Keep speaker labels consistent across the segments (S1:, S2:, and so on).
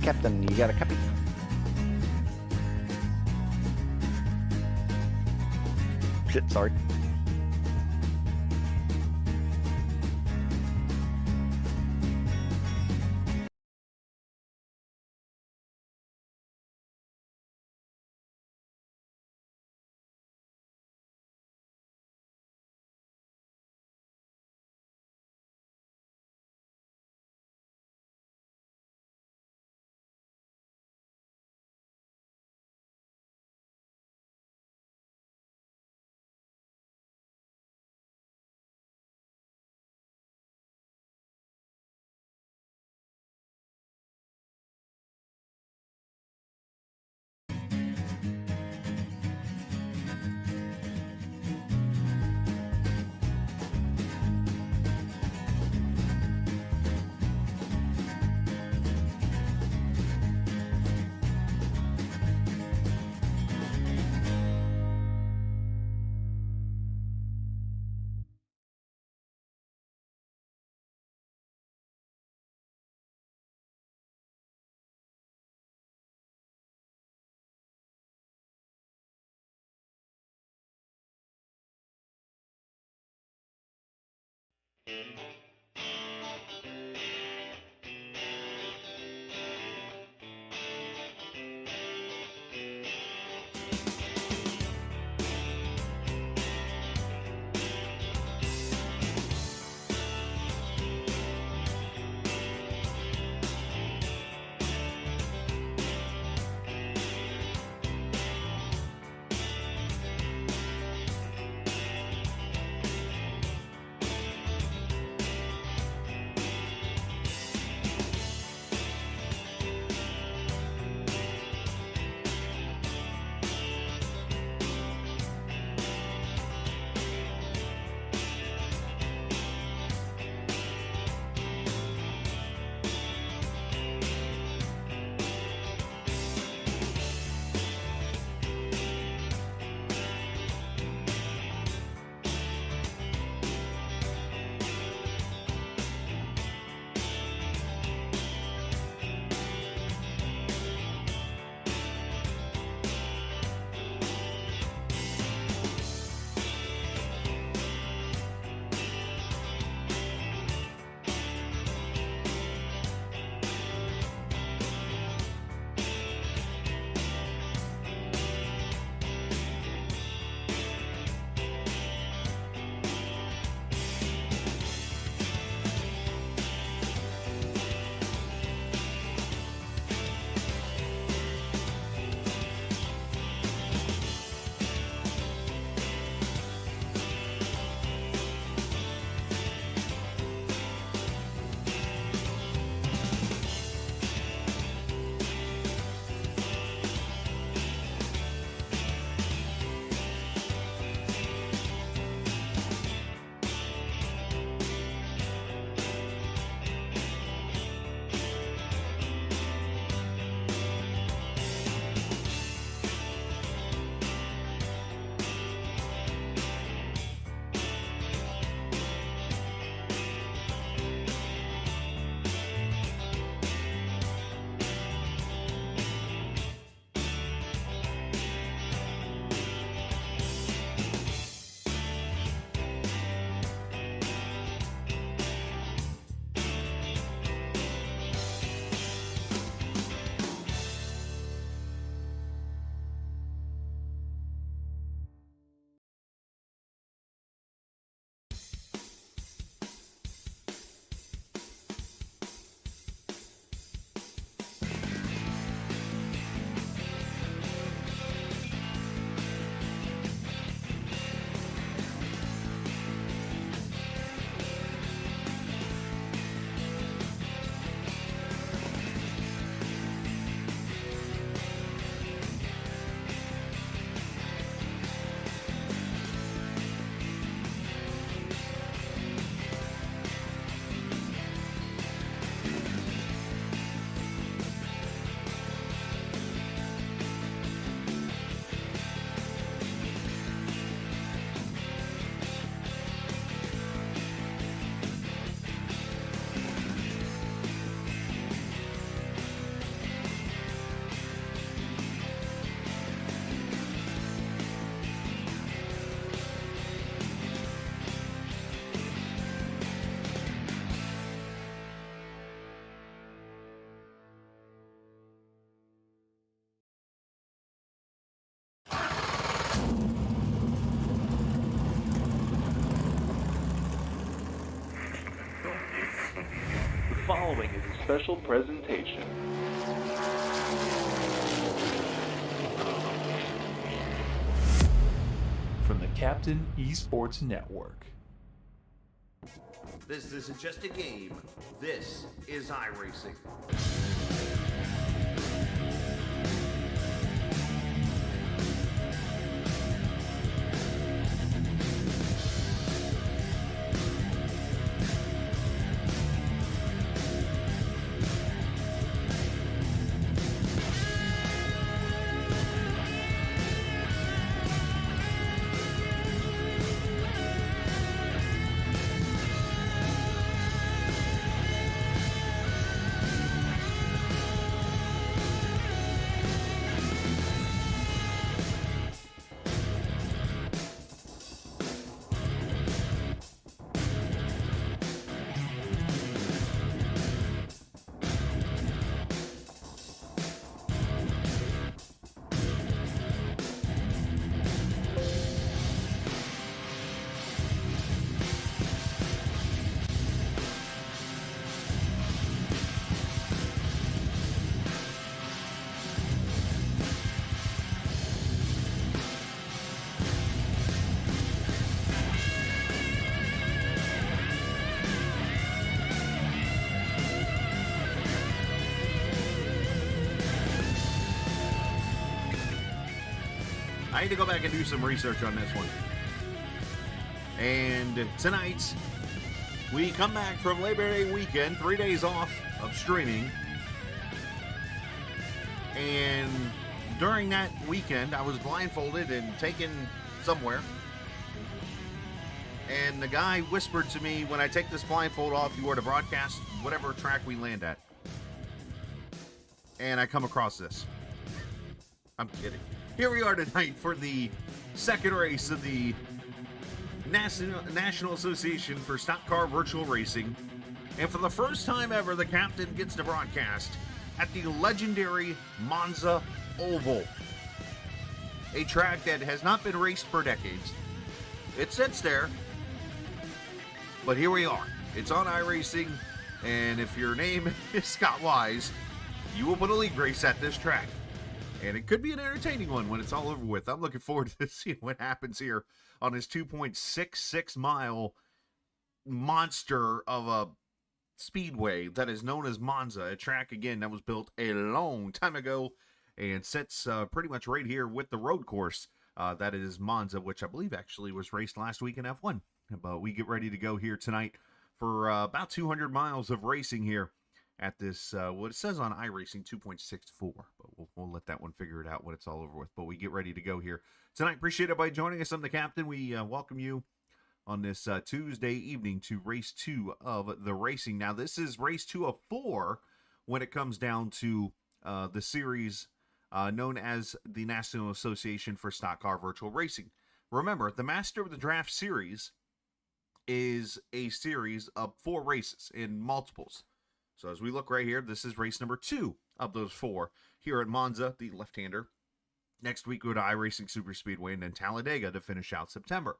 S1: Captain, you got a copy? Shit, sorry.
S2: special presentation.
S3: From the Captain eSports Network.
S4: This isn't just a game. This is iRacing. I had to go back and do some research on this one. And tonight, we come back from Labor Day weekend, 3 days off of streaming. And during that weekend, I was blindfolded and taken somewhere. And the guy whispered to me, when I take this blindfold off, you are to broadcast whatever track we land at. And I come across this. I'm kidding. Here we are tonight for the second race of the National Association for Stock Car Virtual Racing. And for the first time ever, the captain gets to broadcast at the legendary Monza Oval. A track that has not been raced for decades. It sits there, but here we are. It's on iRacing, and if your name is Scott Wise, you will put a league race at this track. And it could be an entertaining one when it's all over with. I'm looking forward to seeing what happens here on this 2.66 mile monster of a speedway that is known as Monza. A track, again, that was built a long time ago and sits pretty much right here with the road course. That is Monza, which I believe actually was raced last week in F1. But we get ready to go here tonight for about 200 miles of racing here at this, what it says on iRacing, 2.64, but we'll let that one figure it out when it's all over with. But we get ready to go here tonight. Appreciate everybody joining us. I'm the captain. We welcome you on this Tuesday evening to race 2 of the racing. Now, this is race 2 of 4 when it comes down to the series known as the National Association for Stock Car Virtual Racing. Remember, the Master of the Draft series is a series of 4 races in multiples. So as we look right here, this is race number 2 of those 4 here at Monza, the left-hander. Next week, we go to iRacing Superspeedway and then Talladega to finish out September.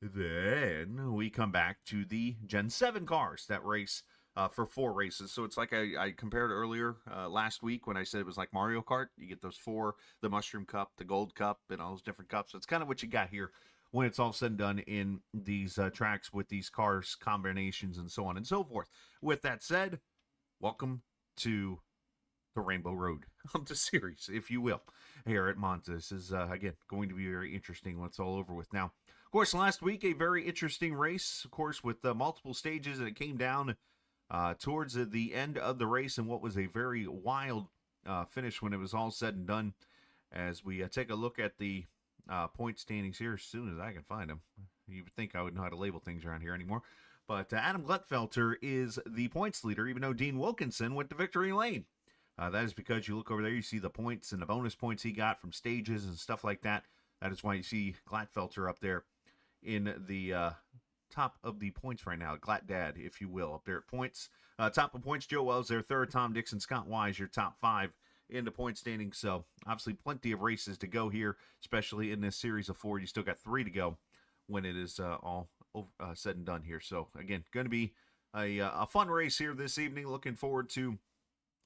S4: Then we come back to the Gen 7 cars that race for 4 races. So it's like I compared earlier last week when I said it was like Mario Kart. You get those 4, the Mushroom Cup, the Gold Cup, and all those different cups. So it's kind of what you got here when it's all said and done in these tracks with these cars, combinations, and so on and so forth. With that said, welcome to the Rainbow Road of the series, if you will, here at Monza. This is, again, going to be very interesting when it's all over with. Now, of course, last week, a very interesting race, of course, with multiple stages, and it came down towards the end of the race and what was a very wild finish when it was all said and done. As we take a look at the point standings here as soon as I can find them. You would think I would know how to label things around here anymore. But Adam Gletfelter is the points leader, even though Dean Wilkinson went to victory lane. That is because you look over there, you see the points and the bonus points he got from stages and stuff like that. That is why you see Glatfelter up there in the top of the points right now. Glat Dad, if you will, up there at points. Top of points, Joe Wells there, third. Tom Dixon, Scott Wise, your top 5 in the point standing. So obviously plenty of races to go here, especially in this series of 4. You still got 3 to go when it is all said and done here. So again, going to be a fun race here this evening. Looking forward to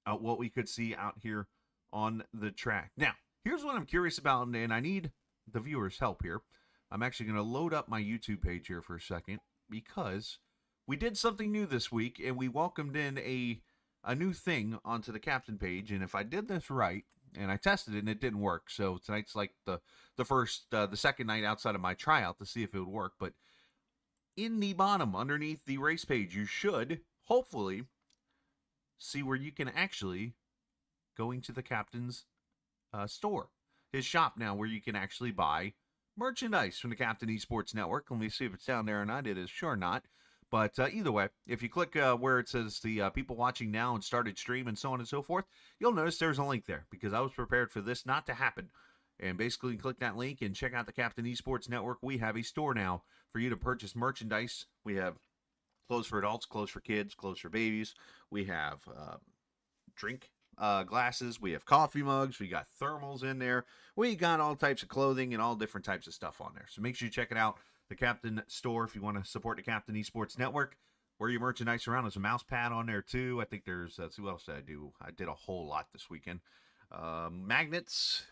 S4: what we could see out here on the track. Now, here's what I'm curious about, and I need the viewers' help here. I'm actually going to load up my YouTube page here for a second because we did something new this week, and we welcomed in a new thing onto the captain page. And if I did this right, and I tested it and it didn't work, so tonight's like the second night outside of my tryout to see if it would work. But in the bottom, underneath the race page, you should hopefully see where you can actually go into the captain's store, his shop now, where you can actually buy merchandise from the Captain Esports Network. Let me see if it's down there or not. It is sure not. But either way, if you click where it says the people watching now and started stream and so on and so forth, you'll notice there's a link there because I was prepared for this not to happen. And basically click that link and check out the Captain Esports Network. We have a store now for you to purchase merchandise. We have clothes for adults, clothes for kids, clothes for babies. We have drink glasses. We have coffee mugs. We got thermals in there. We got all types of clothing and all different types of stuff on there. So make sure you check it out. The Captain store, if you want to support the Captain Esports Network. Wear your merchandise around. There's a mouse pad on there too. I think there's, let's see what else did I do. I did a whole lot this weekend. Magnets,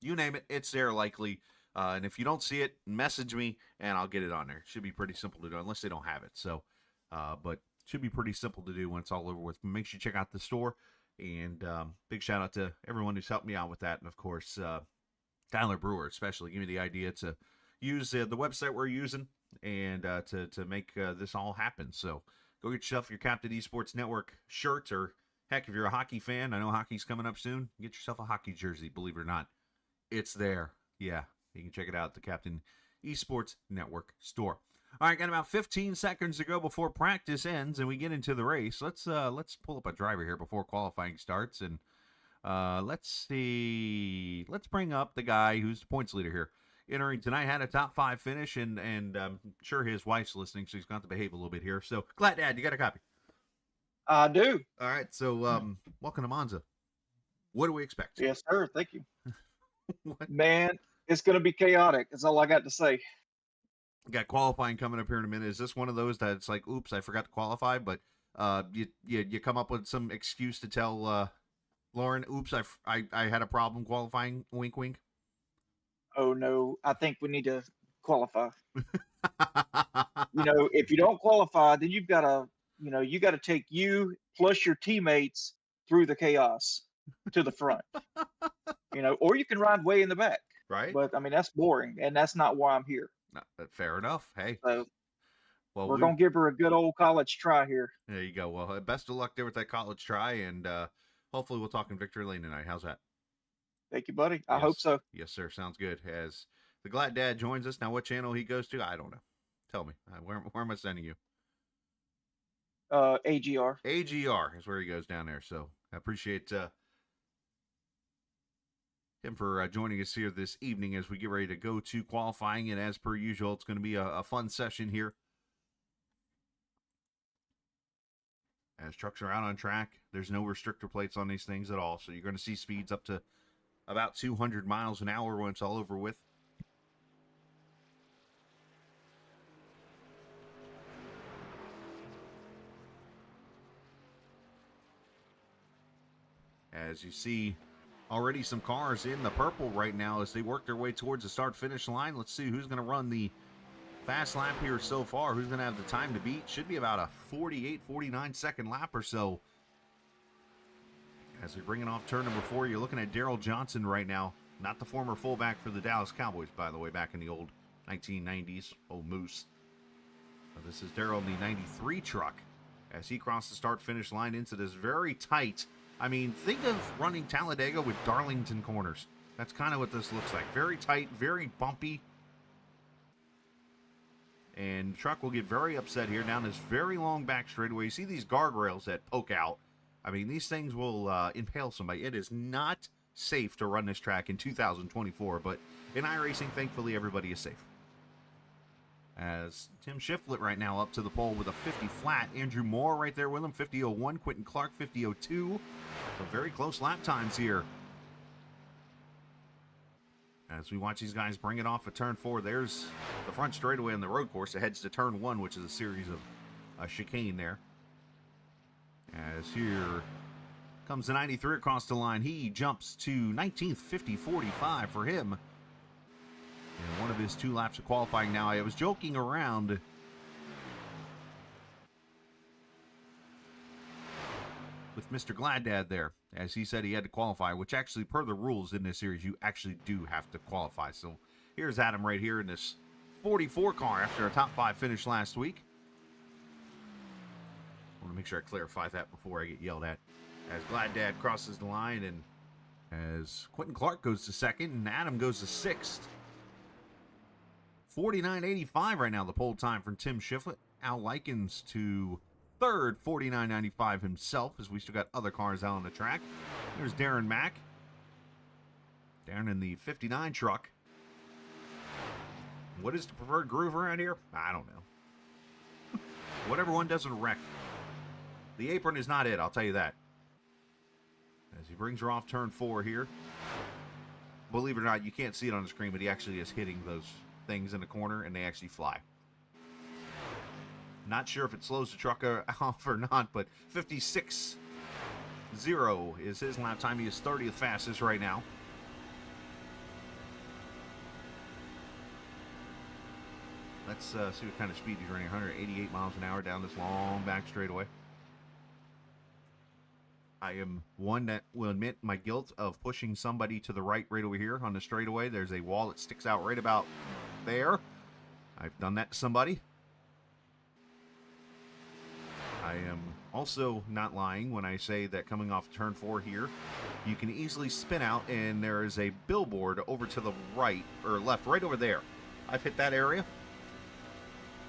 S4: you name it, it's there likely. And if you don't see it, message me and I'll get it on there. Should be pretty simple to do unless they don't have it. So, but should be pretty simple to do when it's all over with. Make sure you check out the store. And big shout out to everyone who's helped me out with that. And of course, Tyler Brewer especially gave me the idea to use the website we're using and to make this all happen. So go get yourself your Captain Esports Network shirt, or heck, if you're a hockey fan, I know hockey's coming up soon, get yourself a hockey jersey. Believe it or not, it's there. Yeah, you can check it out at the Captain Esports Network store. All right, got about 15 seconds to go before practice ends and we get into the race. Let's pull up a driver here before qualifying starts, and let's see. Let's bring up the guy who's the points leader here. Entering tonight, had a top 5 finish, and I'm sure his wife's listening, so he's going to behave a little bit here. So, Glad Dad, you got a copy?
S2: I do.
S4: All right, so welcome to Monza. What do we expect?
S2: Yes, sir. Thank you. Man, it's going to be chaotic. That's all I got to say.
S4: Got qualifying coming up here in a minute. Is this one of those that it's like, oops, I forgot to qualify, but you come up with some excuse to tell Lauren, oops, I had a problem qualifying, wink, wink?
S2: Oh, no. I think we need to qualify. If you don't qualify, then you've got to, you got to take you plus your teammates through the chaos to the front, or you can ride way in the back.
S4: Right.
S2: But, I mean, that's boring, and that's not why I'm here.
S4: No, fair enough. Hey.
S2: So,
S4: well,
S2: we're going to give her a good old college try here.
S4: There you go. Well, best of luck there with that college try, and hopefully we'll talk in victory lane tonight. How's that?
S2: Thank you, buddy.
S4: Yes.
S2: I hope so.
S4: Yes, sir. Sounds good. As the Glad Dad joins us now, what channel he goes to, I don't know. Tell me. Where am I sending you?
S2: AGR.
S4: AGR is where he goes down there. So I appreciate him for joining us here this evening as we get ready to go to qualifying. And as per usual, it's going to be a fun session here. As trucks are out on track, there's no restrictor plates on these things at all. So you're going to see speeds up to about 200 miles an hour when it's all over with. As you see, already some cars in the purple right now as they work their way towards the start-finish line. Let's see who's going to run the fast lap here so far. Who's going to have the time to beat? Should be about a 48, 49 second lap or so. As they're bringing off turn number 4, you're looking at Daryl Johnson right now. Not the former fullback for the Dallas Cowboys, by the way, back in the old 1990s. Old Moose. This is Daryl in the 93 truck as he crosses the start-finish line into this very tight. I mean, think of running Talladega with Darlington corners. That's kind of what this looks like. Very tight, very bumpy. And the truck will get very upset here down this very long back straightaway. You see these guardrails that poke out. I mean, these things will impale somebody. It is not safe to run this track in 2024, but in iRacing, thankfully, everybody is safe. As Tim Shiflett right now up to the pole with a 50 flat. Andrew Moore right there with him, 50.01. Quentin Clark, 50.02. So very close lap times here. As we watch these guys bring it off at turn 4, there's the front straightaway on the road course. It heads to turn 1, which is a series of a chicane there. As here comes the 93 across the line. He jumps to 19th, 50-45 for him. And one of his 2 laps of qualifying now. I was joking around with Mr. Gladdad there, as he said he had to qualify, which actually, per the rules in this series, you actually do have to qualify. So here's Adam right here in this 44 car after a top 5 finish last week. I want to make sure I clarify that before I get yelled at. As Gladdad crosses the line, and as Quentin Clark goes to 2nd, and Adam goes to 6th. 49.85 right now, the pole time for Tim Shiflett. Al Likens to 3rd, 49.95 himself, as we still got other cars out on the track. There's Darren Mack. Darren in the 59 truck. What is the preferred groove around here? I don't know. Whatever one doesn't wreck. The apron is not it, I'll tell you that. As he brings her off turn 4 here. Believe it or not, you can't see it on the screen, but he actually is hitting those things in the corner, and they actually fly. Not sure if it slows the truck off or not, but 56.0 is his lap time. He is 30th fastest right now. Let's see what kind of speed he's running. 188 miles an hour down this long back straightaway. I am one that will admit my guilt of pushing somebody to the right over here on the straightaway. There's a wall that sticks out right about there. I've done that to somebody. I am also not lying when I say that coming off turn 4 here, you can easily spin out, and there is a billboard over to the right, or left, right over there. I've hit that area.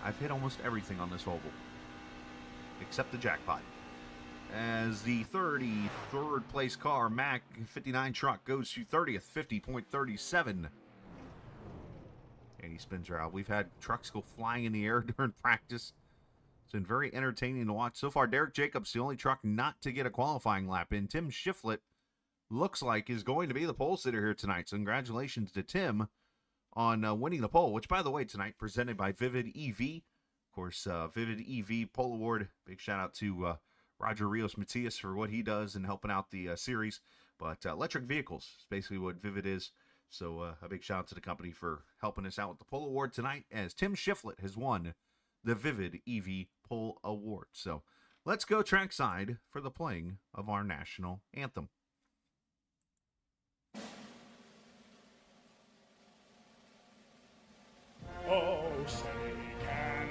S4: I've hit almost everything on this oval, except the jackpot. As the 33rd place car, Mac 59 truck, goes to 30th, 50.37. And he spins her out. We've had trucks go flying in the air during practice. It's been very entertaining to watch. So far, Derek Jacobs, the only truck not to get a qualifying lap in. Tim Shiflett looks like is going to be the pole sitter here tonight. So congratulations to Tim on winning the pole, which, by the way, tonight presented by Vivid EV. Of course, Vivid EV Pole Award. Big shout out to Roger Rios Matias for what he does in helping out the series. But electric vehicles is basically what Vivid is. So a big shout out to the company for helping us out with the Pole Award tonight, as Tim Shiflett has won the Vivid EV Pole Award. So let's go trackside for the playing of our national anthem.
S5: Oh, say, can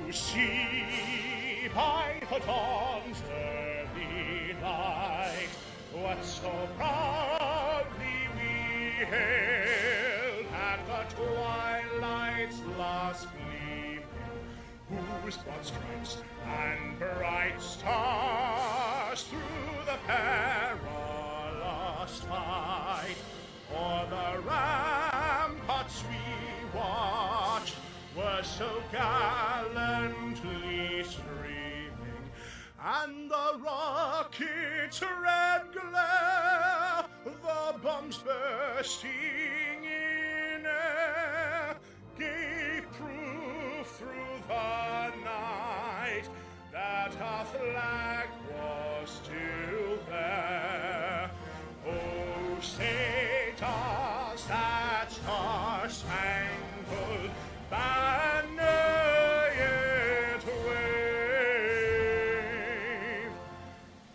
S5: you see by the dawn's early light what so proudly we hailed at the twilight's last gleaming, whose broad stripes and bright stars through the perilous fight o'er the ramparts we watched were so gallantly streaming, and the rocket's red glare, the bombs bursting in air, gave proof through the night that our flag was still there. Oh, say does that star-spangled banner yet wave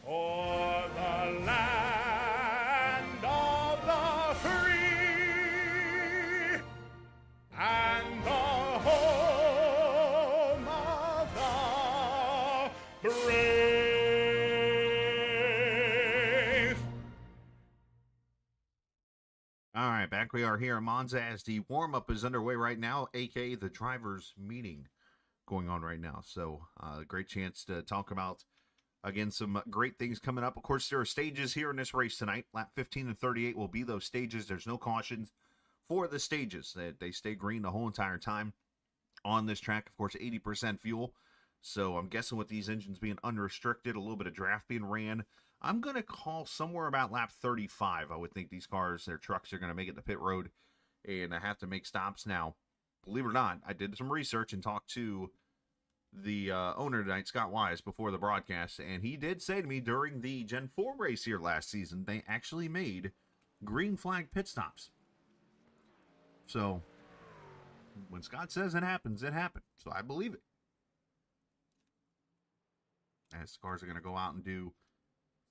S5: o'er the land of the free and the home of the brave.
S4: All right, back we are here in Monza as the warm-up is underway right now, aka the drivers' meeting going on right now. So a great chance to talk about, again, some great things coming up. Of course, there are stages here in this race tonight. Lap 15 and 38 will be those stages. There's no cautions for the stages. They stay green the whole entire time on this track. Of course, 80% fuel. So I'm guessing with these engines being unrestricted, a little bit of draft being ran, I'm going to call somewhere about lap 35. I would think these cars, their trucks, are going to make it to pit road and I have to make stops. Now, believe it or not, I did some research and talked to the owner tonight, Scott Wise, before the broadcast, and he did say to me during the Gen 4 race here last season, they actually made green flag pit stops. So when Scott says it happens, it happened. So I believe it. As the cars are going to go out and do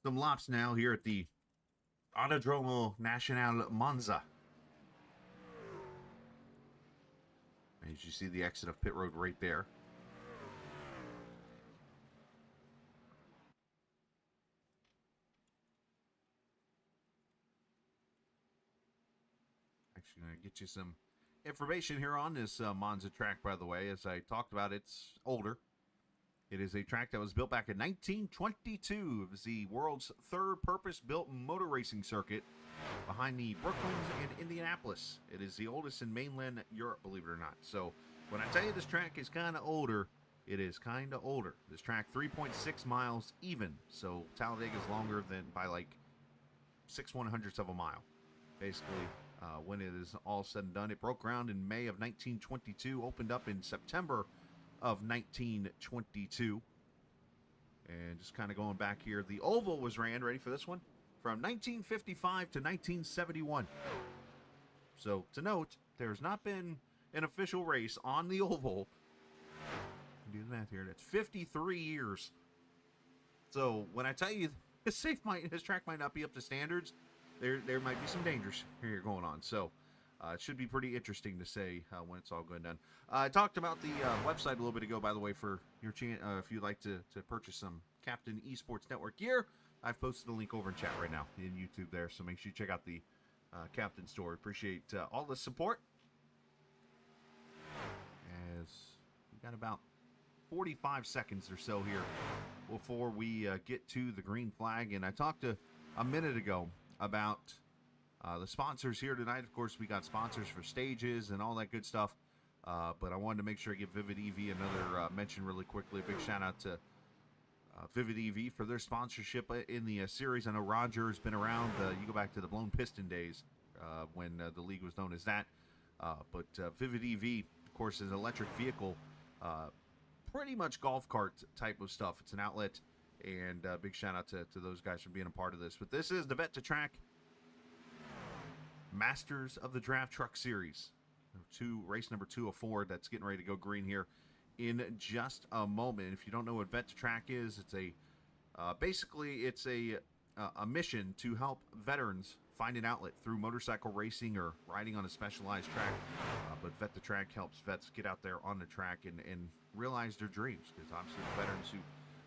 S4: some laps now here at the Autodromo Nacional Monza. As you see the exit of pit road right there. Actually going to get you some information here on this Monza track, by the way. As I talked about, it's older. It is a track that was built back in 1922. It was the world's third purpose-built motor racing circuit behind the Brooklands and Indianapolis. It is the oldest in mainland Europe, believe it or not. So when I tell you this track is kind of older, it is kind of older. This track, 3.6 miles even. So Talladega is longer than by like 6/100ths of a mile. Basically, when it is all said and done, it broke ground in May of 1922, opened up in September of 1922. And just kind of going back here, the oval was ran, ready for this one, from 1955 to 1971. So to note, there's not been an official race on the oval. Do the math here. That's 53 years. So when I tell you his track might not be up to standards, there might be some dangers here going on. So it should be pretty interesting to say when it's all good and done. I talked about the website a little bit ago, by the way, for your chance. If you'd like to purchase some Captain eSports Network gear, I've posted a link over in chat right now in YouTube there. So make sure you check out the Captain store. Appreciate all the support. As we got about 45 seconds or so here before we get to the green flag. And I talked a minute ago about the sponsors here tonight. Of course, we got sponsors for stages and all that good stuff. But I wanted to make sure I give Vivid EV another mention really quickly. A big shout out to Vivid EV for their sponsorship in the series. I know Roger has been around. You go back to the Blown Piston days when the league was known as that. But Vivid EV, of course, is an electric vehicle, pretty much golf cart type of stuff. It's an outlet. And big shout out to those guys for being a part of this. But this is the Vets2Track Masters of the Draft Truck Series. Race number 2 of 4 that's getting ready to go green here in just a moment. If you don't know what Vets2Track is, it's basically it's a mission to help veterans find an outlet through motorcycle racing or riding on a specialized track. But Vets2Track helps vets get out there on the track and realize their dreams, because obviously the veterans who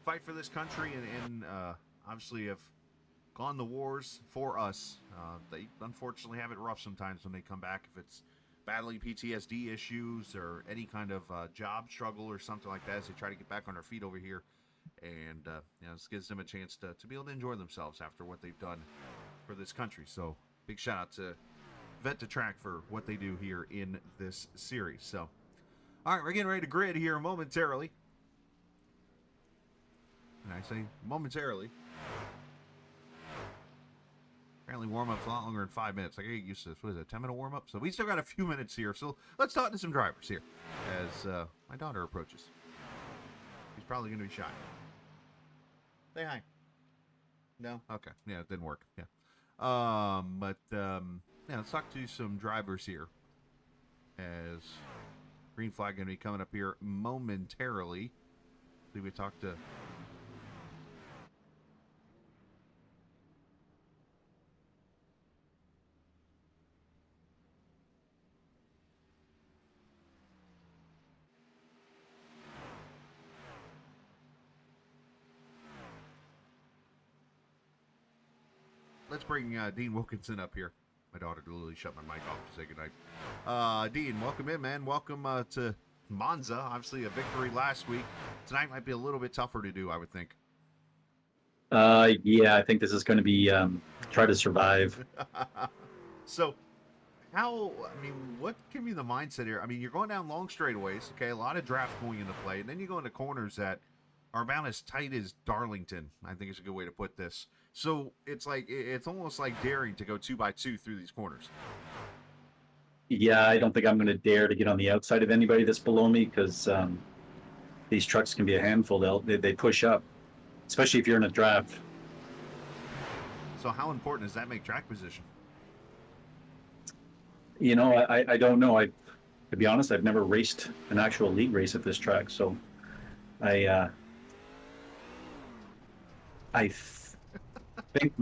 S4: fight for this country and obviously have gone the wars for us, they unfortunately have it rough sometimes when they come back, if it's battling PTSD issues or any kind of job struggle or something like that, as they try to get back on their feet over here. And this gives them a chance to be able to enjoy themselves after what they've done for this country. So big shout out to Vets2Track for what they do here in this series. So all right, we're getting ready to grid here momentarily. And I say momentarily. Apparently warm-up's a lot longer than 5 minutes. I gotta get used to this. What is it, a 10-minute warm-up? So we still got a few minutes here. So let's talk to some drivers here as my daughter approaches. She's probably going to be shy. Say hi. No? Okay. Yeah, it didn't work. Yeah. Let's talk to some drivers here as green flag going to be coming up here momentarily. See, we talked to... Let's bring Dean Wilkinson up here. My daughter literally shut my mic off to say goodnight. Dean, welcome in, man. Welcome to Monza. Obviously a victory last week. Tonight might be a little bit tougher to do, I would think.
S6: Yeah, I think this is going to be try to survive.
S4: So, what can be the mindset here? I mean, you're going down long straightaways, okay? A lot of draft going into play, and then you go into corners that are about as tight as Darlington, I think is a good way to put this. So it's almost like daring to go 2x2 through these corners. Yeah,
S6: I don't think I'm going to dare to get on the outside of anybody that's below me, because these trucks can be a handful. They push up, especially if you're in a draft.
S4: So how important does that make track position?
S6: You know, I don't know. To be honest, I've never raced an actual league race at this track, so I think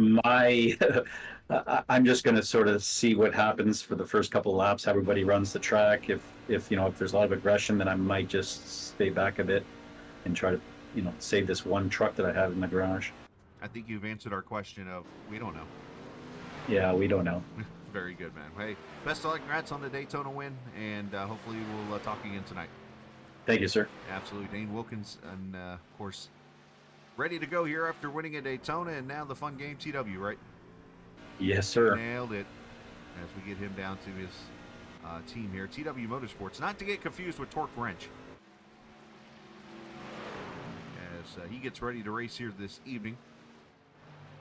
S6: I'm just going to sort of see what happens for the first couple of laps. How everybody runs the track. If there's a lot of aggression, then I might just stay back a bit and try to save this one truck that I have in the garage.
S4: I think you've answered our question of we don't know.
S6: Yeah, we don't know.
S4: Very good, man. Hey, best of luck, congrats on the Daytona win, and hopefully we'll talk again tonight.
S6: Thank you, sir.
S4: Absolutely. Dane Wilkins, and of course, ready to go here after winning at Daytona, and now the fun game TW, right?
S6: Yes, sir.
S4: Nailed it. As we get him down to his team here, TW Motorsports, not to get confused with Torque Wrench. As he gets ready to race here this evening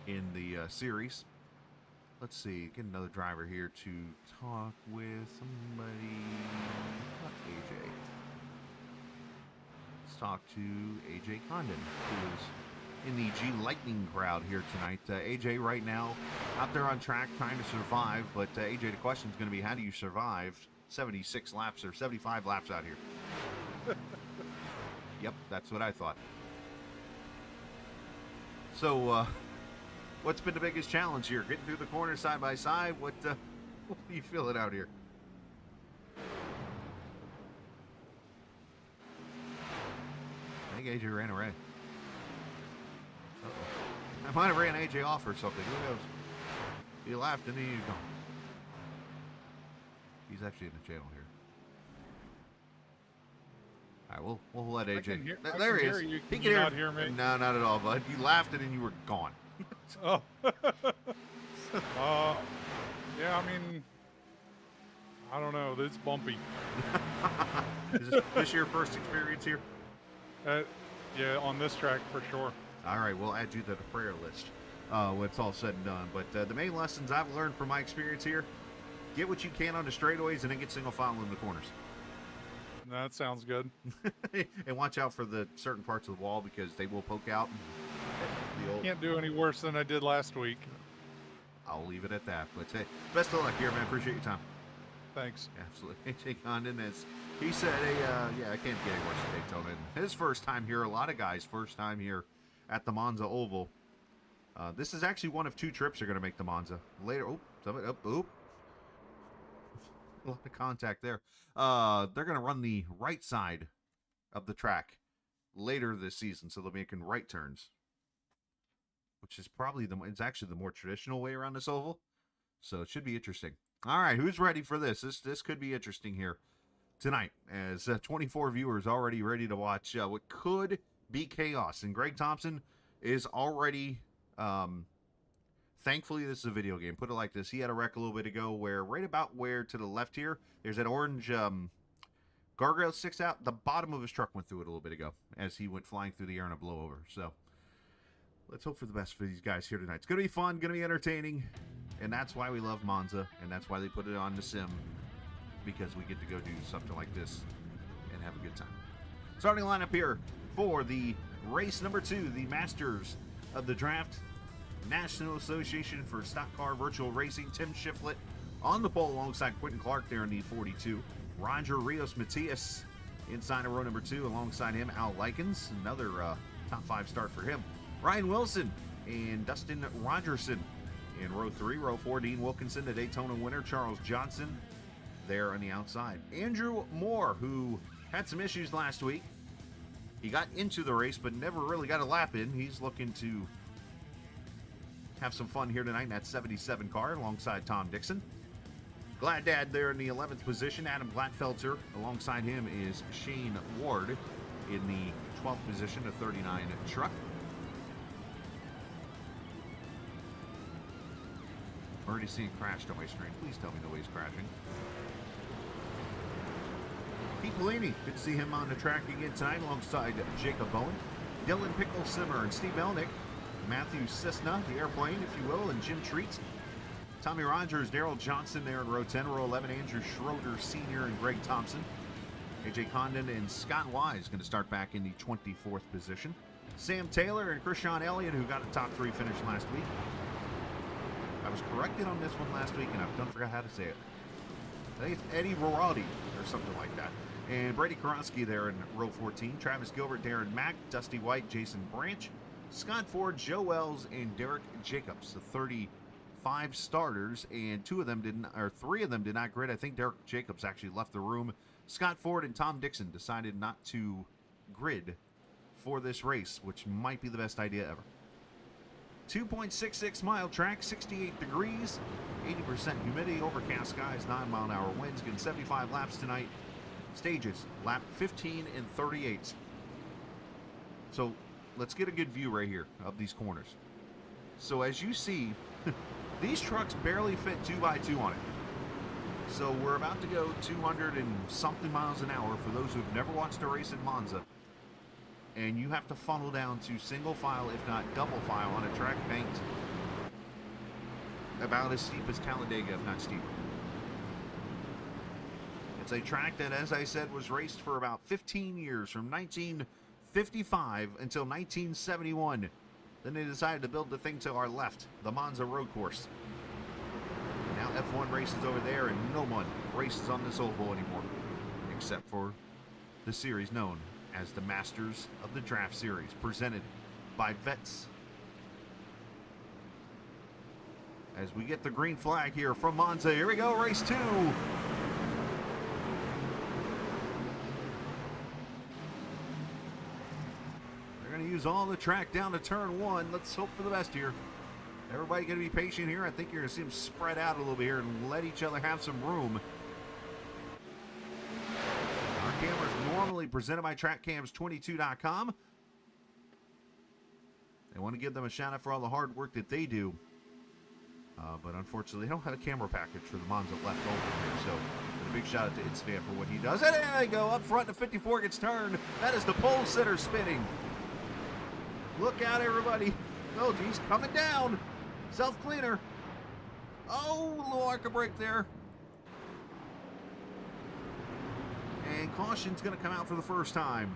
S4: in the series. Let's see, get another driver here to talk with somebody. Not AJ. Let's talk to AJ Condon, who is in the G Lightning crowd here tonight. AJ right now out there on track trying to survive, but AJ, the question is going to be, how do you survive 76 laps or 75 laps out here? Yep, that's what I thought. So, what's been the biggest challenge here? Getting through the corner side by side? What are you feeling out here? I think AJ ran away. Uh-oh. I might have ran AJ off or something. Who knows? He laughed and he's gone. He's actually in the channel here. All right, we'll let AJ. There he is.
S5: You.
S4: He
S5: Can
S4: can
S5: not hear me?
S4: No, not at all, bud. You laughed and then you were gone.
S5: Oh. Yeah, I mean, I don't know. It's bumpy.
S4: Is this your first experience here?
S5: Yeah, on this track for sure.
S4: All right, we'll add you to the prayer list when it's all said and done. But the main lessons I've learned from my experience here, get what you can on the straightaways and then get single file in the corners.
S5: That sounds good.
S4: And watch out for the certain parts of the wall because they will poke out.
S5: Can't do any worse than I did last week.
S4: I'll leave it at that. But hey, best of luck here, man. Appreciate your time.
S5: Thanks.
S4: Absolutely. AJ Condon, as he said, yeah, I can't get any worse than Daytona. And his first time here, a lot of guys' first time here at the Monza Oval. This is actually one of two trips you're going to make the Monza. Later, a lot of contact there. They're going to run the right side of the track later this season, so they'll be making right turns, which is probably it's actually the more traditional way around this oval. So it should be interesting. All right, who's ready for this? This could be interesting here tonight, as 24 viewers already ready to watch what could be chaos. And Greg Thompson is already, thankfully this is a video game. Put it like this. He had a wreck a little bit ago where right about where to the left here, there's that orange guardrail sticks out. The bottom of his truck went through it a little bit ago as he went flying through the air in a blowover. So let's hope for the best for these guys here tonight. It's going to be fun, going to be entertaining, and that's why we love Monza, and that's why they put it on the sim, because we get to go do something like this and have a good time. Starting lineup here for the race number 2, the Masters of the Draft, National Association for Stock Car Virtual Racing. Tim Shiflett on the pole alongside Quentin Clark there in the 42. Roger Rios Matias inside of row number 2 alongside him. Al Likens, another top 5 start for him. Ryan Wilson and Dustin Rogerson in row 3. Row 4, Dean Wilkinson, the Daytona winner. Charles Johnson there on the outside. Andrew Moore, who had some issues last week. He got into the race, but never really got a lap in. He's looking to have some fun here tonight in that 77 car alongside Tom Dixon. Glad Dad there in the 11th position. Adam Glatfelter alongside him is Shane Ward in the 12th position, a 39 truck. I'm already seeing crashed on my screen. Please tell me nobody's crashing. Pete Bellini, good to see him on the track again tonight alongside Jacob Bowen, Dylan Pickle Simmer and Steve Melnick, Matthew Cisna, the airplane, if you will, and Jim Treat. Tommy Rogers, Daryl Johnson there in row 10. Row 11, Andrew Schroeder Sr. and Greg Thompson. AJ Condon and Scott Wise going to start back in the 24th position. Sam Taylor and Krishan Elliott, who got a top 3 finish last week. I was corrected on this one last week, and I don't forget how to say it. I think it's Eddie Rorati or something like that. And Brady Karonsky there in row 14. Travis Gilbert, Darren Mack, Dusty White, Jason Branch, Scott Ford, Joe Wells, and Derek Jacobs. The 35 starters, and 3 of them did not grid. I think Derek Jacobs actually left the room. Scott Ford and Tom Dixon decided not to grid for this race, which might be the best idea ever. 2.66 mile track, 68 degrees, 80% humidity, overcast skies, 9-mile-an-hour winds, getting 75 laps tonight. Stages, lap 15 and 38. So let's get a good view right here of these corners. So as you see, these trucks barely fit 2x2 on it. So we're about to go 200 and something miles an hour for those who've never watched a race at Monza. And you have to funnel down to single file, if not double file, on a track banked about as steep as Talladega, if not steeper. It's a track that, as I said, was raced for about 15 years, from 1955 until 1971. Then they decided to build the thing to our left, the Monza road course. And now F1 races over there, and no one races on this oval anymore, except for the series known as the Masters of the Draft Series, presented by Vets. As we get the green flag here from Monza, here we go, race 2. Going to use all the track down to turn 1. Let's hope for the best here. Everybody going to be patient here. I think you're going to see them spread out a little bit here and let each other have some room. Our cameras normally presented by TrackCams22.com. I want to give them a shout out for all the hard work that they do. But unfortunately, they don't have a camera package for the Monza left over here. So a big shout out to Itzvan for what he does. And there they go. Up front, the 54 gets turned. That is the pole sitter spinning. Look out, everybody. Oh, geez, coming down. Self-cleaner. Oh, a little arc of brake there. And caution's going to come out for the first time.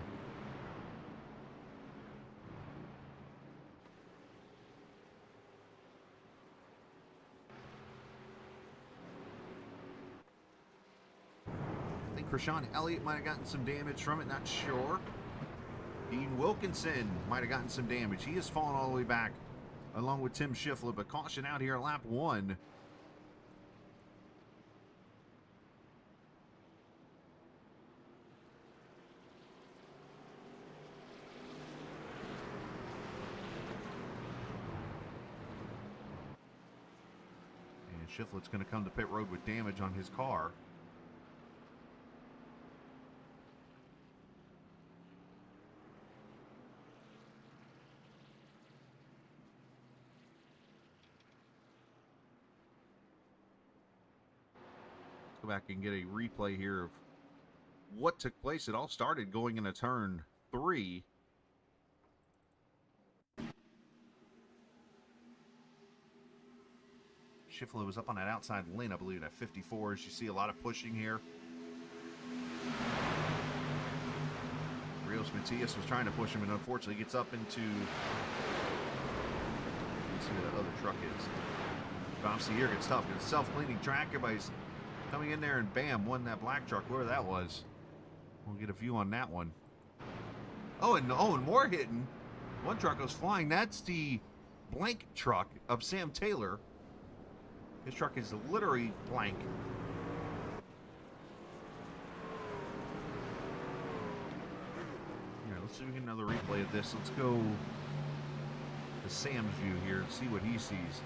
S4: I think Krishan Elliott might have gotten some damage from it, not sure. Dean Wilkinson might have gotten some damage. He has fallen all the way back along with Tim Schiffler, but caution out here at lap 1. And Schiffler's going to come to pit road with damage on his car. Back and get a replay here of what took place. It all started going into turn 3. Schiffler was up on that outside lane, I believe, at 54. As you see, a lot of pushing here. Rios Matias was trying to push him, and unfortunately gets up into, let's see where that other truck is. Obviously here gets tough because it's self-cleaning track. Everybody's coming in there, and bam, won that black truck, whoever that was. We'll get a view on that one. Oh, and more hitting. One truck goes flying. That's the blank truck of Sam Taylor. His truck is literally blank. Here, let's see if we get another replay of this. Let's go to Sam's view here and see what he sees.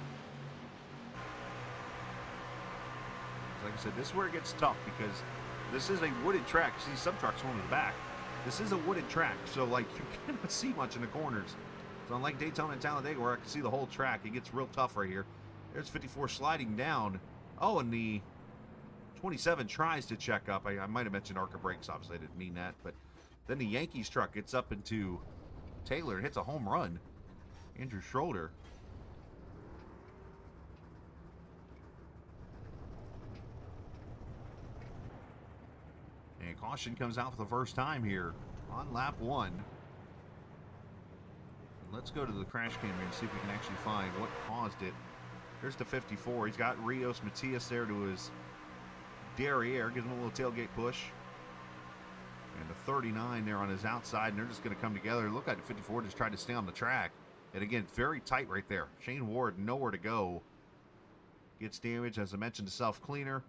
S4: Like I said, this is where it gets tough because this is a wooded track. See, some trucks going to the back. This is a wooded track, so like you cannot see much in the corners. So unlike Daytona and Talladega where I can see the whole track, it gets real tough right here. There's 54 sliding down. Oh, and the 27 tries to check up. I might have mentioned arc of brakes. Obviously, I didn't mean that. But then the Yankees truck gets up into Taylor and hits a home run. Andrew Schroeder. And caution comes out for the first time here on lap 1. And let's go to the crash cam and see if we can actually find what caused it. Here's the 54. He's got Rios Matias there to his derriere. Gives him a little tailgate push. And the 39 there on his outside, and they're just going to come together. Look like the 54 just tried to stay on the track. And again, very tight right there. Shane Ward, nowhere to go. Gets damaged, as I mentioned, the self-cleaner.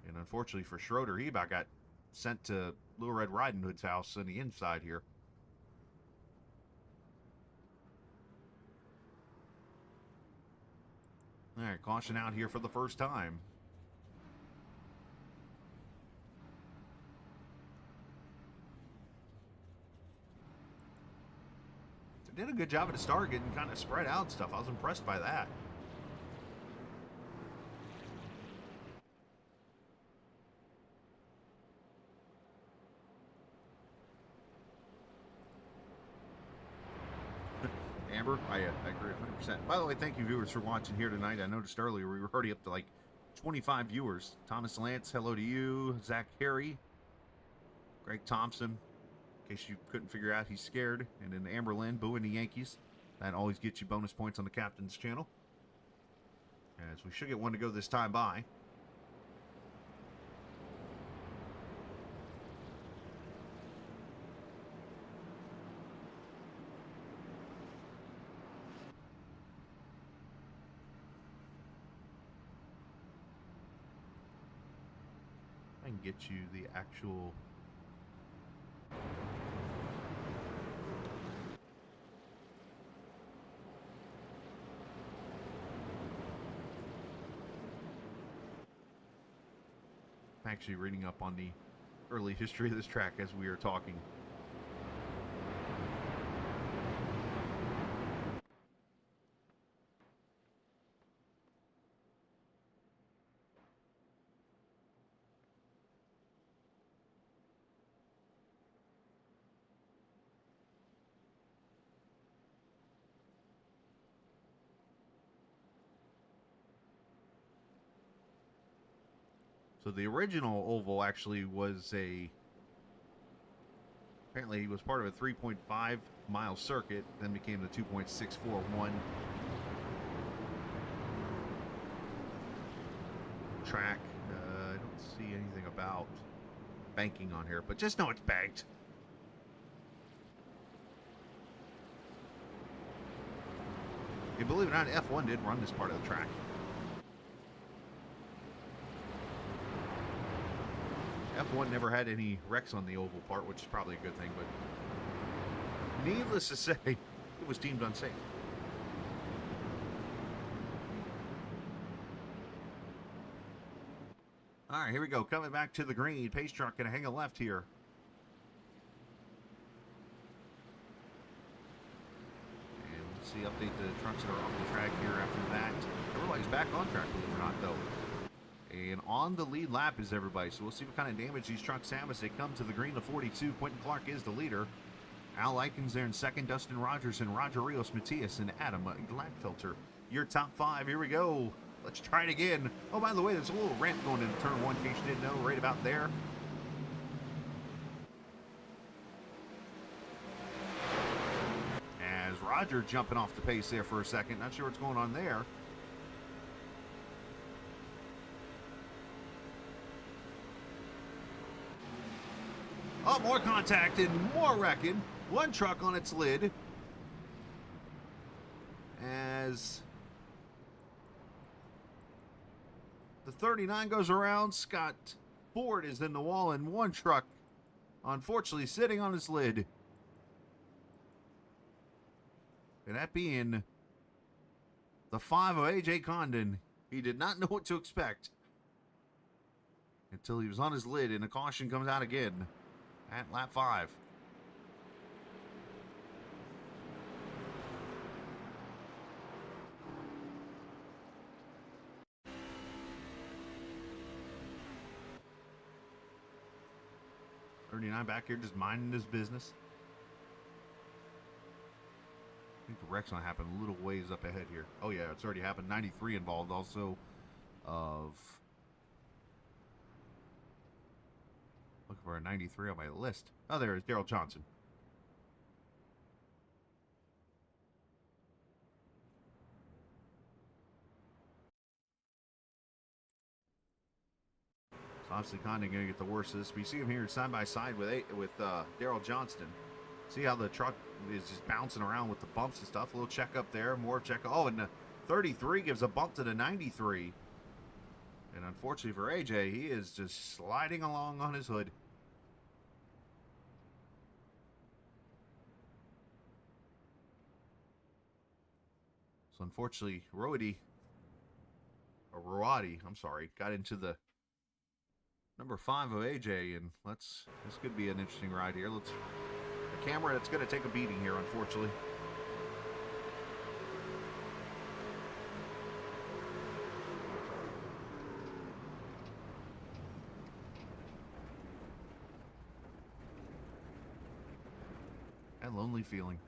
S4: And unfortunately for Schroeder, he about got sent to Little Red Riding Hood's house on the inside here. All right, caution out here for the first time. They did a good job at the start, getting kind of spread out and stuff. I was impressed by that. Amber, I agree 100%. By the way, thank you viewers for watching here tonight. I noticed earlier we were already up to like 25 viewers. Thomas Lance, hello to you. Zach Harry, Greg Thompson, in case you couldn't figure out, he's scared. And then Amber Lynn, booing the Yankees. That always gets you bonus points on the captain's channel. As we should get one to go this time by. I can get you the actual I'm actually reading up on the early history of this track as we are talking. So the original oval actually was apparently was part of a 3.5 mile circuit, then became the 2.641 track. I don't see anything about banking on here, but just know it's banked. You believe it or not, F1 did run this part of the track. F1 never had any wrecks on the oval part, which is probably a good thing, but needless to say, it was deemed unsafe. All right, here we go. Coming back to the green. Pace truck going to hang a left here. And let's see, update the trucks that are off the track here after that. Everybody's back on track, believe it or not, though. And on the lead lap is everybody, so we'll see what kind of damage these trucks have as they come to the green of 42. Quentin Clark is the leader. Al Likens there in second, Dustin Rogers and Roger Rios Matias and Adam Gladfelter. Your top 5, here we go. Let's try it again. Oh, by the way, there's a little ramp going into turn 1, in case you didn't know, right about there. As Roger jumping off the pace there for a second, not sure what's going on there. Oh, more contact and more wrecking. One truck on its lid. As the 39 goes around, Scott Ford is in the wall and one truck, unfortunately, sitting on its lid. And that being the 5 of AJ Condon. He did not know what to expect until he was on his lid, and a caution comes out again at lap 5. .39 back here just minding his business. I think the wreck's gonna happen a little ways up ahead here. Oh yeah, it's already happened. 93 involved also. of... Looking for a 93 on my list. Oh, there is Daryl Johnson. So obviously kind of going to get the worst of this. We see him here side by side with Daryl Johnston. See how the truck is just bouncing around with the bumps and stuff. A little check up there, more check. Oh, and the 33 gives a bump to the 93. And unfortunately for AJ, he is just sliding along on his hood. So unfortunately, Roady, I'm sorry, got into the number 5 of AJ, and this could be an interesting ride here. The camera that's going to take a beating here, unfortunately. And lonely feeling.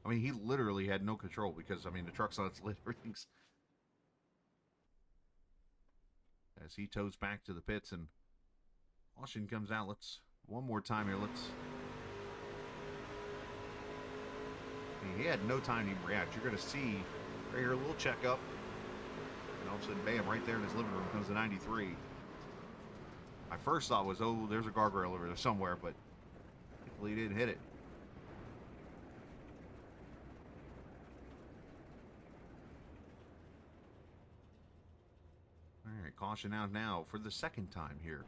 S4: I mean, he literally had no control because, I mean, the truck's on its lid. Everything's... As he tows back to the pits and Austin comes out. One more time here. He had no time to even react. You're going to see right here a little checkup. And all of a sudden, bam, right there in his living room comes the 93. My first thought was, oh, there's a guardrail over there somewhere, but thankfully he didn't hit it. Alright, caution out now for the second time here.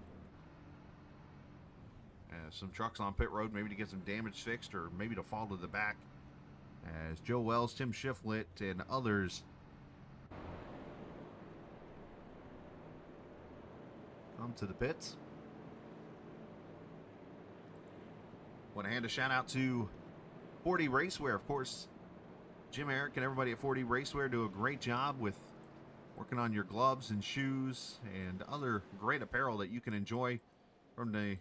S4: Some trucks on pit road, maybe to get some damage fixed or maybe to fall to the back. As Joe Wells, Tim Shiflett, and others come to the pits. Want to hand a shout out to 4D Racewear, of course. Jim, Eric, and everybody at 4D Racewear do a great job with working on your gloves and shoes and other great apparel that you can enjoy from the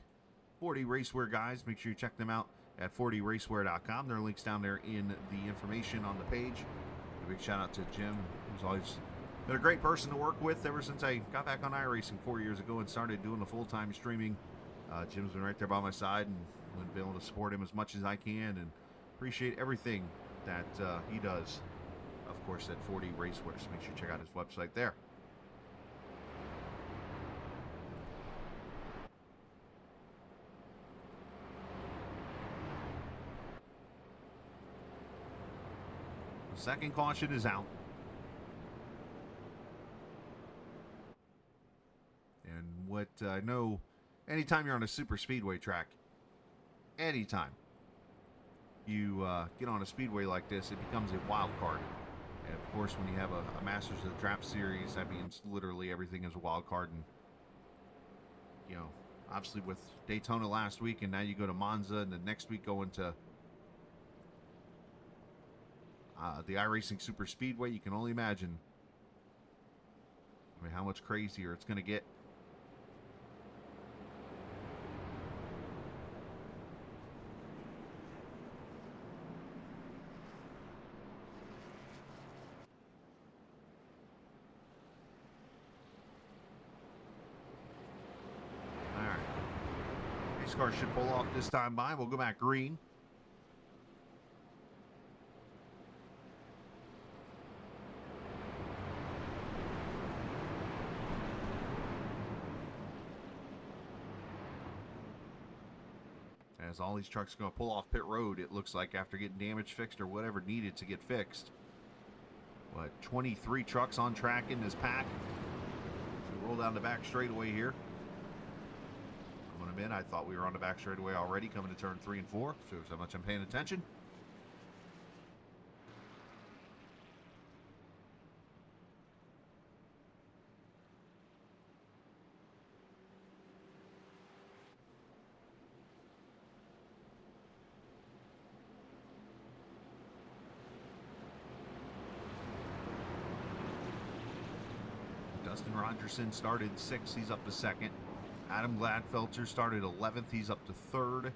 S4: 4D Racewear guys. Make sure you check them out at 4dracewear.com. There are links down there in the information on the page. A big shout out to Jim, who's always been a great person to work with ever since I got back on iRacing 4 years ago and started doing the full-time streaming. Jim's been right there by my side, and I'm been able to support him as much as I can and appreciate everything that he does, of course, at 4D Racewear. So make sure you check out his website there. The second caution is out. And what I know, anytime you're on a super speedway track, anytime you get on a speedway like this, it becomes a wild card. And of course, when you have a Masters of the Trap series, that means literally everything is a wild card. And, you know, obviously with Daytona last week, and now you go to Monza, and the next week go into the iRacing Super Speedway, you can only imagine, I mean, how much crazier it's going to get. All right. Race car should pull off this time by. We'll go back green. As all these trucks are going to pull off pit road, it looks like, after getting damage fixed or whatever needed to get fixed. What, 23 trucks on track in this pack. So we roll down the back straightaway here. I'm going to admit, I thought we were on the back straightaway already coming to turn 3 and 4. Shows how much I'm paying attention. Dustin Rogerson started 6th. He's up to 2nd. Adam Gladfelter started 11th. He's up to 3rd.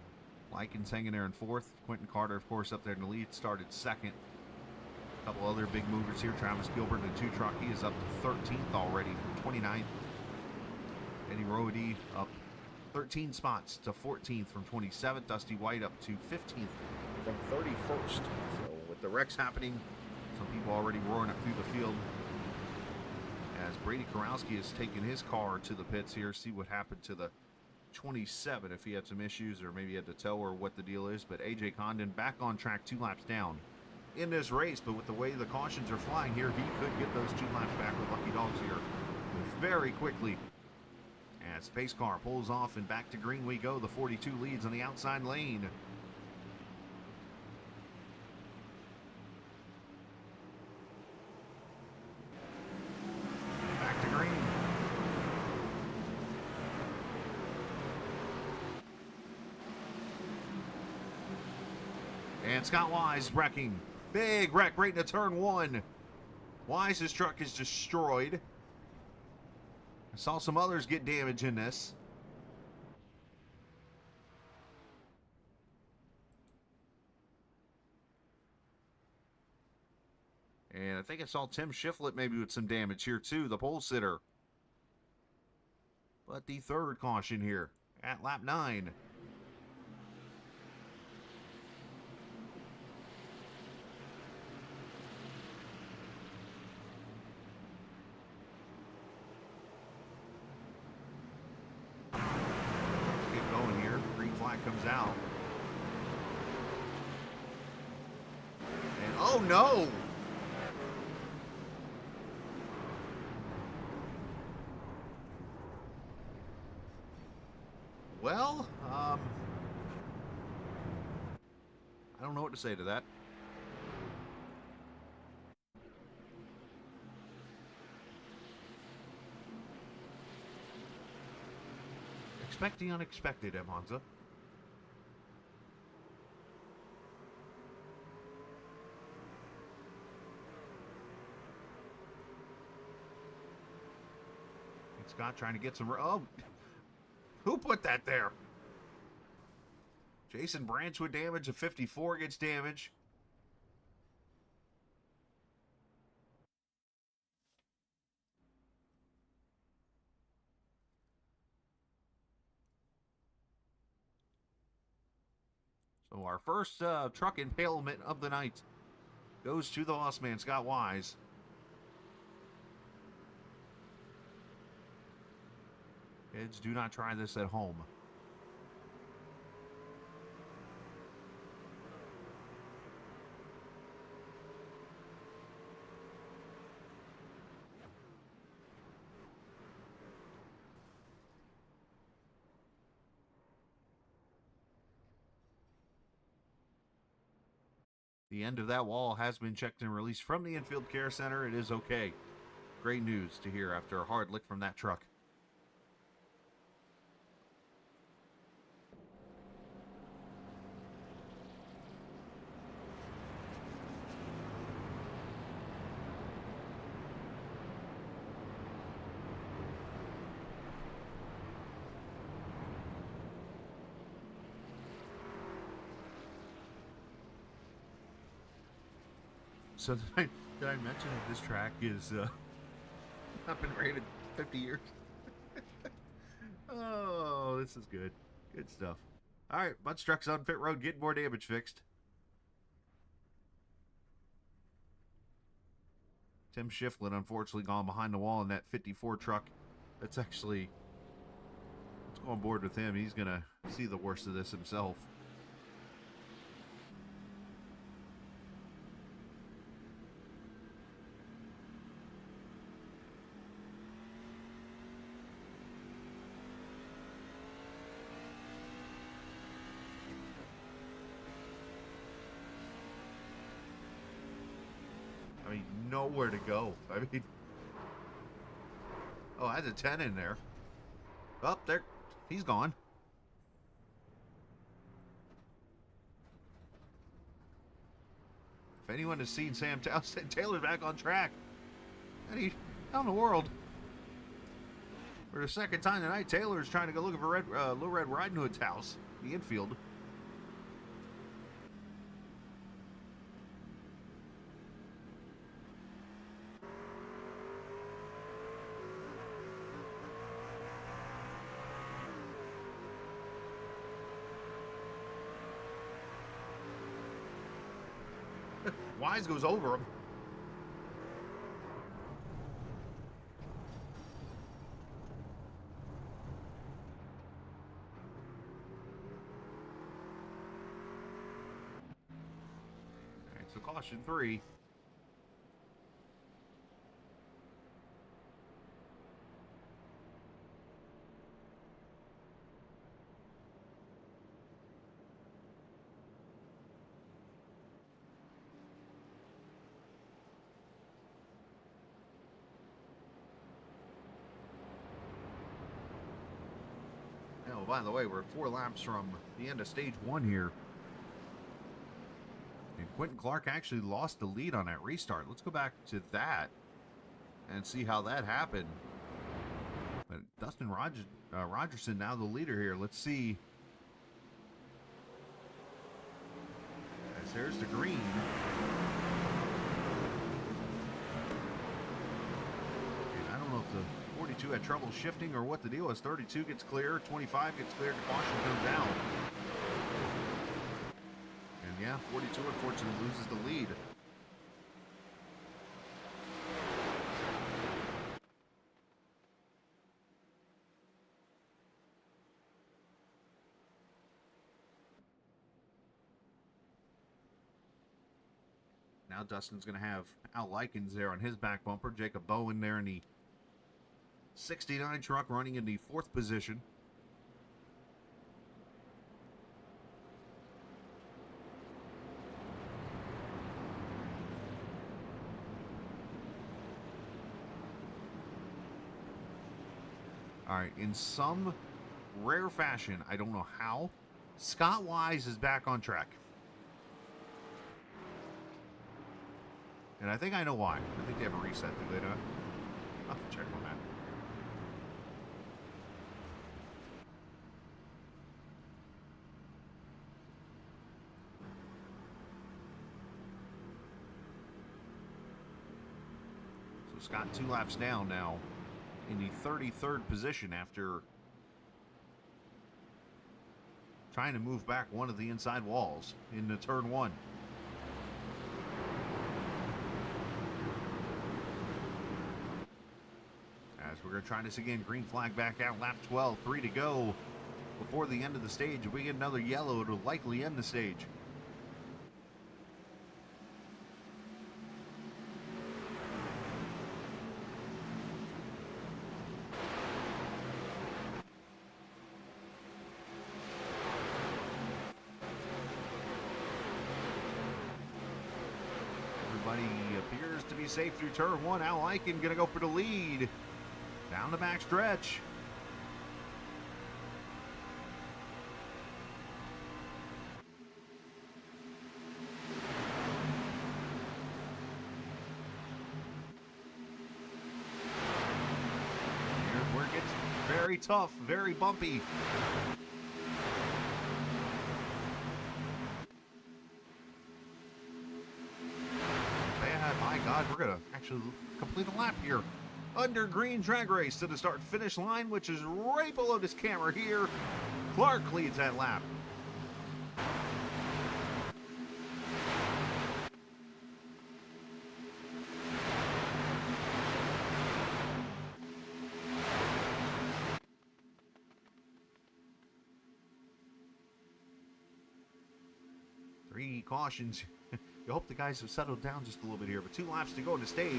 S4: Likens hanging there in 4th. Quentin Carter, of course, up there in the lead, started 2nd. A couple other big movers here. Travis Gilbert in the 2 truck. He is up to 13th already from 29th. Eddie Rohde up 13 spots to 14th from 27th. Dusty White up to 15th from 31st. So with the wrecks happening, some people already roaring up through the field. As Brady Korowski has taken his car to the pits here. See what happened to the 27, if he had some issues or maybe had to tell her what the deal is. But AJ Condon back on track 2 laps down in this race. But with the way the cautions are flying here, he could get those 2 laps back with Lucky Dogs here very quickly. As pace car pulls off and back to green we go. The 42 leads on the outside lane. Back to green. And Scott Wise wrecking. Big wreck right into turn 1. Wise's truck is destroyed. I saw some others get damage in this. And I think I saw Tim Shiflett maybe with some damage here too, the pole sitter. But the 3rd caution here at lap 9. Comes out. And oh no! Well, I don't know what to say to that. Expect the unexpected, Monza. Scott trying to get some... Oh, who put that there? Jason Branch with damage. A 54 gets damage. So our first truck impalement of the night goes to the lost man, Scott Wise. Kids, do not try this at home. The end of that wall has been checked and released from the infield care center. It is okay. Great news to hear after a hard lick from that truck. So did I mention that this track is not been rated 50 years? Oh, this is good. Good stuff. All right, bunch of trucks on pit road getting more damage fixed. Tim Shiflett unfortunately gone behind the wall in that 54 truck. That's actually... Let's go on board with him. He's going to see the worst of this himself. I mean, nowhere to go. I mean, oh, I had a 10 in there. Up there, he's gone. If anyone has seen Sam Townsend, Taylor's back on track. How in the world? For the second time tonight, Taylor's trying to go looking for Little Red Riding Hood's house, the infield. Wise goes over him. All right, so caution 3. Oh, by the way, we're 4 laps from the end of stage 1 here. And Quentin Clark actually lost the lead on that restart. Let's go back to that and see how that happened. But Dustin Rogerson now the leader here. Let's see. As there's the green. And I don't know if the 42 had trouble shifting or what the deal is. 32 gets clear, 25 gets cleared, caution comes down. And yeah, 42 unfortunately loses the lead. Now Dustin's going to have Al Likens there on his back bumper. Jacob Bowen there in the 69 truck running in the 4th position. All right, in some rare fashion, I don't know how, Scott Wise is back on track. And I think I know why. I think they have a reset, do they not? I'll have to check on that. So Scott 2 laps down now in the 33rd position after trying to move back one of the inside walls in the turn 1. As we're going to try this again, green flag back out, lap 12, 3 to go before the end of the stage. If we get another yellow, it'll likely end the stage. Everybody appears to be safe through turn 1. Al Eichen going to go for the lead. Down the back stretch. Here's where it gets very tough, very bumpy. My God, we're going to actually complete a lap here. Under green drag race to the start finish line, which is right below this camera here. Clark leads that lap. Three cautions. You hope the guys have settled down just a little bit here, but 2 laps to go in the stage.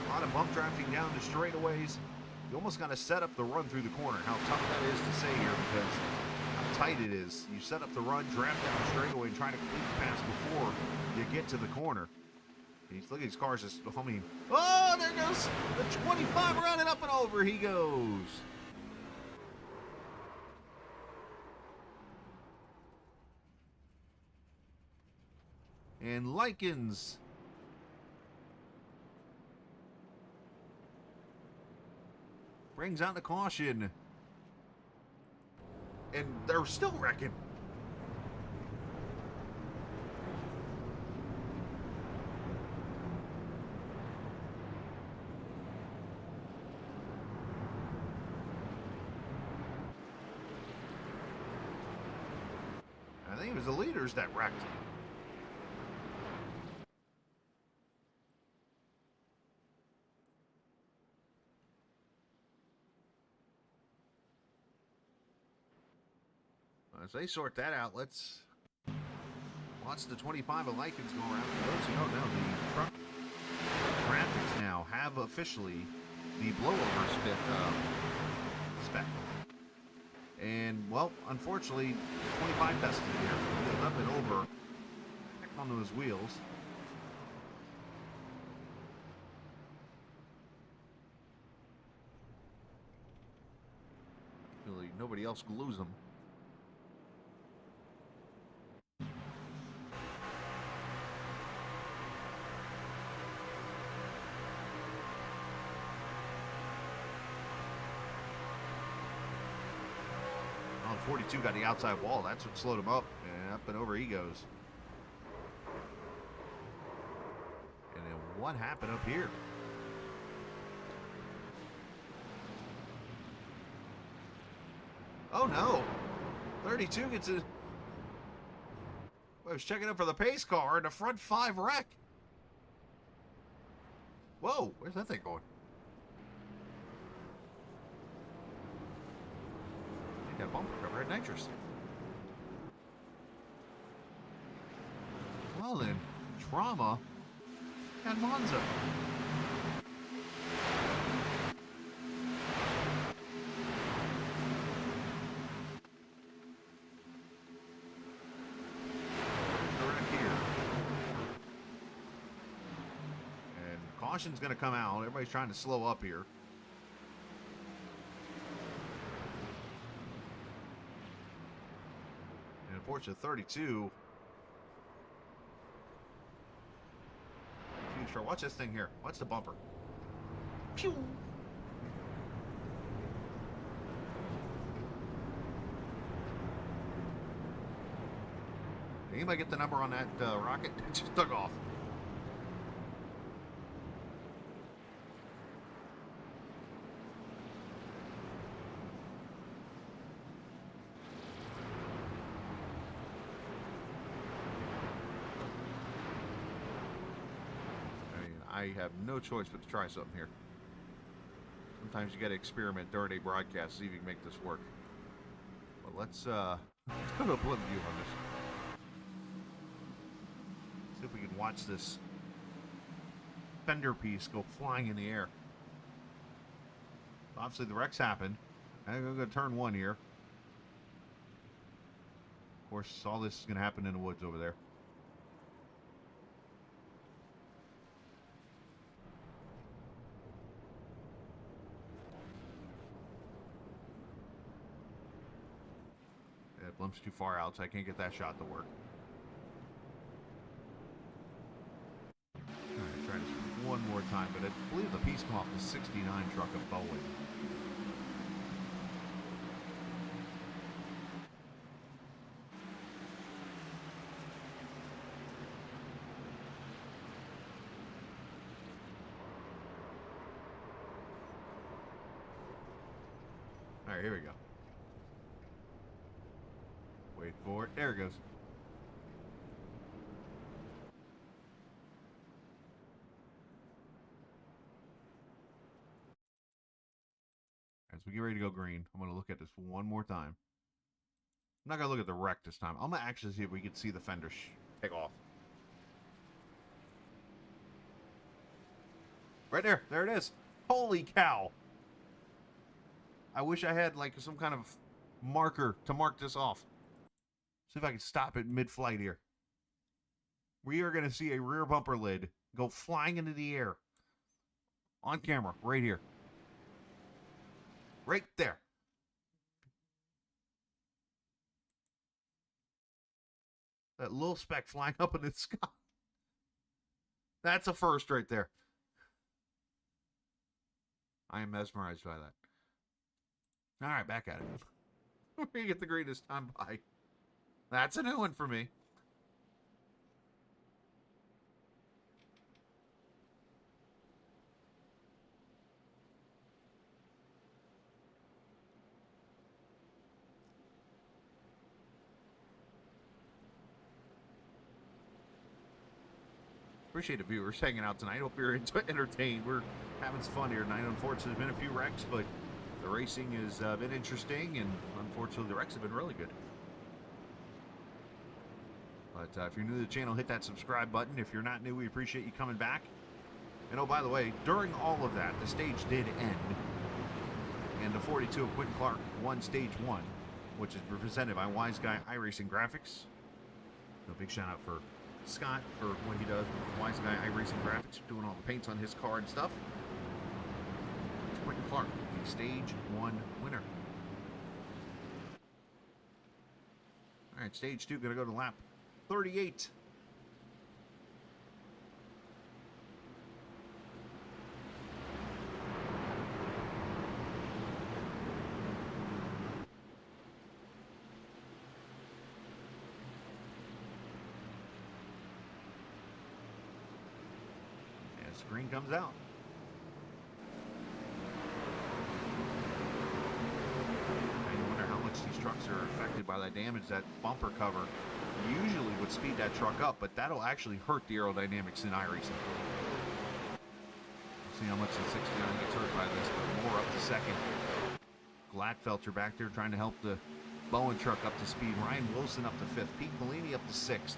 S4: A lot of bump drafting down the straightaways. You almost got to set up the run through the corner. How tough that is to say here because how tight it is. You set up the run, draft down the straightaway, and try to complete the pass before you get to the corner. And look at these cars just, I mean, oh, there goes the 25 running up and over. He goes. And Likens brings out the caution. And they're still wrecking. I think it was the leaders that wrecked. As they sort that out, let's watch the 25 of Lycans go around. For those who don't know, the truck graphics now have officially the blowover spec. And, well, unfortunately, 25 tested here. He was up and over, back onto his wheels. Really, nobody else glues them. Well, 42 got the outside wall. That's what slowed him up. And up and over he goes. And then what happened up here? Oh no! 32 gets a... I was checking up for the pace car and the front 5 wreck. Whoa, where's that thing going? I think that bumper cover had nitrous. Well then, trauma and Monza. Caution's going to come out. Everybody's trying to slow up here. And unfortunately, 32. Future, watch this thing here. Watch the bumper. Pew! Anybody get the number on that rocket? It just took off. I have no choice but to try something here. Sometimes you got to experiment during a broadcast, see if you can make this work. But let's go to a blimp view on this. See if we can watch this fender piece go flying in the air. Obviously, the wreck's happened. I'm going to go turn 1 here. Of course, all this is going to happen in the woods over there. Blimp's too far out, so I can't get that shot to work. Alright, try this one more time, but I believe the piece come off the 69 truck of Bowen. Alright, here we go. Wait for it. There it goes. As we get ready to go green, I'm going to look at this one more time. I'm not going to look at the wreck this time. I'm going to actually see if we can see the fender take off. Right there. There it is. Holy cow. I wish I had like some kind of marker to mark this off. See if I can stop it mid-flight here. We are going to see a rear bumper lid go flying into the air. On camera, right here. Right there. That little speck flying up in the sky. That's a first right there. I am mesmerized by that. All right, back at it. We're going to get the greatest time by. That's a new one for me. Appreciate the viewers hanging out tonight. Hope you're entertained. We're having some fun here tonight. Unfortunately, there's been a few wrecks, but the racing has been interesting, and unfortunately, the wrecks have been really good. But if you're new to the channel, hit that subscribe button. If you're not new, we appreciate you coming back. And oh, by the way, during all of that, the stage did end. And the 42 of Quentin Clark won stage 1, which is presented by Wise Guy iRacing Graphics. So big shout out for Scott for what he does with Wise Guy iRacing Graphics, doing all the paints on his car and stuff. Quentin Clark, the stage 1 winner. All right, stage 2 going to go to lap 38. And screen comes out. I wonder how much these trucks are affected by that damage. That bumper cover usually would speed that truck up, but that'll actually hurt the aerodynamics in iRacing. See how much the 69 gets hurt by this, but more up to second. Gladfelter back there trying to help the Bowen truck up to speed. Ryan Wilson up to 5th. Pete Polini up to 6th.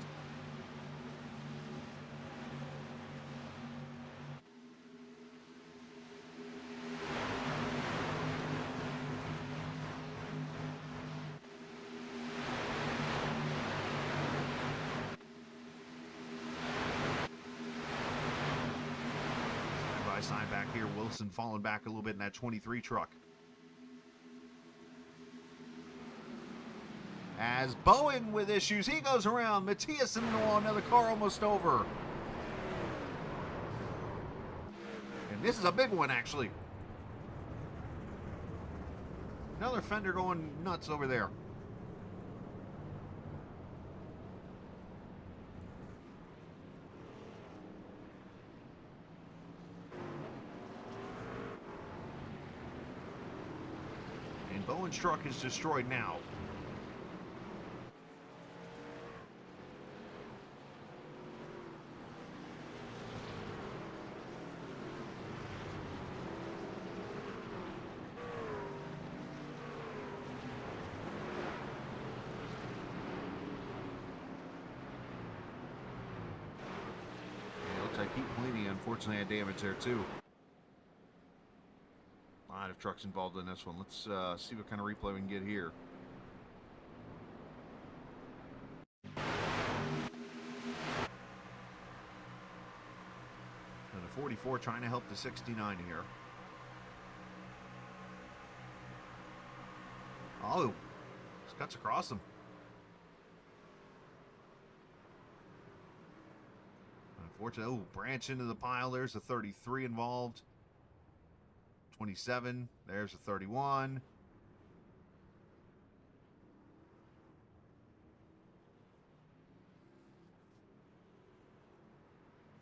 S4: Side back here, Wilson falling back a little bit in that 23 truck. As Bowen with issues, he goes around. Matthias in the wall, another car almost over. And this is a big one, actually. Another fender going nuts over there. Bowen's truck is destroyed now. It looks like Pete Polini unfortunately had damage there too. A lot of trucks involved in this one. Let's see what kind of replay we can get here. And the 44 trying to help the 69 here. Oh, just cuts across them. Unfortunately, oh, branch into the pile. There's a 33 involved. 27, there's a 31.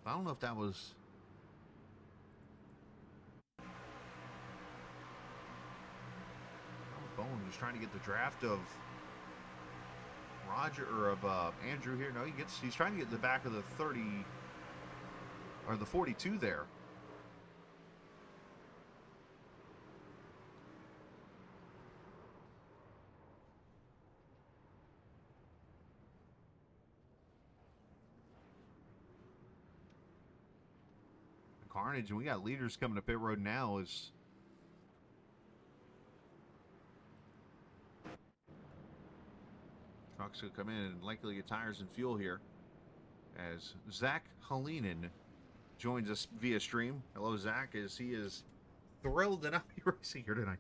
S4: I don't know if that was... Bowen was trying to get the draft of Roger, or of Andrew here. No, he's trying to get the back of the 30, or the 42 there. Carnage, and we got leaders coming to pit road now as trucks will come in and likely get tires and fuel here as Zach Halinen joins us via stream. Hello, Zach, as he is thrilled to not be racing here tonight.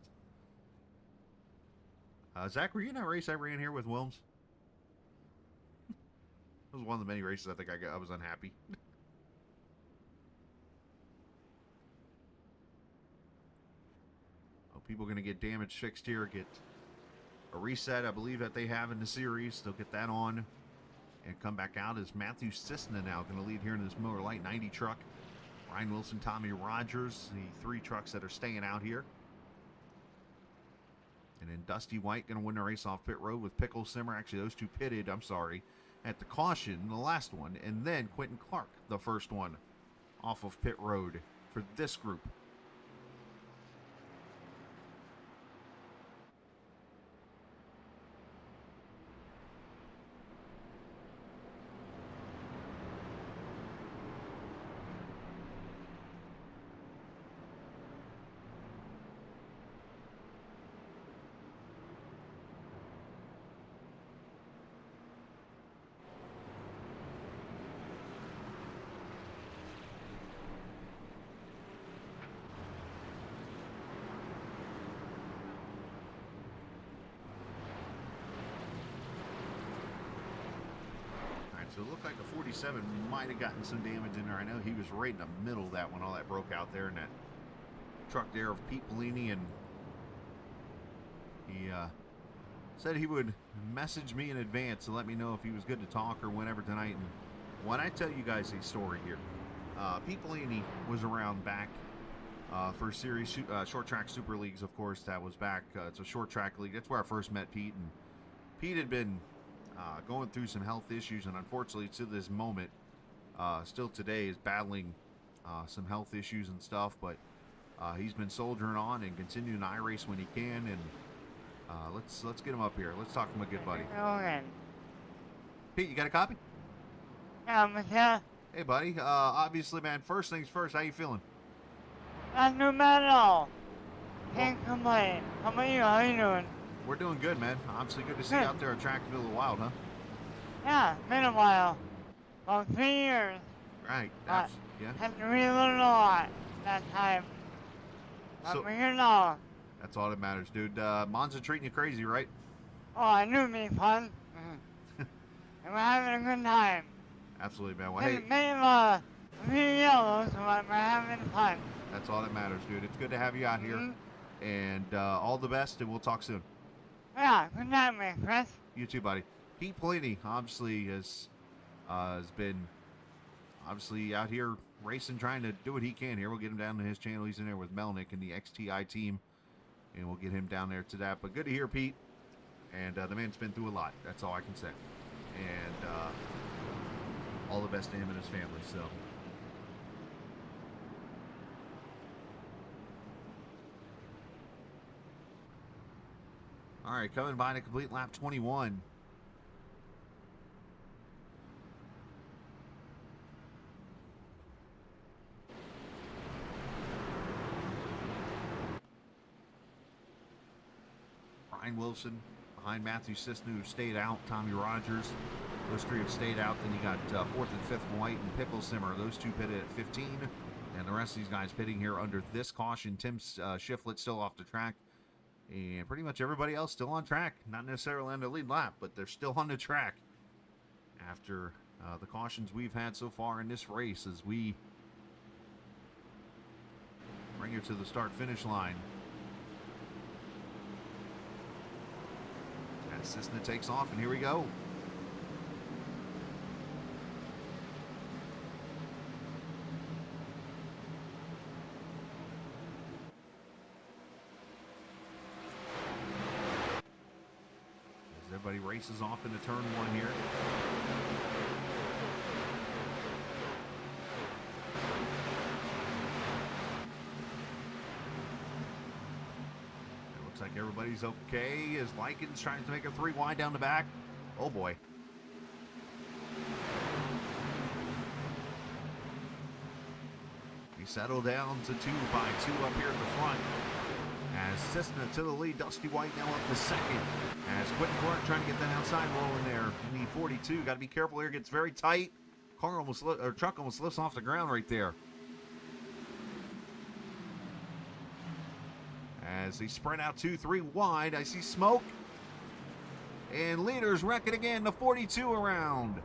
S4: Zach, were you in that race I ran here with Wilms? It was one of the many races I think I was unhappy. People are going to get damage fixed here, get a reset, I believe, that they have in the series. They'll get that on and come back out as Matthew Cisna now going to lead here in this Miller Lite 90 truck. Ryan Wilson, Tommy Rogers, the 3 trucks that are staying out here. And then Dusty White going to win the race off pit road with Pickle Simmer. Actually, those two pitted, I'm sorry, at the caution, the last one. And then Quentin Clark, the first one, off of pit road for this group. So it looked like the 47 might have gotten some damage in there. I know he was right in the middle of that when all that broke out there in that truck there of Pete Bellini, and he said he would message me in advance to let me know if he was good to talk or whenever tonight. And when I tell you guys a story here, Pete Bellini was around back for a series, short track super leagues, of course. That was back. It's a short track league. That's where I first met Pete, and Pete had been going through some health issues, and unfortunately to this moment, still today, is battling some health issues and stuff, but he's been soldiering on and continuing to iRace when he can. And let's get him up here. Let's talk to my good buddy. Pete, you got a copy?
S7: Yeah.
S4: Hey, buddy. Obviously, man, first things first, how you feeling?
S7: Not too bad at all. Can't complain. How about you? How you doing?
S4: We're doing good, man. Obviously good to see you out there on track in the middle of the wild, huh?
S7: Yeah, been a while. About 3 years.
S4: Right.
S7: But
S4: Yeah.
S7: had to relearn a lot that time. But we're here now.
S4: That's all that matters, dude. Monza treating you crazy, right?
S7: Oh, I knew it'd be fun. And we're having a good time.
S4: Absolutely, man. Well, hey,
S7: Maybe a few yellows, but we're having fun.
S4: that's all that matters, dude. It's good to have you out here. And all the best, and we'll talk soon.
S7: Yeah, good night, man, Chris.
S4: You too, buddy. Pete Bellini obviously has been obviously out here racing, trying to do what he can here. We'll get him down to his channel. He's in there with Melnick and the XTI team, and we'll get him down there to that. But good to hear Pete, and the man's been through a lot. That's all I can say. And all the best to him and his family. So. All right, coming by to complete lap 21. Brian Wilson behind Matthew Cisna, who stayed out. Tommy Rogers, those three have stayed out. Then you got 4th and 5th White and Pickle Simmer. Those two pitted at 15. And the rest of these guys pitting here under this caution. Tim Shiflett still off the track. And pretty much everybody else still on track. Not necessarily on the lead lap, but they're still on the track after the cautions we've had so far in this race as we bring her to the start-finish line. As Cisna takes off, and here we go. Everybody races off into turn one here. It looks like everybody's okay as Likens trying to make a 3 wide down the back. Oh boy. We settle down to 2 by 2 up here at the front. As Cisna to the lead, Dusty White now up to second. As Quentin Clark trying to get that outside roll in there in the 42. Got to be careful here. Gets very tight. Truck almost lifts off the ground right there. As they sprint out 2-3 wide, I see smoke. And leaders wreck it again. The 42 around.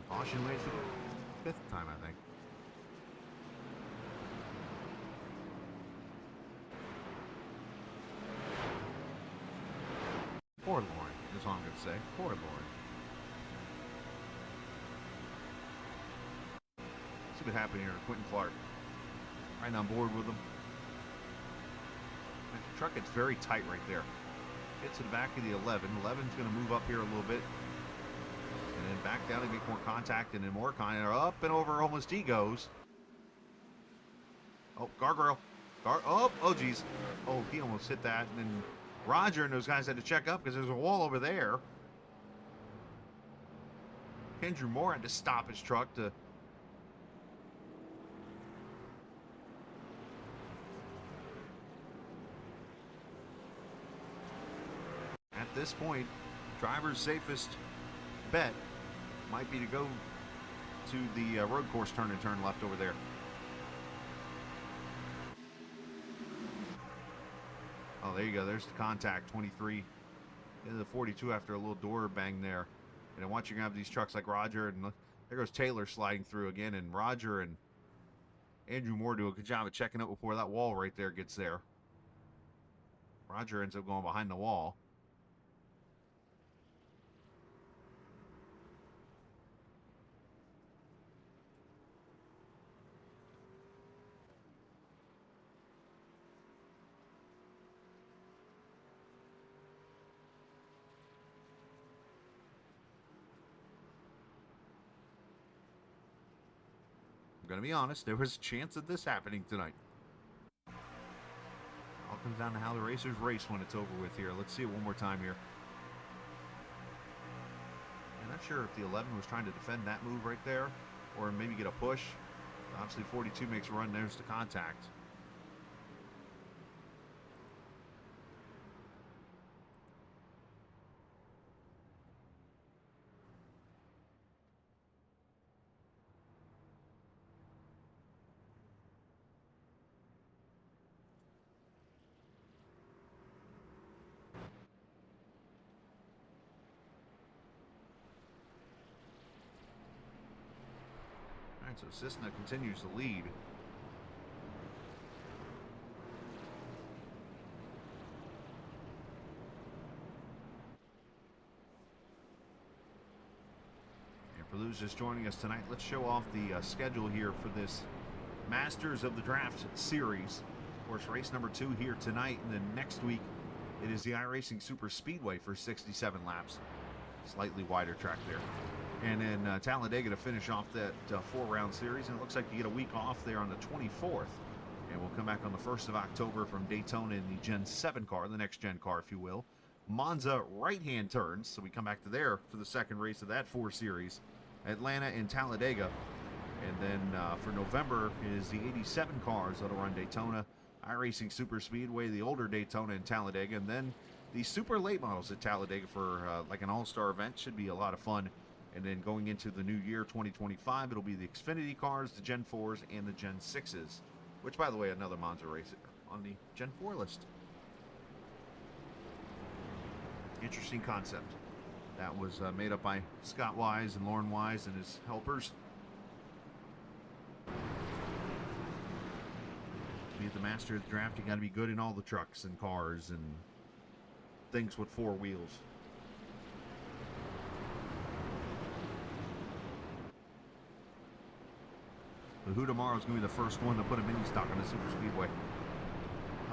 S4: Caution waits for the 5th time, I think. Poor Lauren, is all I'm going to say. Poor Lauren. See what happened here. Quentin Clark. Right on board with him. The truck gets very tight right there. Gets to the back of the 11. 11's going to move up here a little bit. And then back down and make more contact, and then more contact. Up and over almost he goes. Oh, guardrail. Oh, geez. Oh, he almost hit that. And then Roger and those guys had to check up because there's a wall over there. Andrew Moore had to stop his truck to... this point, driver's safest bet might be to go to the road course turn and turn left over there. Oh, there you go. There's the contact, 23 into the 42 after a little door bang there. And then once you're going to have these trucks like Roger, and there goes Taylor sliding through again, and Roger and Andrew Moore do a good job of checking it before that wall right there gets there. Roger ends up going behind the wall. I'm going to be honest, there was a chance of this happening tonight. All comes down to how the racers race when it's over with here. Let's see it one more time here. I'm not sure if the 11 was trying to defend that move right there, or maybe get a push. Obviously 42 makes a run, there's the contact. So Cisna continues to lead. And for those just joining us tonight, let's show off the schedule here for this Masters of the Draft series. Of course, race number 2 here tonight, and then next week it is the iRacing Super Speedway for 67 laps. Slightly wider track there. And then Talladega to finish off that 4-round series. And it looks like you get a week off there on the 24th. And we'll come back on the 1st of October from Daytona in the Gen 7 car, the next gen car, if you will. Monza right-hand turns, so we come back to there for the second race of that 4 series. Atlanta and Talladega. And then for November is the 87 cars that'll run Daytona, iRacing Super Speedway, the older Daytona and Talladega. And then the super late models at Talladega for like an all-star event. Should be a lot of fun. And then going into the new year, 2025, it'll be the Xfinity cars, the Gen 4s, and the Gen 6s. Which, by the way, another Monza racer on the Gen 4 list. Interesting concept. That was made up by Scott Wise and Lauren Wise and his helpers. To be at the master of the draft, you got to be good in all the trucks and cars and things with 4 wheels. But who tomorrow is going to be the first one to put a mini stock on the Super Speedway?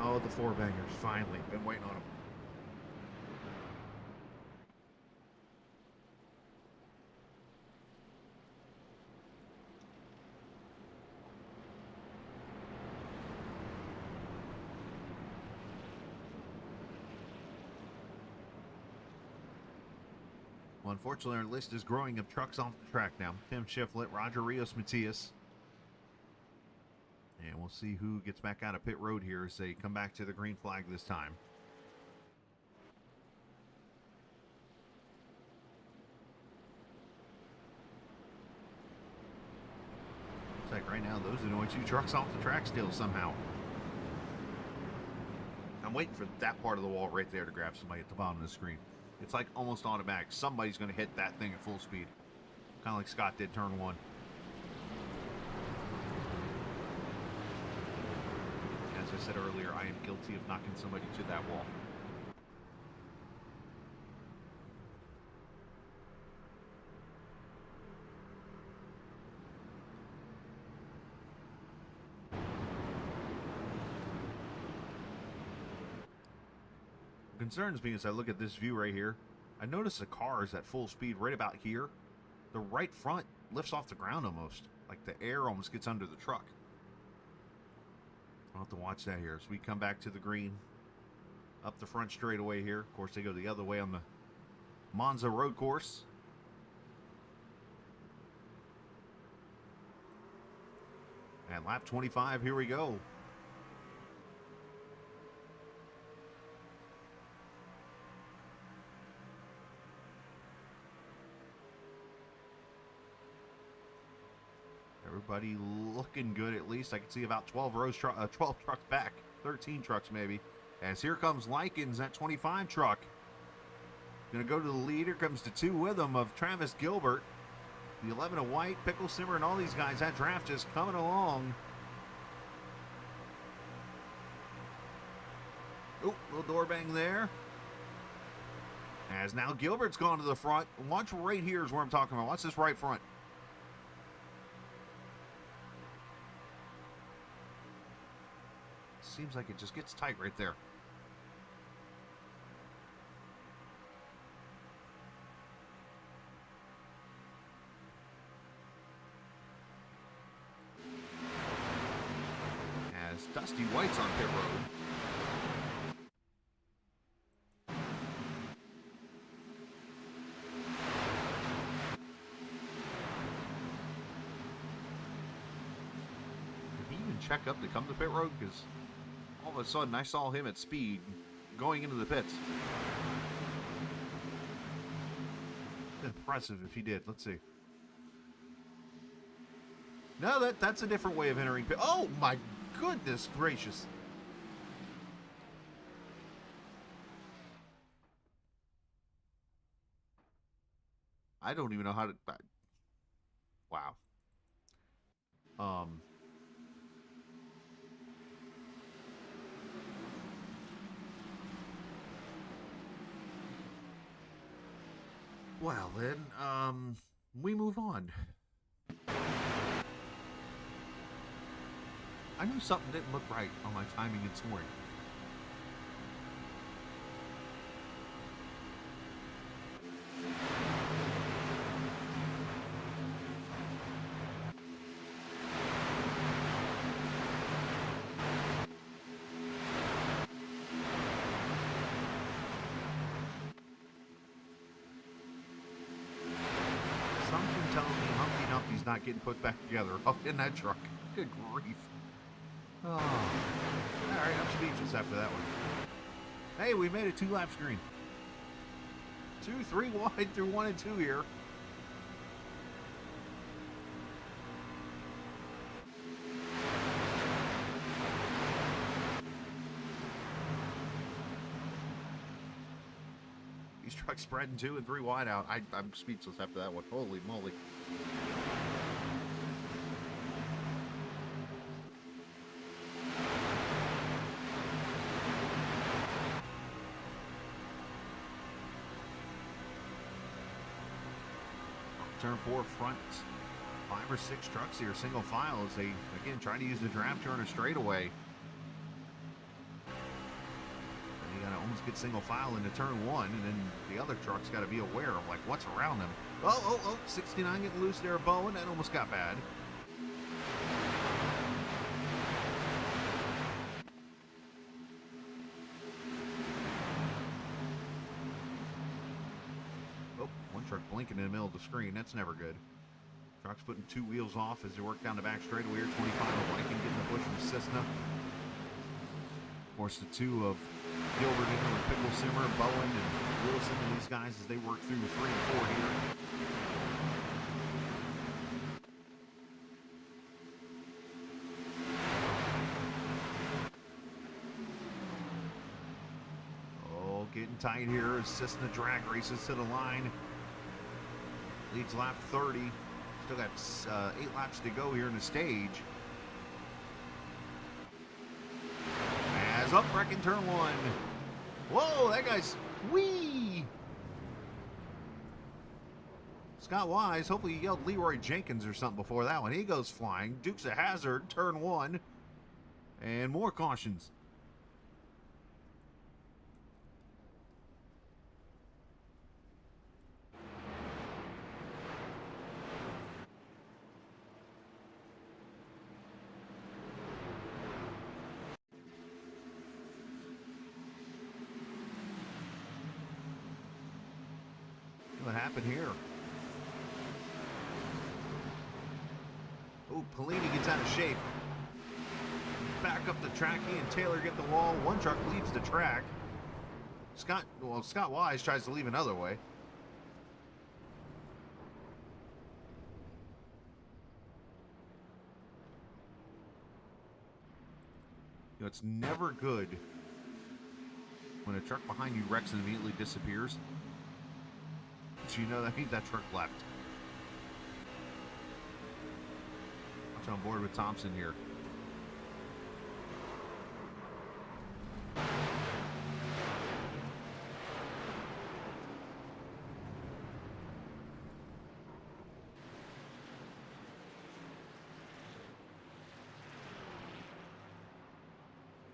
S4: Oh, the 4 bangers. Finally. Been waiting on them. Well, unfortunately, our list is growing of trucks off the track now. Tim Shiflett, Roger Rios Matias. And we'll see who gets back out of pit road here as they come back to the green flag this time. Looks like right now those are the only 2 trucks off the track still somehow. I'm waiting for that part of the wall right there to grab somebody at the bottom of the screen. It's like almost automatic. Somebody's going to hit that thing at full speed. Kind of like Scott did turn 1. As I said earlier, I am guilty of knocking somebody to that wall. What concerns me as I look at this view right here, I notice the car is at full speed right about here. The right front lifts off the ground almost, like the air almost gets under the truck. I'll have to watch that here as we come back to the green. Up the front straightaway here. Of course, they go the other way on the Monza road course. And lap 25, here we go. Everybody looking good, at least. I can see about 12 trucks back. 13 trucks, maybe. As here comes Likens, that 25 truck. Going to go to the lead. Here comes the 2 with him of Travis Gilbert. The 11 of White, Pickle Simmer, and all these guys. That draft just coming along. Oh, little door bang there. As now Gilbert's gone to the front. Watch right here is where I'm talking about. Watch this right front. Seems like it just gets tight right there. As Dusty White's on pit road. Did he even check up to come to pit road? Because all of a sudden, I saw him at speed going into the pits. Impressive if he did. Let's see. No, that's a different way of entering pit. Oh, my goodness gracious. I don't even know how to... Wow. Well, then, we move on. I knew something didn't look right on my timing this morning. Not getting put back together up in that truck. Good grief. Oh. Alright, I'm speechless after that one. Hey, we made a 2-lap screen. 2, 3 wide through 1 and 2 here. These trucks spreading 2 and 3 wide out. I'm speechless after that one. Holy moly. Turn 4 front 5 or 6 trucks here, single file, as they again try to use the draft turn a straightaway. And you gotta almost get single file into turn 1, and then the other truck's got to be aware of like what's around them. Oh, 69 getting loose there, Bowen. That almost got bad. Truck blinking in the middle of the screen. That's never good. Truck's putting 2 wheels off as they work down the back straightaway here. 25 of Viking getting the push from Cessna. Of course, the 2 of Gilbert in with Pickle Simmer, Bowen, and Wilson, and these guys as they work through 3 and 4 here. Oh, getting tight here as Cessna drag races to the line. Leads lap 30. Still got 8 laps to go here in the stage. As up, wrecking turn 1. Whoa, that guy's wee. Scott Wise, hopefully he yelled Leroy Jenkins or something before that one. He goes flying. Dukes a hazard, turn 1. And more cautions. What happened here? Oh, Polini gets out of shape. Back up the track. He and Taylor get the wall. One truck leaves the track. Scott Wise tries to leave another way. know, it's never good when a truck behind you wrecks and immediately disappears. So you know that means that truck left. Watch on board with Thompson here.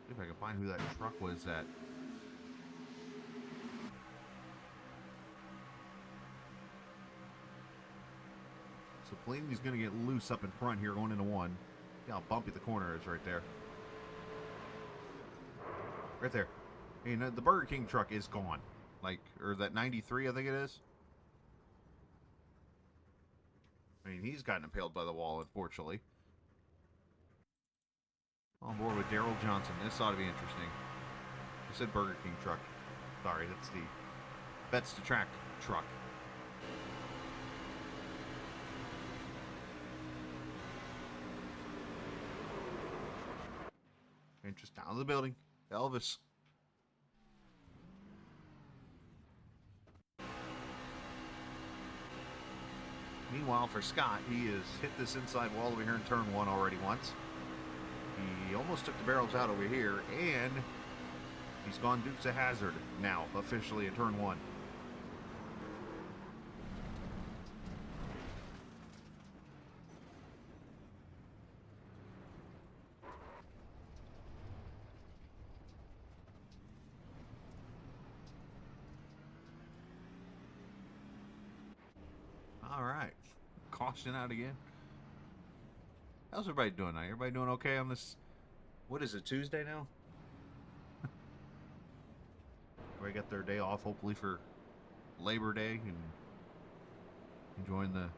S4: See if I can find who that truck was that. So Blaney's going to get loose up in front here going into one. See how bumpy the corner is right there. Right there. You know, the Burger King truck is gone. Like, or that 93, I think it is. I mean, he's gotten impaled by the wall, unfortunately. On board with Daryl Johnson. This ought to be interesting. I said Burger King truck. Sorry, that's the Vets2Track truck. And just down to the building. Elvis. Meanwhile, for Scott, he has hit this inside wall over here in turn one already once. He almost took the barrels out over here, and he's gone Dukes of Hazzard now, officially in turn one. All right, caution out again. How's everybody doing tonight? Everybody doing okay on this? What is it, Tuesday now? Everybody got their day off, hopefully for Labor Day, and enjoying the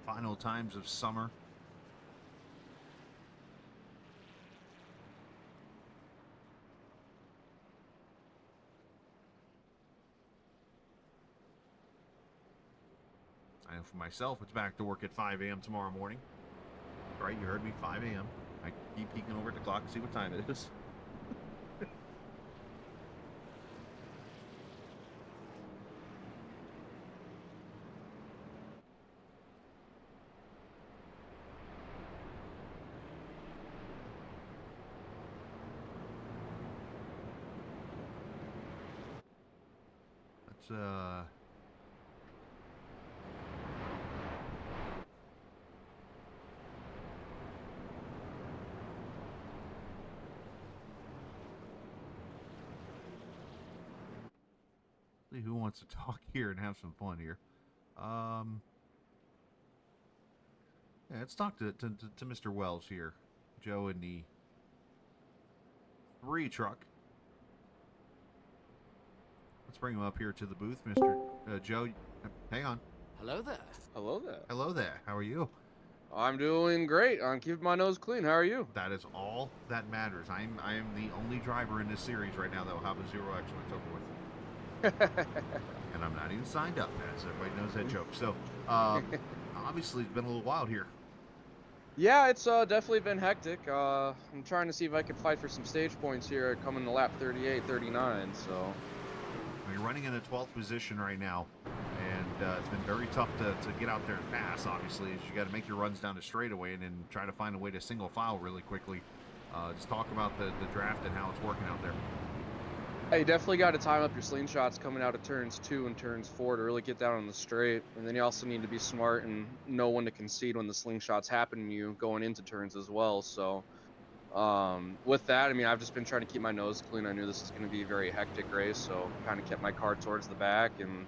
S4: final times of summer. I know for myself, it's back to work at 5 a.m. tomorrow morning. Right, you heard me, 5 a.m. I keep peeking over at the clock to see what time it is. Let's, who wants to talk here and have some fun here? Yeah, let's talk to Mr. Wells here. Joe in the 3 truck. Let's bring him up here to the booth, Mr. Joe. Hang on.
S8: Hello there.
S9: Hello there.
S4: Hello there. How are you?
S9: I'm doing great. I'm keeping my nose clean. How are you?
S4: That is all that matters. I am the only driver in this series right now that will have a 0 accident over with. And I'm not even signed up, man, so everybody knows that joke. So, obviously, it's been a little wild here.
S9: Yeah, it's definitely been hectic. I'm trying to see if I can fight for some stage points here coming to lap 38, 39, so...
S4: You're running in a 12th position right now, and it's been very tough to get out there and pass, obviously, as you got to make your runs down the straightaway and then try to find a way to single file really quickly. Just talk about the draft and how it's working out there.
S9: Hey, you definitely got to time up your slingshots coming out of turns 2 and turns 4 to really get down on the straight. And then you also need to be smart and know when to concede when the slingshots happen to you going into turns as well. So with that, I mean, I've just been trying to keep my nose clean. I knew this was going to be a very hectic race, so kind of kept my car towards the back. And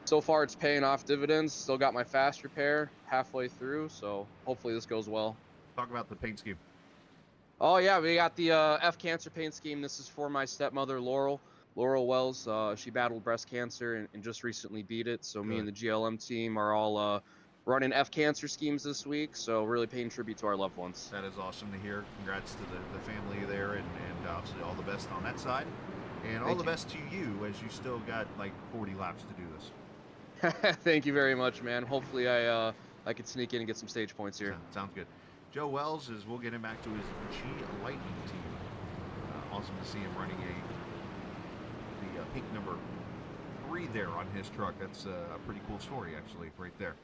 S9: so far, it's paying off dividends. Still got my fast repair halfway through, so hopefully this goes well.
S4: Talk about the paint scheme.
S9: Oh, yeah, we got the F Cancer paint scheme. This is for my stepmother, Laurel Wells. She battled breast cancer and just recently beat it. So me and the GLM team are all running F Cancer schemes this week. So really paying tribute to our loved ones.
S4: That is awesome to hear. Congrats to the family there, and obviously all the best on that side. And all the best to you as you still got like 40 laps to do this.
S9: Thank you very much, man. Hopefully I could sneak in and get some stage points here.
S4: Sounds good. Joe Wells is, we'll get him back to his G Lightning team. Awesome to see him running the peak number 3 there on his truck. That's a pretty cool story, actually, right there.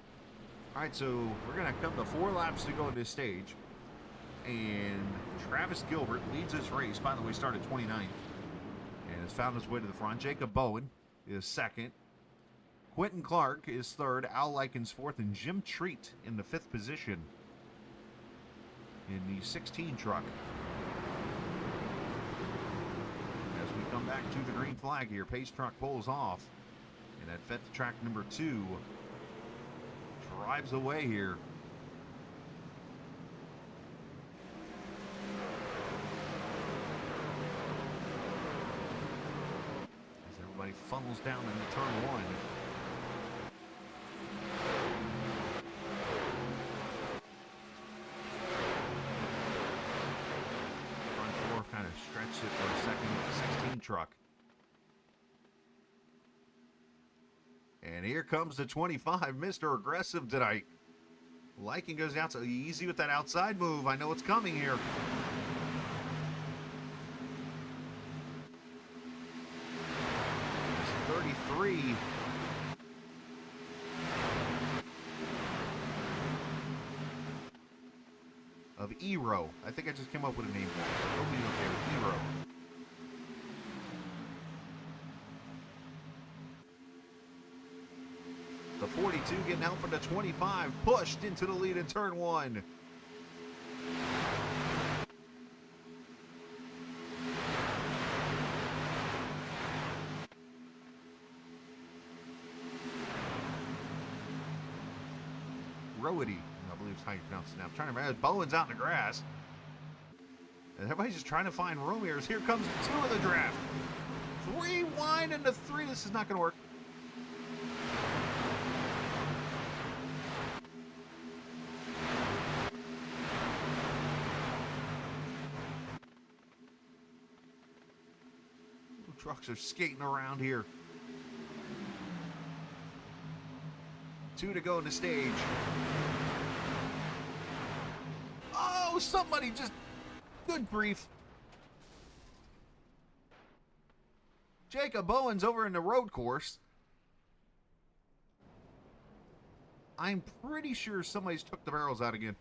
S4: All right, so we're going to come to 4 laps to go in this stage. And Travis Gilbert leads this race. By the way, started 29th and has found his way to the front. Jacob Bowen is second. Quentin Clark is third. Al Likens fourth. And Jim Treat in the 5th position in the 16 truck. As we come back to the green flag here, pace truck pulls off. And that Vets2Track number 2 drives away here. As everybody funnels down into turn 1. Kind of stretched it for a second. 16 truck. And here comes the 25, Mr. Aggressive tonight. Liking goes out so easy with that outside move. I know what's coming here. It's 33. Of Ero. I think I just came up with a name for it. We'll be okay with Ero. The 42 getting out for the 25. Pushed into the lead in turn 1. Roady. I believe is how you pronounce it now. I'm trying to remember. Bowen's out in the grass. And everybody's just trying to find room here. Here comes the 2 of the draft. 3 wide into 3. This is not going to work. The trucks are skating around here. 2 to go in the stage. Oh, somebody just... Good grief. Jacob Bowen's over in the road course. I'm pretty sure somebody's took the barrels out again.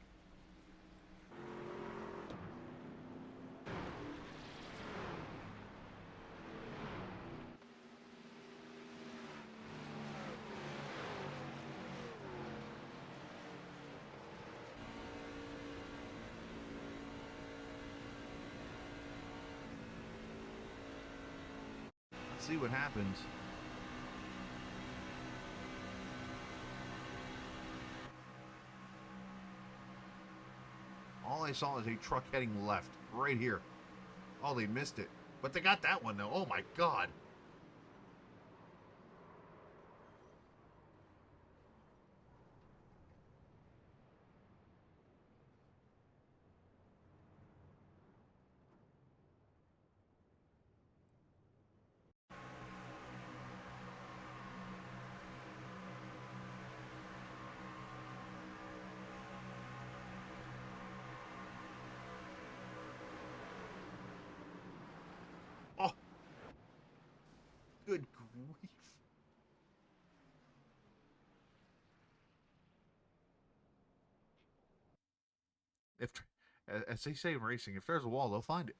S4: See what happens. All I saw is a truck heading left, right here. Oh, they missed it. But they got that one, though. Oh, my God. Oh, good grief. If, as they say in racing, if there's a wall, they'll find it.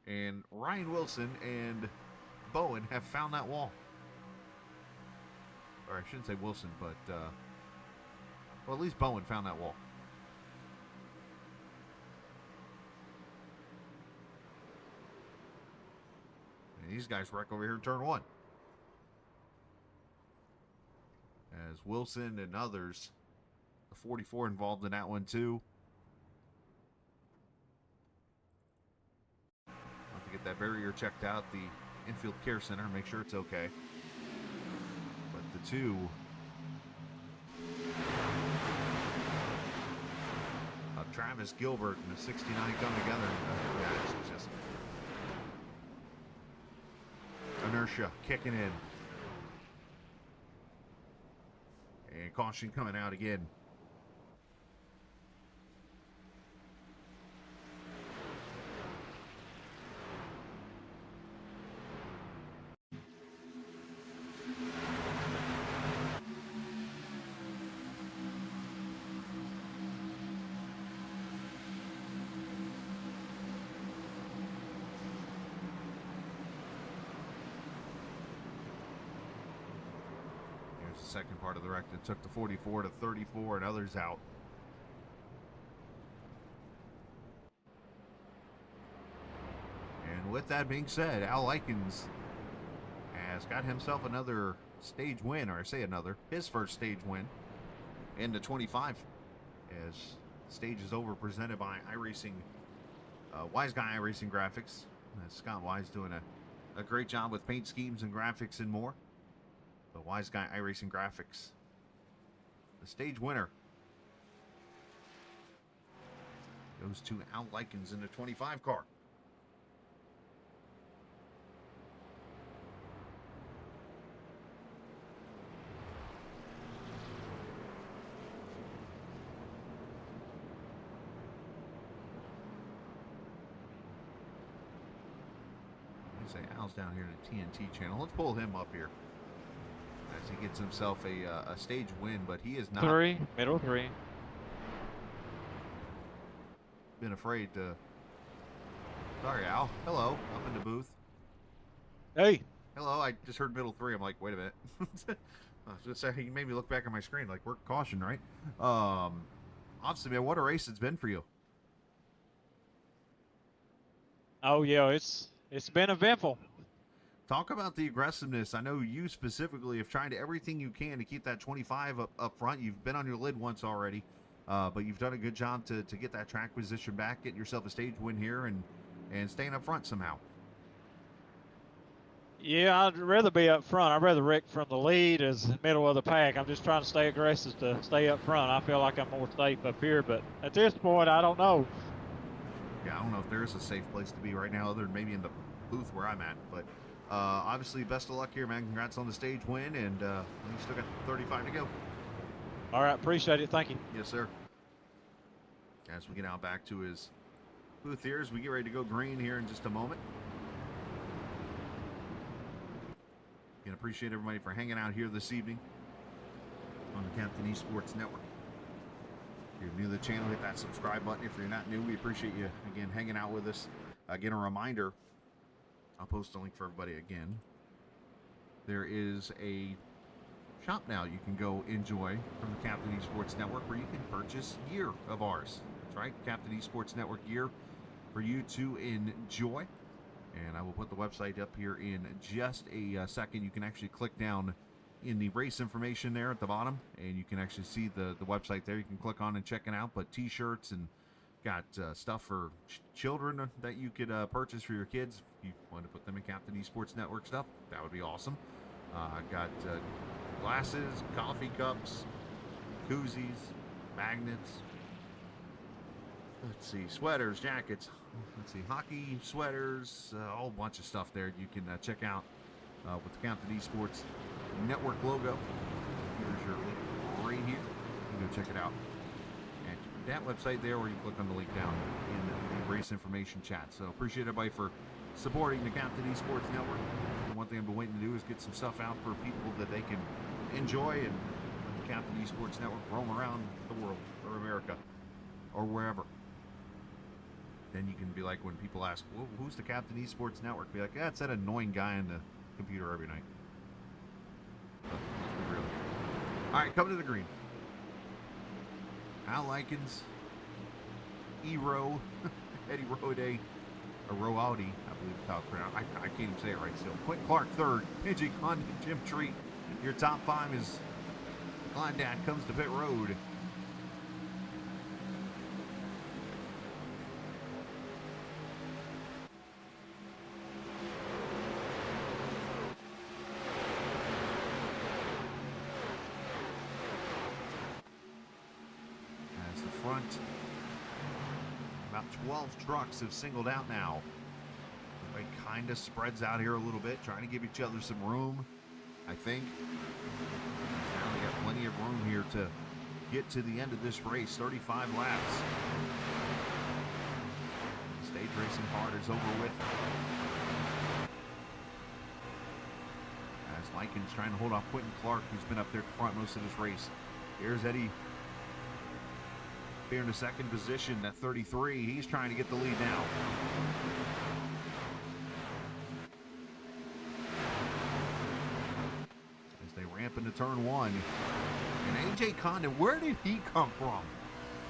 S4: And Ryan Wilson and Bowen have found that wall. Or I shouldn't say Wilson, but, well, at least Bowen found that wall. And these guys wreck over here in turn 1. As Wilson and others, the 44 involved in that one too. Have to get that barrier checked out, the infield care center, make sure it's okay. But the 2 of Travis Gilbert and the 69 come together. Yeah, it's just inertia kicking in. And caution coming out again. second part of the wreck that took the 44 to 34 and others out. And with that being said, Al Likens has got himself another stage win, or I say another, his first stage win in the 25. As the stage is over, presented by iRacing, Wise Guy iRacing Graphics. Scott Wise doing a great job with paint schemes and graphics and more. The Wise Guy iRacing Graphics. The stage winner goes to Al Likens in the 25 car. Say Al's down here in the TNT channel. Let's pull him up here as he gets himself a stage win, but he is not
S8: middle three.
S4: Been afraid to. Sorry, Al. Hello, up in the booth.
S8: Hey.
S4: Hello. I just heard middle three. I'm like, wait a minute. I was gonna say, he made me look back at my screen. Like, we're caution, right? Obviously, man, what a race it's been for you.
S8: Oh yeah, it's been eventful.
S4: Talk about the aggressiveness. I know you specifically have tried everything you can to keep that 25 up front. You've been on your lid once already, but you've done a good job to get that track position back, getting yourself a stage win here, and staying up front somehow.
S8: Yeah, I'd rather be up front. I'd rather wreck from the lead as middle of the pack. I'm just trying to stay aggressive to stay up front. I feel like I'm more safe up here, but at this point, I don't know.
S4: Yeah, I don't know if there is a safe place to be right now, other than maybe in the booth where I'm at. But obviously, best of luck here, man. Congrats on the stage win, and you still got 35 to go.
S8: All right, appreciate it. Thank you.
S4: Yes, sir. As we get out back to his booth here, as we get ready to go green here in just a moment. Again, appreciate everybody for hanging out here this evening on the Captain eSports Network. If you're new to the channel, hit that subscribe button. If you're not new, we appreciate you, again, hanging out with us. Again, a reminder, I'll post a link for everybody again. There is a shop now you can go enjoy from the Captain eSports Network where you can purchase gear of ours. That's right, Captain eSports Network gear for you to enjoy. And I will put the website up here in just a second. You can actually click down in the race information there at the bottom, and you can actually see the website there. You can click on and check it out. But t-shirts and got stuff for children that you could purchase for your kids. If you want to put them in Captain eSports Network stuff, that would be awesome. Got glasses, coffee cups, koozies, magnets. Let's see, sweaters, jackets. Let's see, hockey, sweaters, a whole bunch of stuff there you can check out with the Captain eSports Network logo. Here's your link right here. You can go check it out at that website there, or you click on the link down in the race information chat. So appreciate everybody for supporting the Captain eSports Network. And one thing I've been waiting to do is get some stuff out for people that they can enjoy and let the Captain eSports Network roam around the world or America or wherever. Then you can be like, when people ask, well, who's the Captain eSports Network? Be like, yeah, it's that annoying guy on the computer every night. But let's be real. All right, coming to the green. Al Likens, E-Row, Eddie Roade, or Roaudi, I believe it's how it's pronounced. I can't even say it right still. Quentin Clark third, Pidgey Condon, Jim Treat. Your top five is Klondike comes to pit road. Front, about 12 trucks have singled out now. Everybody kind of spreads out here a little bit, trying to give each other some room, I think. Now we got plenty of room here to get to the end of this race, 35 laps. Stage racing part is over with. As Likens trying to hold off Quentin Clark, who's been up there front most of this race. Here's Eddie here in the second position at 33. He's trying to get the lead now. As they ramp up into turn 1. And AJ Condon, where did he come from?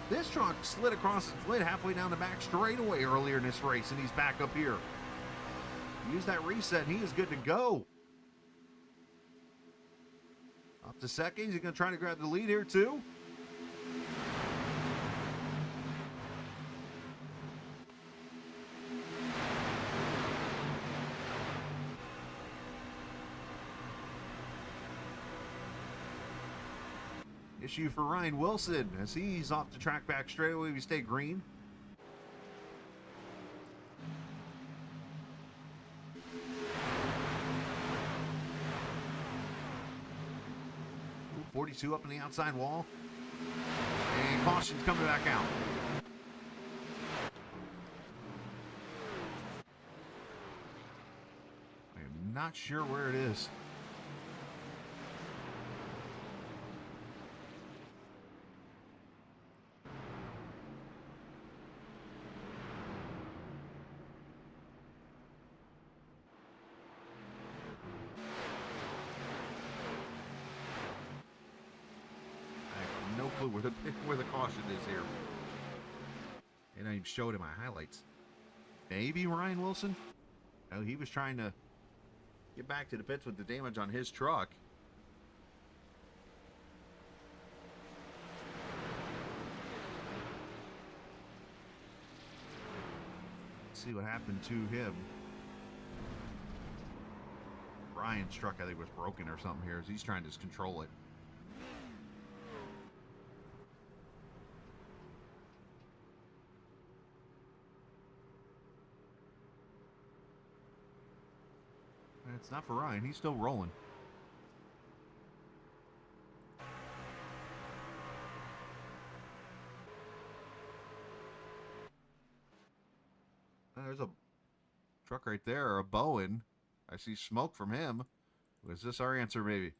S4: This truck slid across the lid halfway down the back straightaway earlier in this race, and he's back up here. Use that reset, and he is good to go. Up to second. He's going to try to grab the lead here, too. Issue for Ryan Wilson as he's off the track back straightaway. We stay green. Ooh, 42 up on the outside wall. And caution's coming back out. I am not sure where it is. Where the caution is here. And I even showed in my highlights. Maybe Ryan Wilson? No, he was trying to get back to the pits with the damage on his truck. Let's see what happened to him. Ryan's truck, I think, was broken or something here as he's trying to control it. It's not for Ryan. He's still rolling. There's a truck right there, a Bowen. I see smoke from him. Was this our answer, maybe?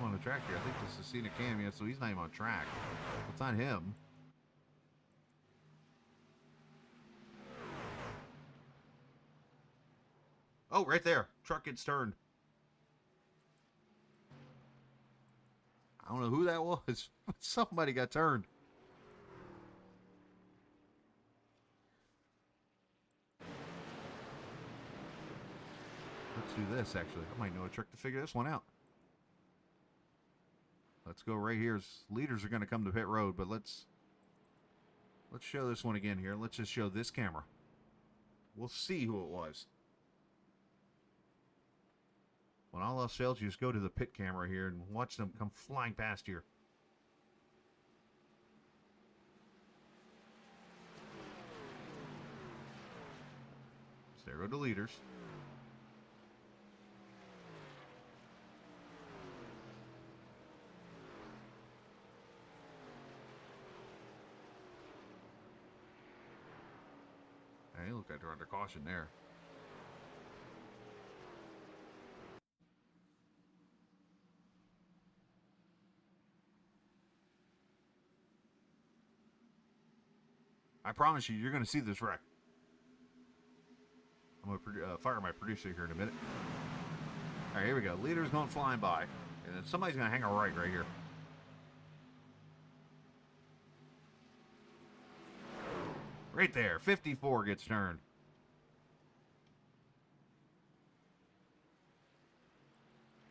S4: On the track here. I think this is Cena Cam, so he's not even on track. It's on him. Oh, right there. Truck gets turned. I don't know who that was. Somebody got turned. Let's do this, actually. I might know a trick to figure this one out. Let's go right here. Leaders are going to come to pit road, but let's show this one again here. Let's just show this camera. We'll see who it was. When all else fails, you just go to the pit camera here and watch them come flying past here. So there go the leaders. Hey, look like they're under caution there. I promise you, you're going to see this wreck. I'm going to fire my producer here in a minute. All right, here we go. Leader's going flying by. And then somebody's going to hang a right here. Right there, 54 gets turned.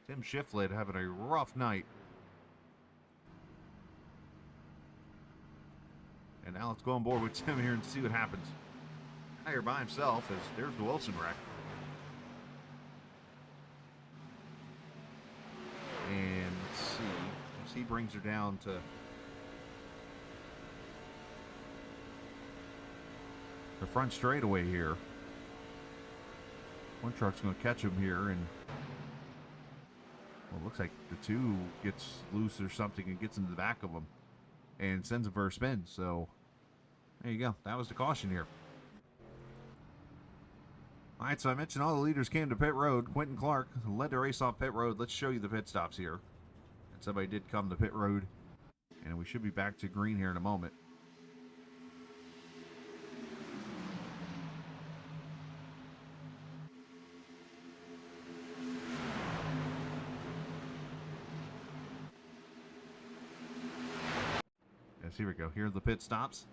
S4: Tim Shiflett having a rough night. And now let's go on board with Tim here and see what happens. Now you're by himself as there's the Wilson wreck. And let's see, as he brings her down to the front straightaway here. One truck's going to catch him here, and well, it looks like the two gets loose or something and gets into the back of him and sends him for a spin. So there you go. That was the caution here. All right, so I mentioned all the leaders came to pit road. Quentin Clark led the race off pit road. Let's show you the pit stops here. And somebody did come to pit road And we should be back to green here in a moment. Yes, here we go. Here are the pit stops.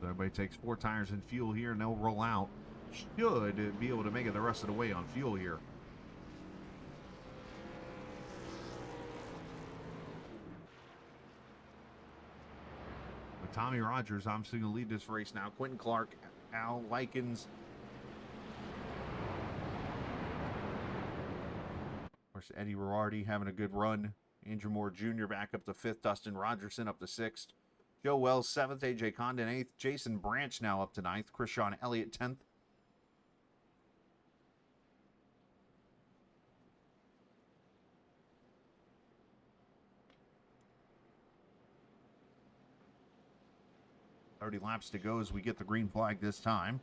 S4: So everybody takes 4 tires and fuel here, and they'll roll out. Should be able to make it the rest of the way on fuel here. With Tommy Rogers, I'm still going to lead this race now. Quentin Clark, Al Likens. Of course, Eddie Rorardi having a good run. Andrew Moore Jr. back up to 5th. Dustin Rogerson up to 6th. Joe Wells 7th. AJ Condon 8th. Jason Branch now up to 9th. Krishan Elliott 10th. Already laps to go as we get the green flag this time.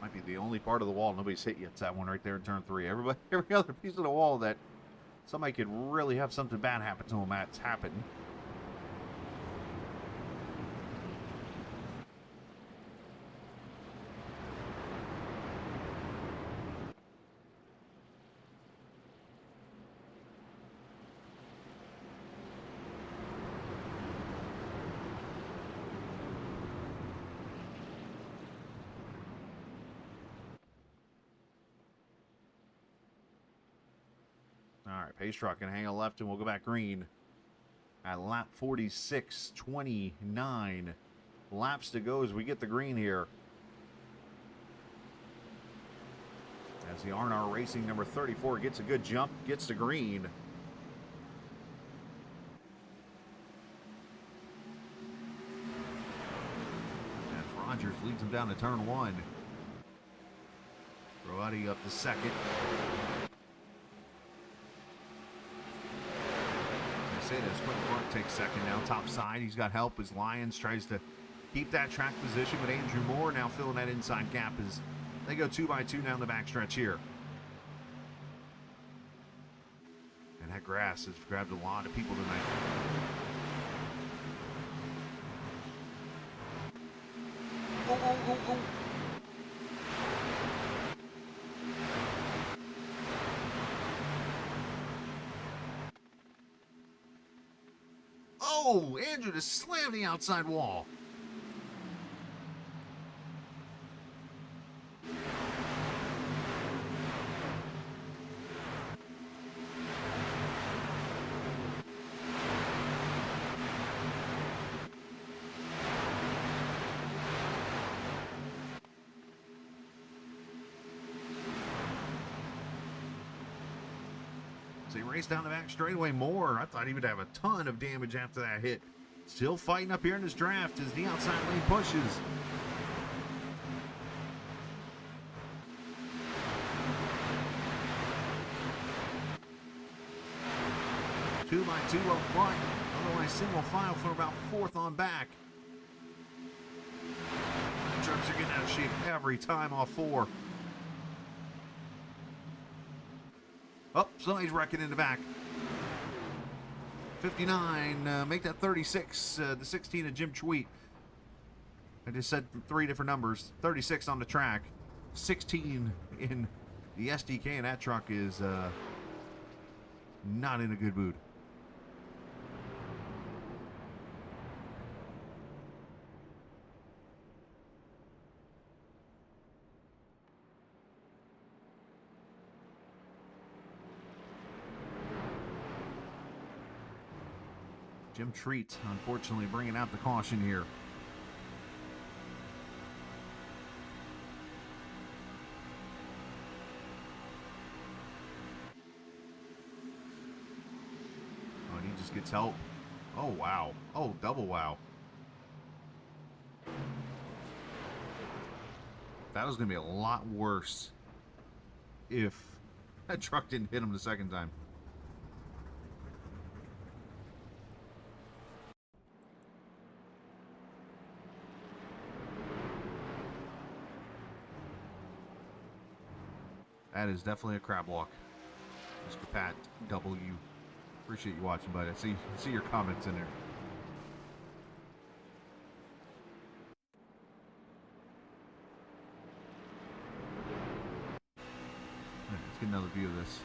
S4: Might be the only part of the wall nobody's hit yet. It's that one right there in turn 3. Every other piece of the wall that somebody could really have something bad happen to them, that's happened. All right, pace truck can hang a left and we'll go back green at lap 46, 29 laps to go as we get the green here. As the R&R Racing number 34 gets a good jump, gets to green. As Rogers leads him down to turn 1. Roati up to 2nd. As Quentin Clark takes 2nd now, top side. He's got help as Lyons tries to keep that track position, but Andrew Moore now filling that inside gap as they go 2 by 2 down the backstretch here. And that grass has grabbed a lot of people tonight. Oh. Oh, Andrew just slammed the outside wall. So he raced down the back straightaway more. I thought he would have a ton of damage after that hit. Still fighting up here in this draft as the outside lane pushes. Two by 2 up front. Otherwise single file for about 4th on back. Trucks are getting out of shape every time off 4. Oh, somebody's wrecking in the back. 59, make that 36, the 16 of Jim Tweet. I just said 3 different numbers. 36 on the track, 16 in the SDK, and that truck is not in a good mood. Jim Treat, unfortunately, bringing out the caution here. just gets help. Oh, wow. Oh, double wow. That was going to be a lot worse if that truck didn't hit him the second time. That is definitely a crab walk. Mr. Pat W. Appreciate you watching, bud. I see your comments in there. Let's get another view of this.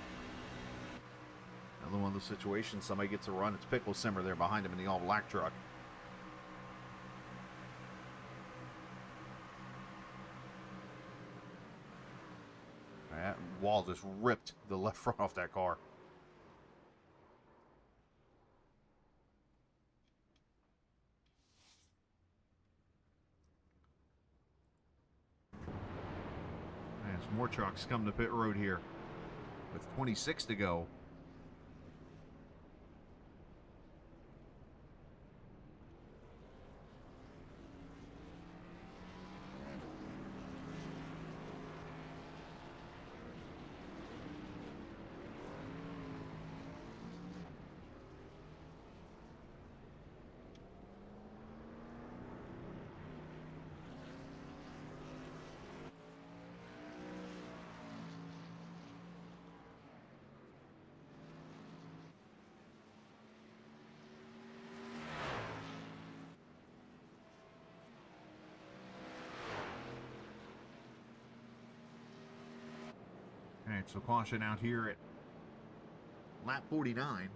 S4: Another one of those situations, somebody gets a run. It's Pickle Simmer there behind him in the all-black truck. That wall just ripped the left front off that car. And there's more trucks coming to pit road here with 26 to go. All right, so caution out here at lap 49.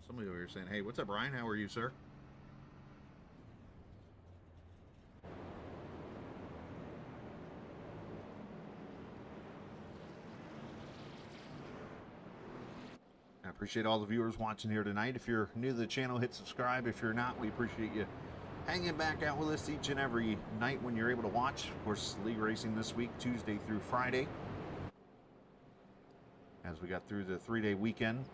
S4: Somebody over here saying, hey, what's up, Brian? How are you, sir? I appreciate all the viewers watching here tonight. If you're new to the channel, hit subscribe. If you're not, we appreciate you hanging back out with us each and every night when you're able to watch. Of course, league racing this week, Tuesday through Friday, as we got through the 3-day weekend.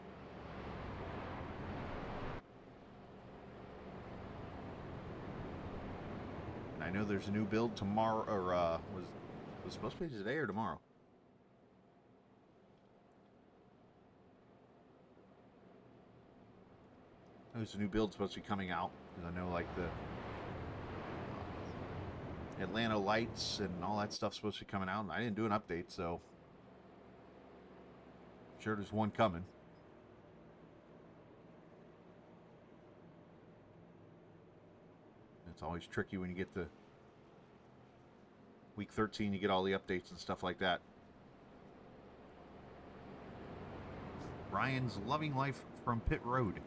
S4: And I know there's a new build tomorrow, or was it supposed to be today or tomorrow? There's a new build supposed to be coming out, because I know like the Atlanta lights and all that stuff's supposed to be coming out, and I didn't do an update, so I'm sure there's one coming. It's always tricky when you get to week 13, you get all the updates and stuff like that. Ryan's loving life from pit road.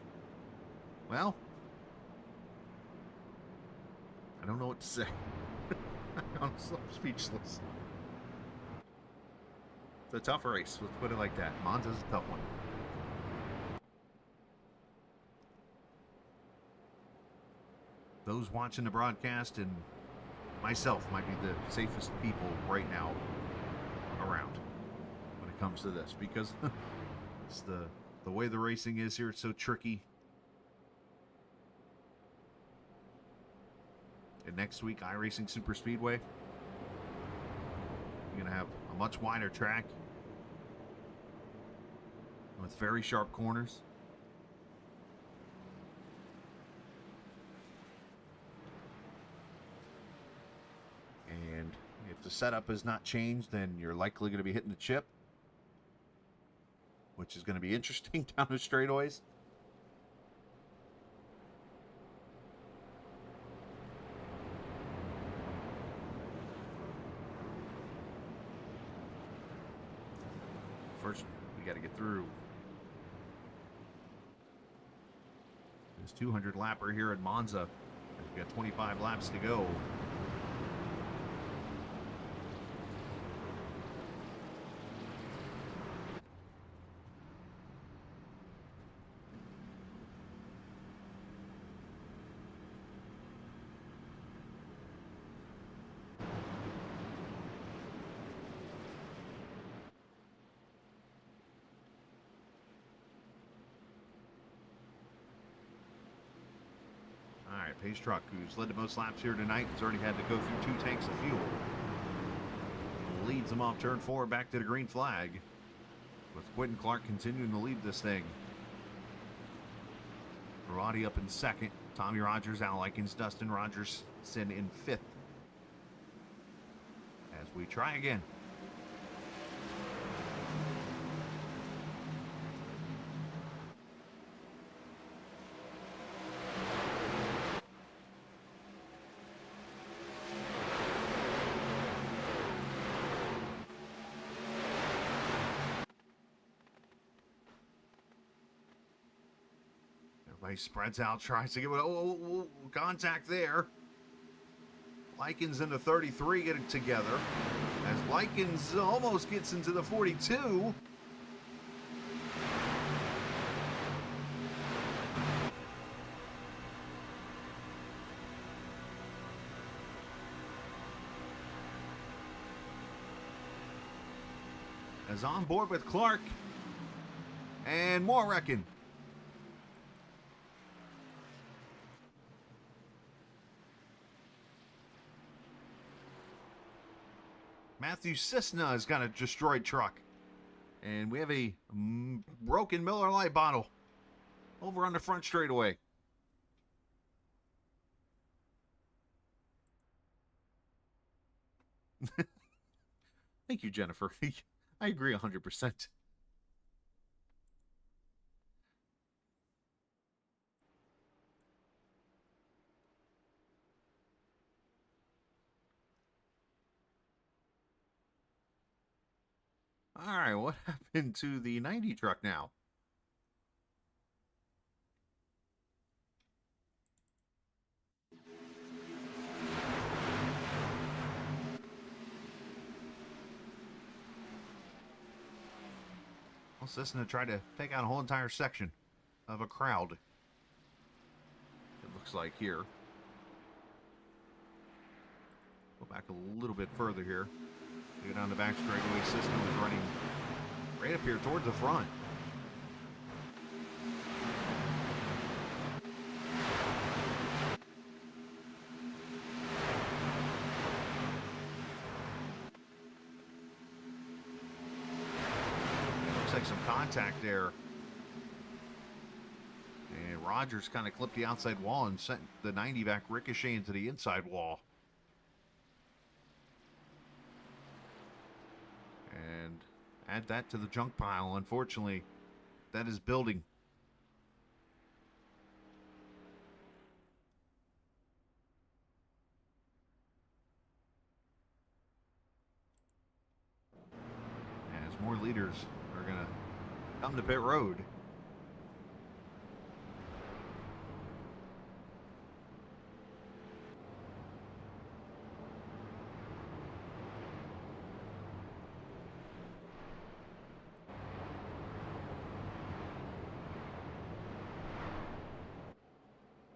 S4: Well, I don't know what to say. I'm speechless. It's a tough race, let's put it like that. Monza's a tough one. Those watching the broadcast and myself might be the safest people right now around when it comes to this, because it's the way the racing is here. It's so tricky. And next week, iRacing Super Speedway, you're going to have a much wider track with very sharp corners. And if the setup is not changed, then you're likely going to be hitting the chip, which is going to be interesting down the straightaways. First, we got to get through this 200 lapper here at Monza. We've got 25 laps to go. right, Pace Truck, who's led the most laps here tonight, has already had to go through 2 tanks of fuel. Leads them off turn 4 back to the green flag, with Quentin Clark continuing to lead this thing. Roddy up in second. Tommy Rogers, Al Likens, Dustin Rogers in 5th. As we try again. Everybody spreads out, tries to get contact there. Likens into 33 getting together. As Likens almost gets into the 42. As on board with Clark. And more wrecking. Matthew Cisna has got a destroyed truck. And we have a broken Miller Lite bottle over on the front straightaway. Thank you, Jennifer. I agree 100%. All right, what happened to the 90 truck now? Well, Cisna tried to take out a whole entire section of a crowd. It looks like here. Go back a little bit further here. Go down the back straightaway. Cisna was running right up here towards the front. Looks like some contact there. And Rogers kind of clipped the outside wall and sent the 90 back ricochet into the inside wall. And add that to the junk pile. Unfortunately, that is building. As more leaders are going to come to pit road.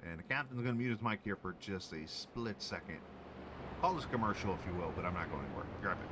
S4: And the captain's going to mute his mic here for just a split second. Call this commercial if you will, but I'm not going anywhere. Grab it.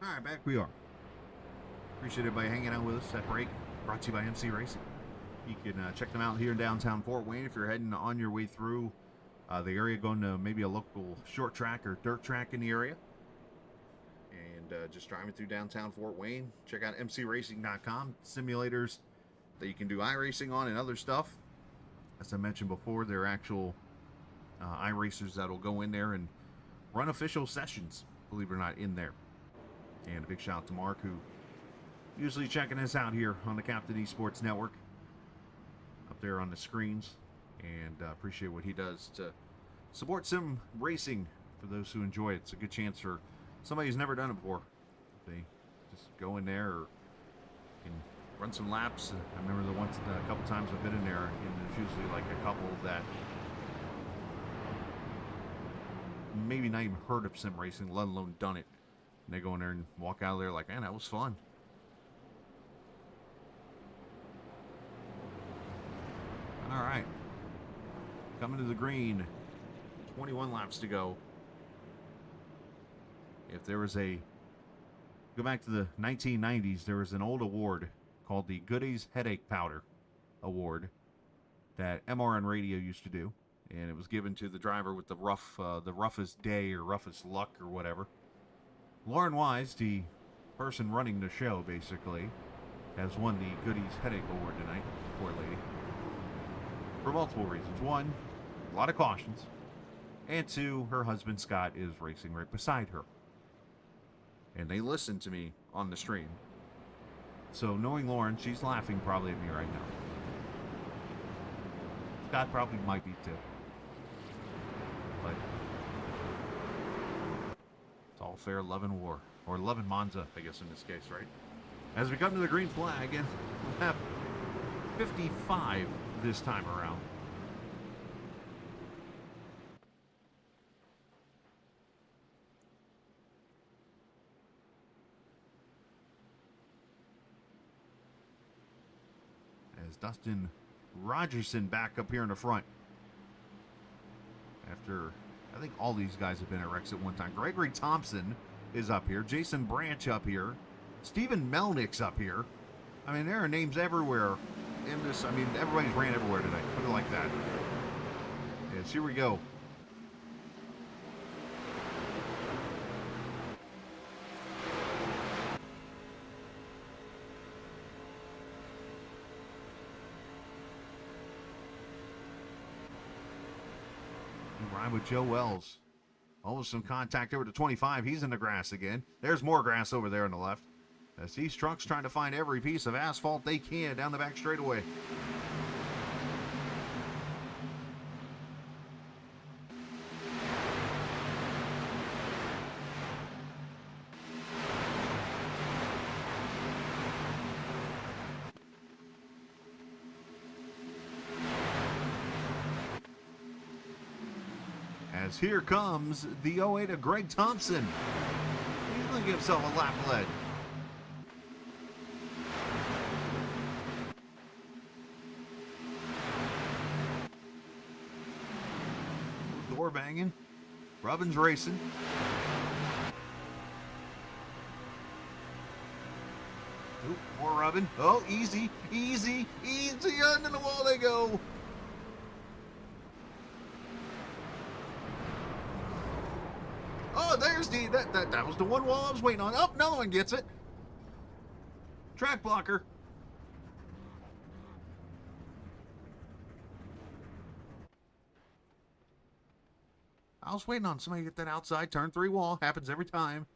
S4: All right, back we are. Appreciate everybody hanging out with us. That break brought to you by MC Racing. You can check them out here in downtown Fort Wayne if you're heading on your way through the area, going to maybe a local short track or dirt track in the area. And just driving through downtown Fort Wayne. Check out mcracing.com. Simulators that you can do iRacing on and other stuff. As I mentioned before, there are actual iRacers that will go in there and run official sessions, believe it or not, in there. And a big shout out to Mark, who usually checking us out here on the Captain Esports Network, up there on the screens, and appreciate what he does to support sim racing for those who enjoy it. It's a good chance for somebody who's never done it before. They just go in there or can run some laps. I remember a couple times I've been in there, and there's usually like a couple that maybe not even heard of sim racing, let alone done it. And they go in there and walk out of there like, man, that was fun. All right. Coming to the green. 21 laps to go. If there was go back to the 1990s, there was an old award called the Goodies Headache Powder Award that MRN Radio used to do. And it was given to the driver with the roughest day or roughest luck or whatever. Lauren Wise, the person running the show, basically, has won the Goodies Headache Award tonight. Poor lady. For multiple reasons. One, a lot of cautions. And two, her husband Scott is racing right beside her. And they listen to me on the stream. So knowing Lauren, she's laughing probably at me right now. Scott probably might be too. But it's all fair love and war. Or love and Monza, I guess in this case, right? As we come to the green flag, and we'll have 55 this time around. As Dustin Rogerson back up here in the front. After, I think all these guys have been at Rex at one time. Gregory Thompson is up here. Jason Branch up here. Stephen Melnick's up here. I mean, there are names everywhere in this. I mean, everybody's ran everywhere tonight. Put it like that. Yes, here we go. Ride with Joe Wells. Almost some contact over to 25. He's in the grass again. There's more grass over there on the left. As these trucks trying to find every piece of asphalt they can down the back straightaway. As here comes the 08 of Greg Thompson. He's going to give himself a lap lead. Door banging. Rubbin's racing. Oop, more Rubbin. Oh, easy, easy, easy. Under the wall they go. Oh, there's that was the one wall I was waiting on. Oh, another one gets it. Track blocker. I was waiting on somebody to get that outside turn 3 wall. Happens every time.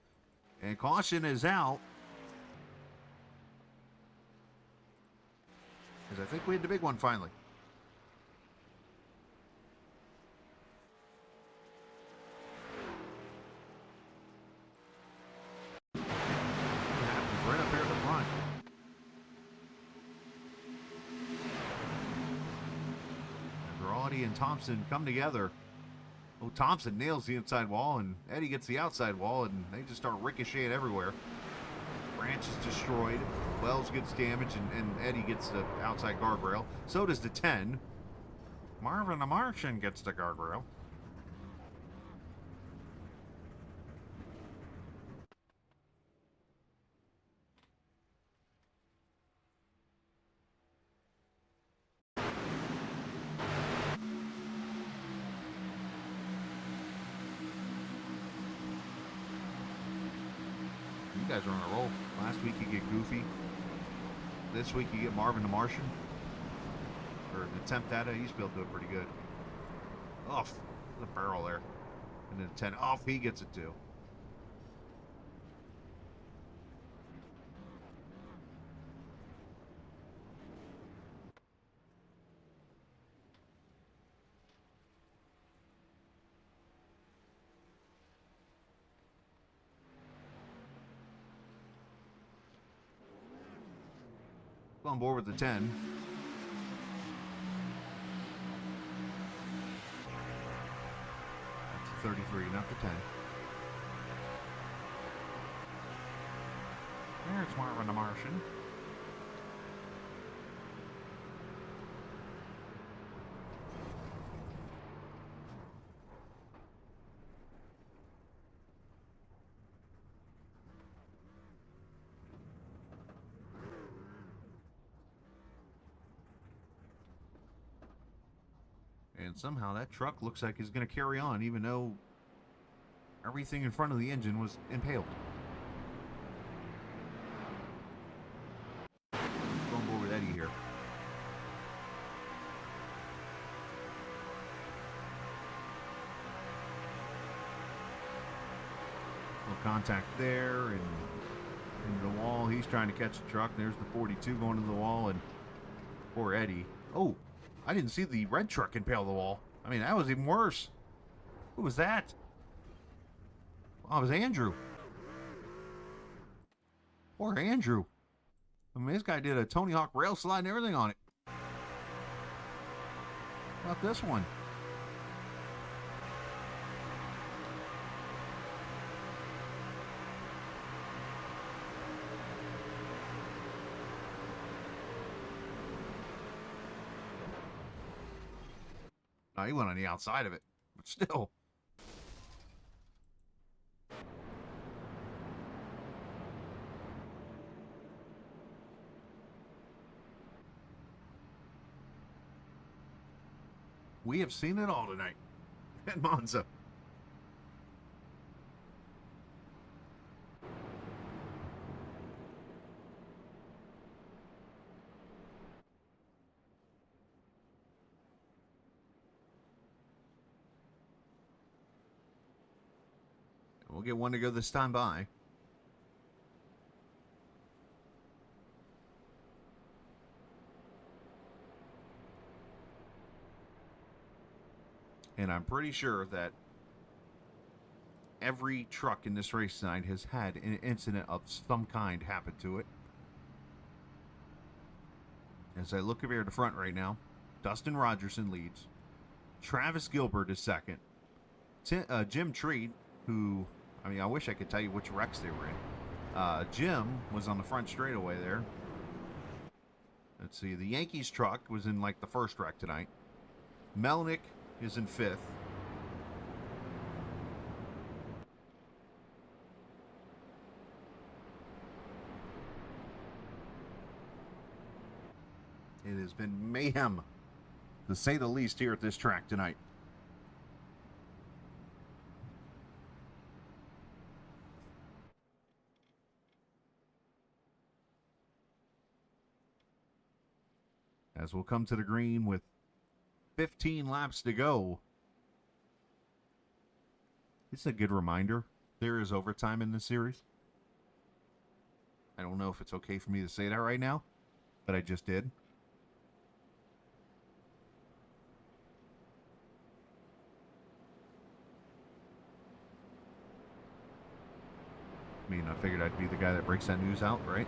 S4: And caution is out. Because I think we had the big one finally. Right up here at the front. Giraldi and Thompson come together. Oh, Thompson nails the inside wall, and Eddie gets the outside wall, and they just start ricocheting everywhere. Branch is destroyed. Wells gets damaged, and Eddie gets the outside guardrail. So does the 10. Marvin the Martian gets the guardrail. You guys are on a roll. Last week you get Goofy. This week you get Marvin the Martian. Or an attempt at it. He's able to do it pretty good. Off. The barrel there. And then 10 off. He gets it too. On board with the 10. That's the 33, not the 10. There's Marvin the Martian. And somehow that truck looks like it's going to carry on, even though everything in front of the engine was impaled. Let's go on board with Eddie here. No contact there, and into the wall. He's trying to catch the truck. There's the 42 going to the wall, and poor Eddie. Oh! I didn't see the red truck impale the wall. I mean, that was even worse. Who was that? Oh, it was Andrew. Poor Andrew. I mean, this guy did a Tony Hawk rail slide and everything on it. How about this one? No, he went on the outside of it, but still. We have seen it all tonight at Monza. We'll get one to go this time by. And I'm pretty sure that every truck in this race tonight has had an incident of some kind happen to it. As I look over here at the front right now, Dustin Rogerson leads. Travis Gilbert is second. Jim Treat, who... I mean, I wish I could tell you which wrecks they were in. Jim was on the front straightaway there. Let's see. The Yankees truck was in, like, the first wreck tonight. Melnick is in fifth. It has been mayhem, to say the least, here at this track tonight. As we'll come to the green with 15 laps to go. It's a good reminder. There is overtime in this series. I don't know if it's okay for me to say that right now, but I just did. I mean, I figured I'd be the guy that breaks that news out, right?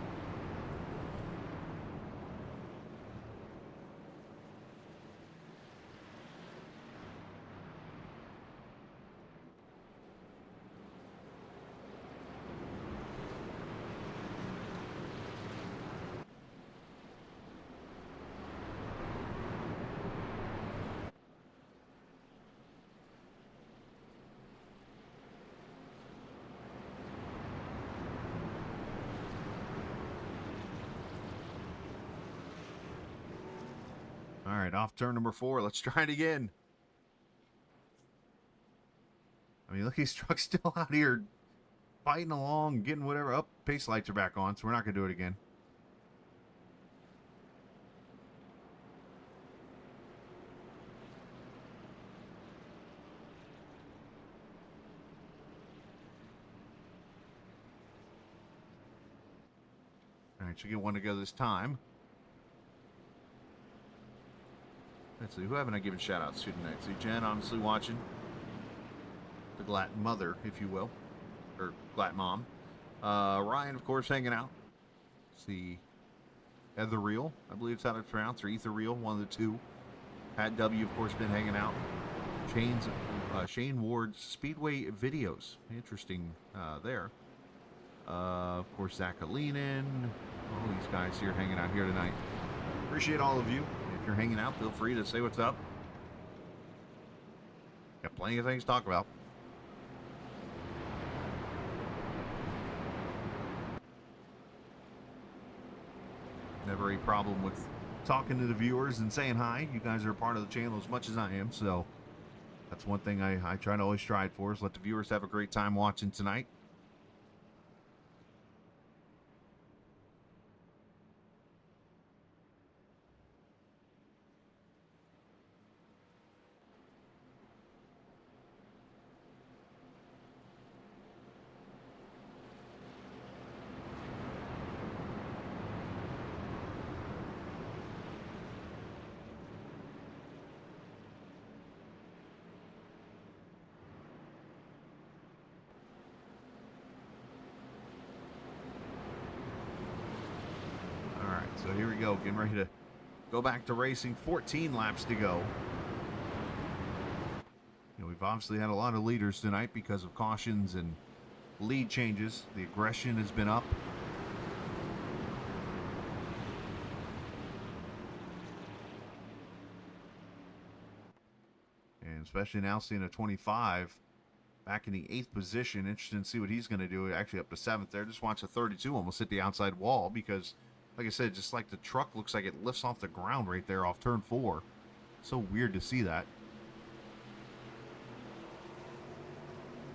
S4: All right, off turn number 4. Let's try it again. I mean, look, these trucks still out here fighting along, getting whatever. Up, pace lights are back on, so we're not going to do it again. All right, should get one to go this time. Let's see, who haven't I given shout-outs to tonight? See, Jen, honestly watching. The Glat mother, if you will. Or Glat mom. Ryan, of course, hanging out. See, Ethereal, I believe it's how it's pronounced, or Ethereal, one of the two. Pat W, of course, been hanging out. Shane Ward's Speedway videos. Interesting there. Of course, Zach Alinen. All these guys here hanging out here tonight. Appreciate all of you. If you're hanging out, feel free to say what's up. Got plenty of things to talk about. Never a problem with talking to the viewers and saying hi. You guys are a part of the channel as much as I am, so that's one thing I try to always strive for, is let the viewers have a great time watching tonight. So here we go, getting ready to go back to racing. 14 laps to go. You know, we've obviously had a lot of leaders tonight because of cautions and lead changes. The aggression has been up. And especially now seeing a 25 back in the 8th position. Interested to see what he's going to do. Actually up to 7th there. Just watch a 32 almost hit the outside wall because, like I said, just like the truck looks like it lifts off the ground right there off turn 4. So weird to see that.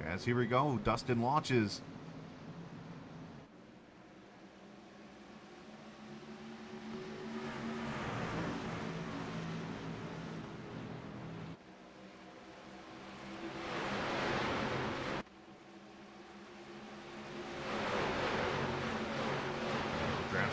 S4: As here we go, Dustin launches.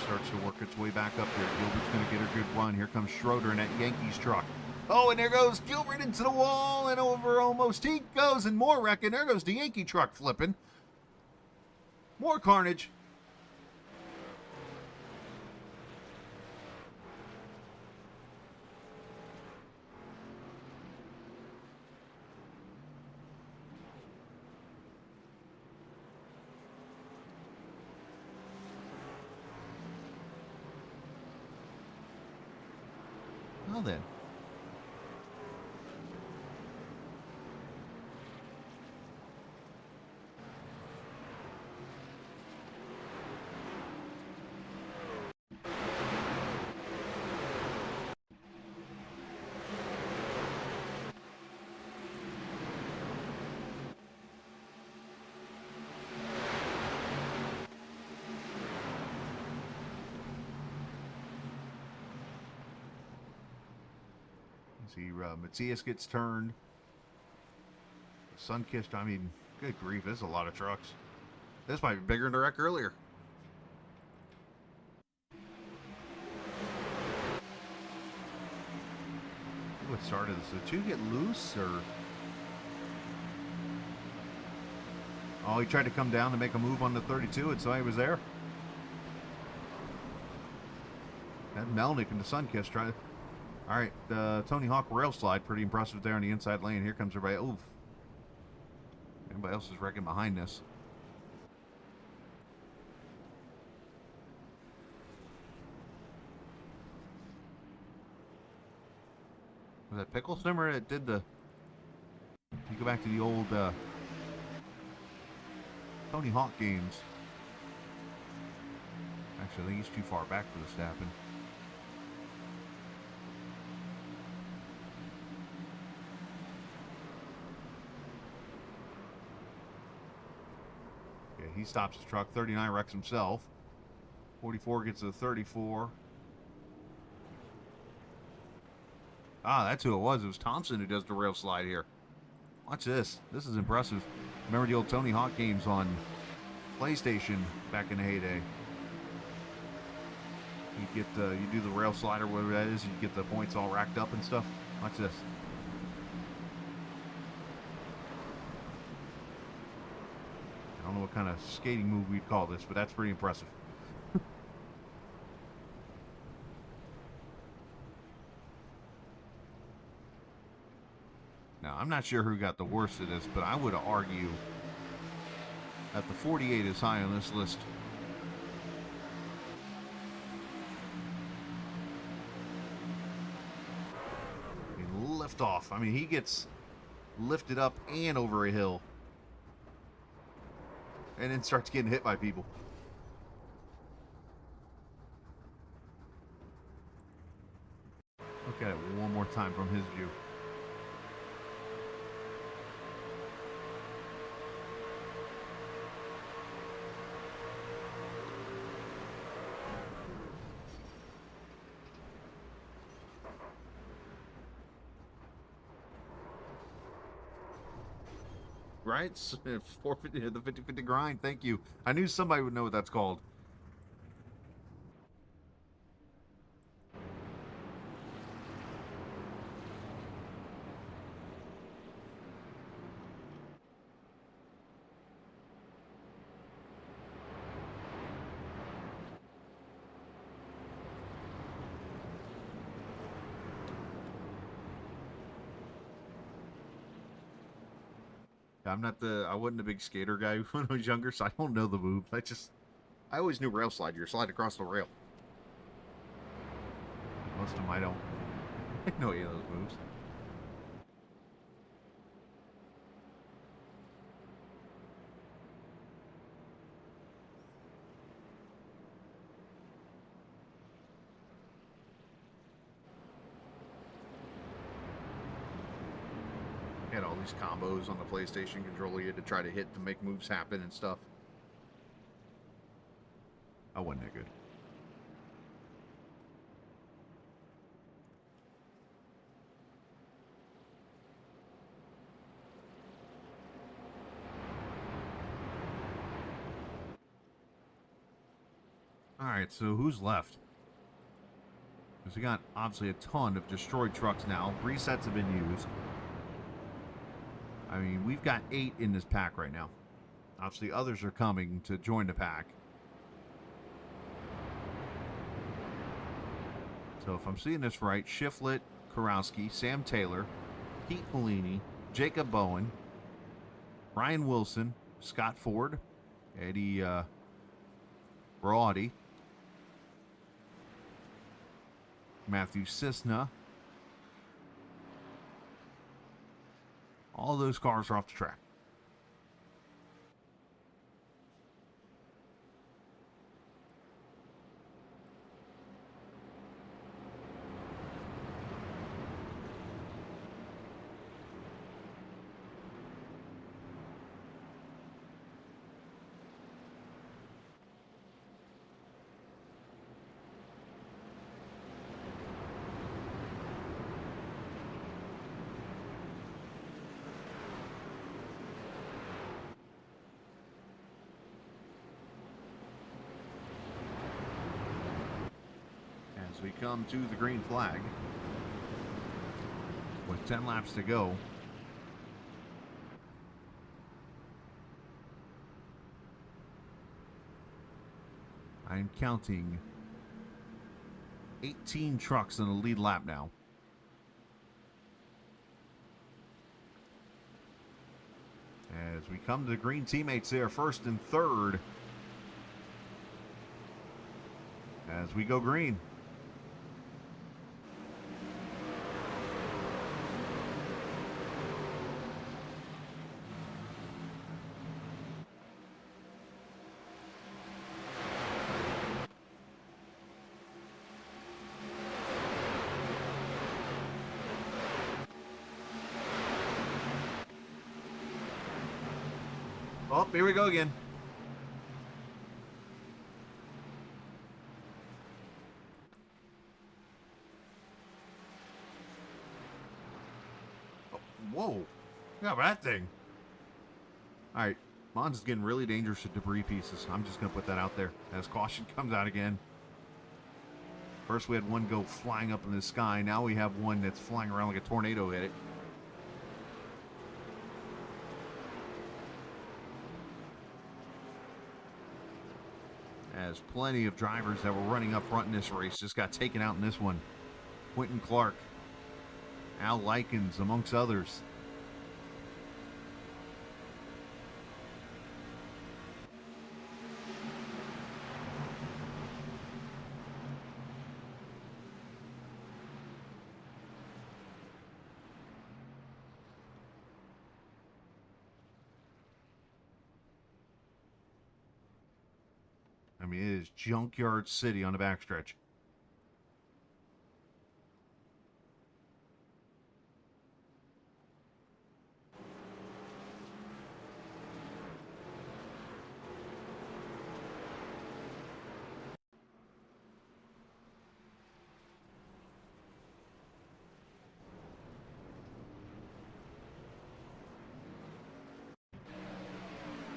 S4: Starts to work its way back up here. Gilbert's going to get a good run. Here comes Schroeder in that Yankees truck. Oh, and there goes Gilbert into the wall and over almost. He goes, and more wrecking. There goes the Yankee truck flipping. More carnage. Well then. See, Matthias gets turned. Sunkissed, I mean, good grief, there's a lot of trucks. This might be bigger than the wreck earlier. What started this? Did two get loose, or? Oh, he tried to come down to make a move on the 32, and so he was there. That Melnick and the Sunkist tried. All right, Tony Hawk rail slide, pretty impressive there on the inside lane. Here comes everybody. Oof. Anybody else is wrecking behind this. Was that Pickle Simmer that did the... You go back to the old Tony Hawk games. Actually, I think he's too far back for this to happen. he stops his truck. 39 wrecks himself. 44 gets a 34. Ah, that's who it was. It was Thompson who does the rail slide here. Watch this. This is impressive. Remember the old Tony Hawk games on PlayStation back in the heyday? You do the rail slide or whatever that is. You get the points all racked up and stuff. Watch this. I don't know what kind of skating move we'd call this, but that's pretty impressive. Now, I'm not sure who got the worst of this, but I would argue that the 48 is high on this list. I mean, lift off. I mean, he gets lifted up and over a hill. And then starts getting hit by people. Look at it one more time from his view. Right? 450, the 50-50 grind. Thank you. I knew somebody would know what that's called. I wasn't a big skater guy when I was younger, so I don't know the moves. I always knew rail slide. You're sliding across the rail. Most of them I don't know any of those moves. Had all these combos on the PlayStation controller you had to try to hit to make moves happen and stuff. I wasn't that good. Alright, so who's left? Because we got obviously a ton of destroyed trucks now. Resets have been used. I mean, we've got 8 in this pack right now. Obviously, others are coming to join the pack. So if I'm seeing this right, Shiflett, Kurowski, Sam Taylor, Pete Polini, Jacob Bowen, Ryan Wilson, Scott Ford, Eddie Brody, Matthew Cisna. All those cars are off the track. As we come to the green flag with 10 laps to go. I'm counting 18 trucks in the lead lap now. As we come to the green teammates there, first and third. As we go green. Oh, here we go again. Whoa. Look at that thing. All right. Monza's getting really dangerous with debris pieces. I'm just going to put that out there as caution comes out again. First we had one go flying up in the sky. Now we have one that's flying around like a tornado hit it. As plenty of drivers that were running up front in this race just got taken out in this one. Quentin Clark, Al Likens, amongst others. I mean, it is Junkyard City on the backstretch.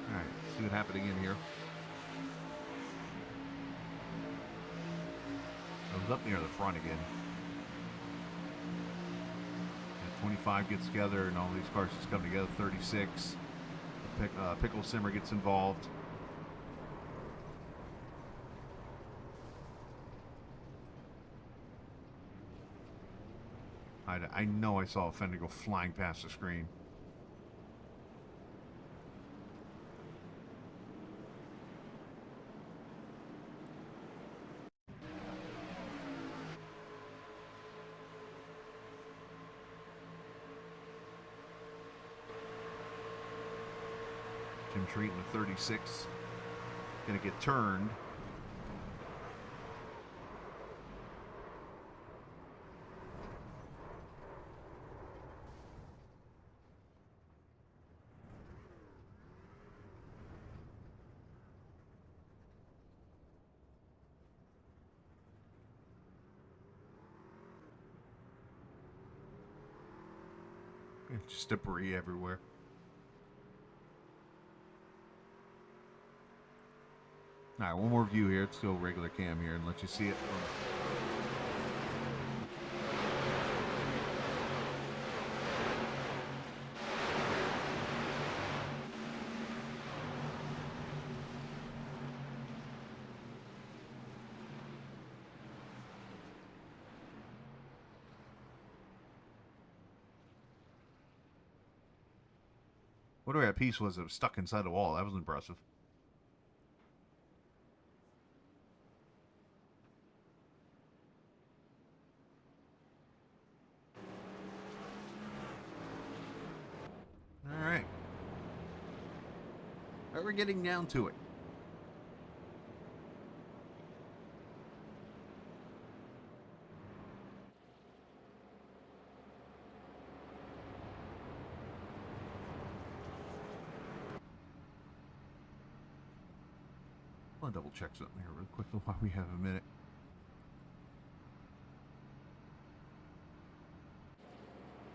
S4: All right, see what happened again here. I was up near the front again. And 25 gets together, and all these cars just come together. 36. Pickle Simmer gets involved. I know I saw a fender go flying past the screen. Jim Treat in the 36. Gonna get turned. Just debris everywhere. All right, one more view here. Let's go regular cam here and let you see it. Whatever that piece was that was stuck inside the wall. That was impressive. All right. We're getting down to it. I'll double check something here real quick while we have a minute.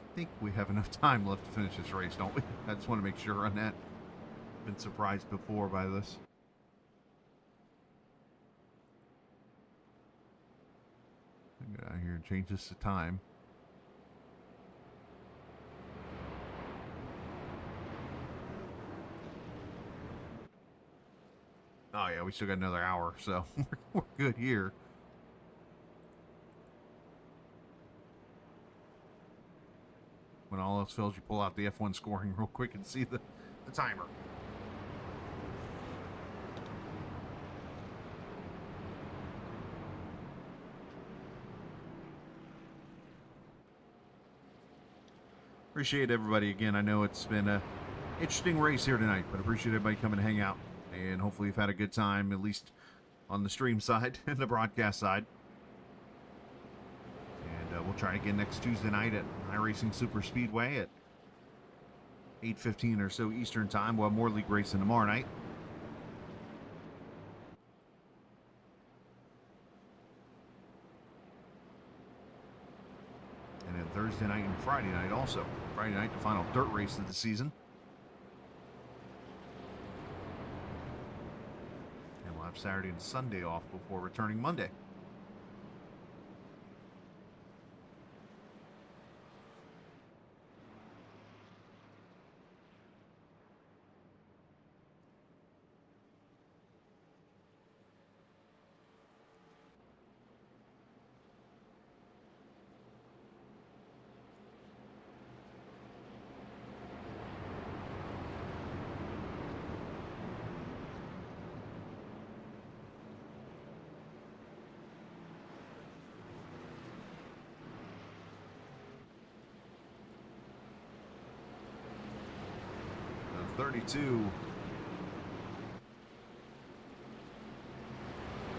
S4: I think we have enough time left to finish this race, don't we? I just want to make sure on that. Been surprised before by this. Get out of here and change this to time. Oh yeah, we still got another hour, so we're good here. When all else fails, you pull out the F1 scoring real quick and see the timer. Appreciate everybody again. I know it's been a interesting race here tonight, but appreciate everybody coming to hang out. And hopefully you've had a good time, at least on the stream side and the broadcast side. And we'll try again next Tuesday night at iRacing Super Speedway at 8:15 or so Eastern Time. We'll have more league racing tomorrow night. And then Thursday night and Friday night also. Friday night, the final dirt race of the season. And we'll have Saturday and Sunday off before returning Monday. The 32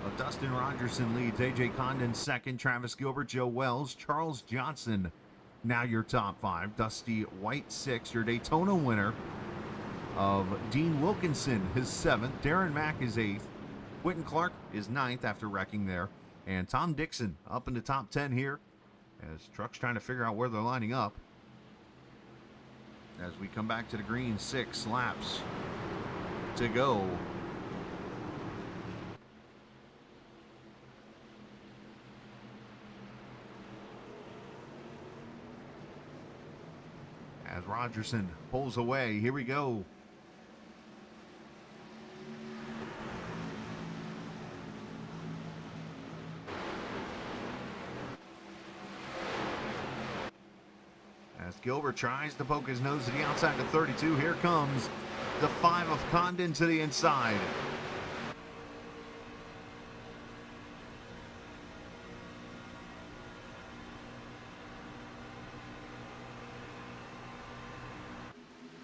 S4: of Dustin Rogerson leads. AJ Condon second. Travis Gilbert, Joe Wells, Charles Johnson. Now your top five. Dusty White sixth. Your Daytona winner of Dean Wilkinson, his seventh. Darren Mack is eighth. Quentin Clark is ninth after wrecking there. And Tom Dixon up in the top 10 here as trucks trying to figure out where they're lining up. As we come back to the green, 6 laps to go. As Rogerson pulls away, here we go. As Gilbert tries to poke his nose to the outside to 32, here comes the 5 of Condon to the inside.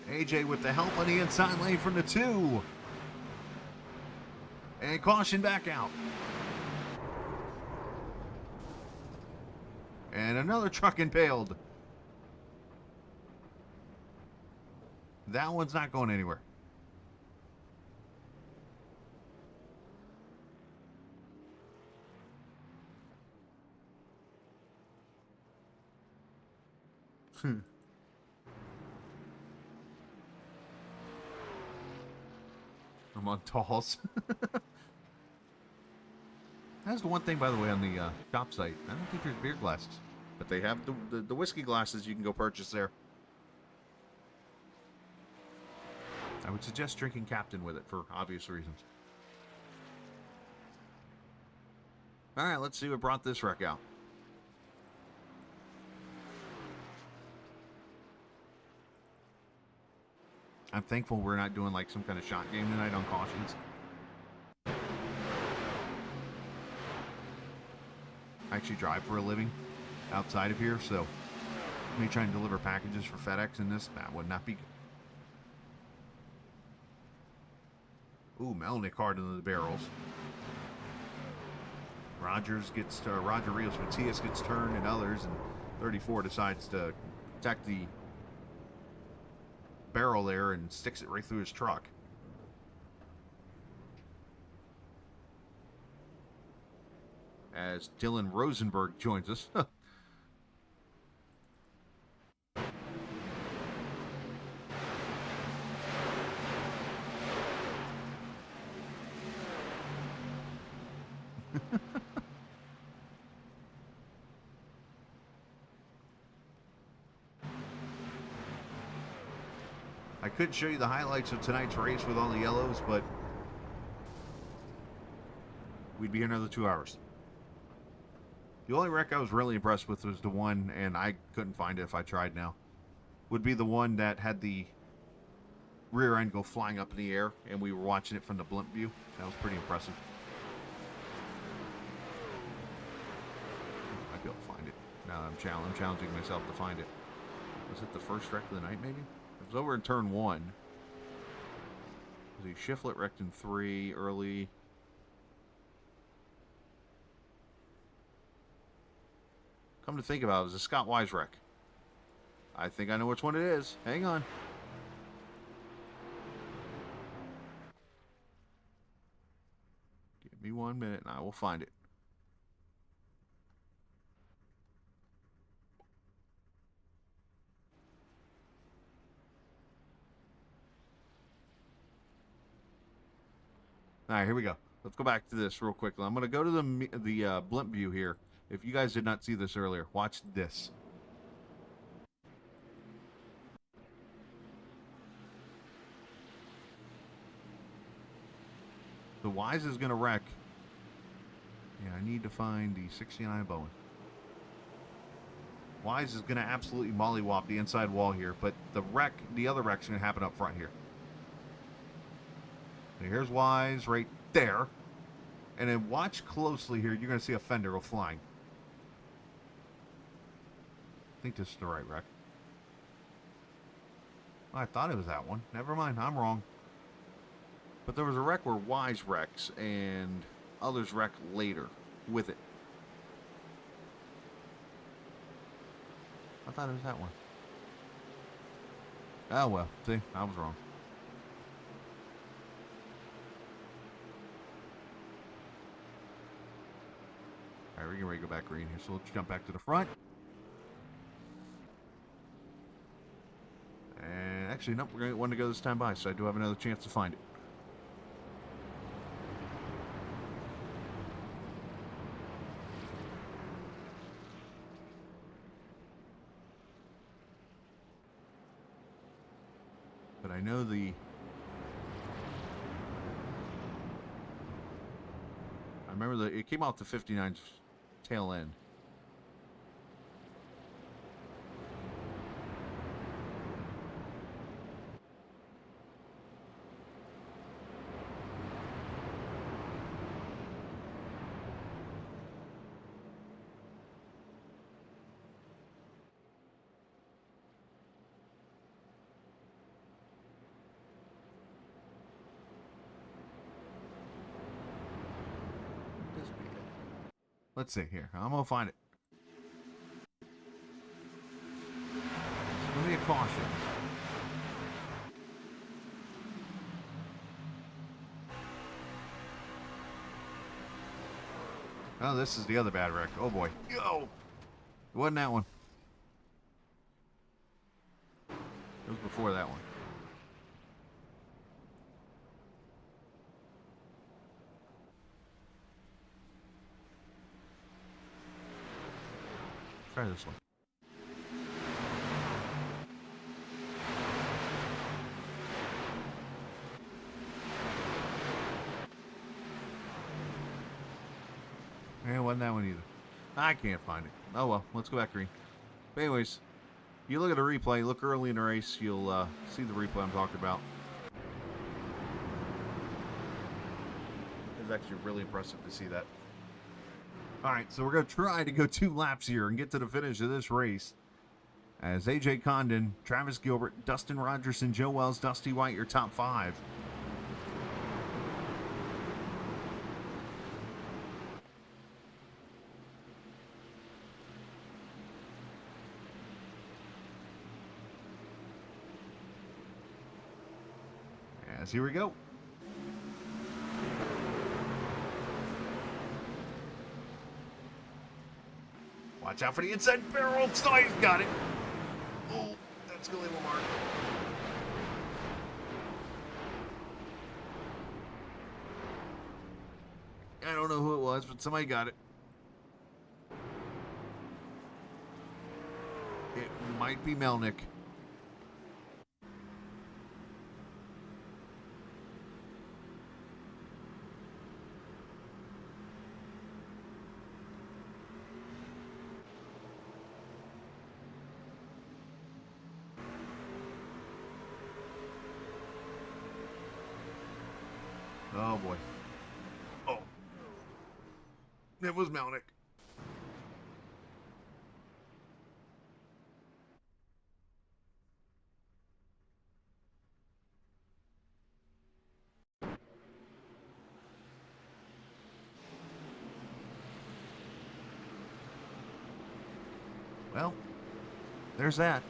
S4: AJ with the help on the inside lane from the 2. And caution back out. And another truck impaled. That one's not going anywhere. I'm on talls. That's the one thing, by the way, on the shop site. I don't think there's beer glasses, but they have the whiskey glasses you can go purchase there. I would suggest drinking Captain with it for obvious reasons. All right, let's see what brought this wreck out. I'm thankful we're not doing like some kind of shot game tonight on cautions. I actually drive for a living outside of here, so me trying to deliver packages for FedEx in this, that would not be good. Ooh, Melnick hard into the barrels. Roger Rios Matias gets turned and others, and 34 decides to attack the barrel there and sticks it right through his truck. As Dylan Rosenberg joins us. I could show you the highlights of tonight's race with all the yellows, but we'd be here another 2 hours. The only wreck I was really impressed with was the one, and I couldn't find it if I tried now, would be the one that had the rear end go flying up in the air, and we were watching it from the blimp view. That was pretty impressive. I'd be able to find it. Now I'm challenging myself to find it. Was it the first wreck of the night, maybe? It was over in turn 1. The Shiflet wrecked in 3 early. Come to think about it, it was a Scott Wise wreck. I think I know which one it is. Hang on. Give me 1 minute and I will find it. All right, here we go. Let's go back to this real quickly. I'm going to go to the blimp view here. If you guys did not see this earlier, watch this. The Wise is going to wreck. Yeah, I need to find the 69 Bowen. Wise is going to absolutely mollywop the inside wall here, but the other wreck's going to happen up front here. And here's Wise right there. And then watch closely here. You're going to see a fender go flying. I think this is the right wreck. Oh, I thought it was that one. Never mind, I'm wrong. But there was a wreck where Wise wrecks and others wreck later with it. I thought it was that one. Oh well, see, I was wrong. Alright, we're getting ready to go back green here, so let's jump back to the front. And actually, nope, we're going to want to go this time by, so I do have another chance to find it. But I know I remember it came out to 59's tail end. Let's see here. I'm going to find it. It's going to be a caution. Oh, this is the other bad wreck. Oh, boy. Go! It wasn't that one. It was before that one. Try this one. It wasn't that one either. I can't find it. Oh well, let's go back green. But anyways, you look at the replay, look early in the race, you'll see the replay I'm talking about. It was actually really impressive to see that. Alright, so we're going to try to go 2 laps here and get to the finish of this race. As AJ Condon, Travis Gilbert, Dustin Rogerson, Joe Wells, Dusty White, your top 5. As here we go. Watch out for the inside barrel. He's got it. Oh, that's going to leave a mark. I don't know who it was, but somebody got it. It might be Melnick. Oh boy. Oh. It was Melnick. Well, there's that.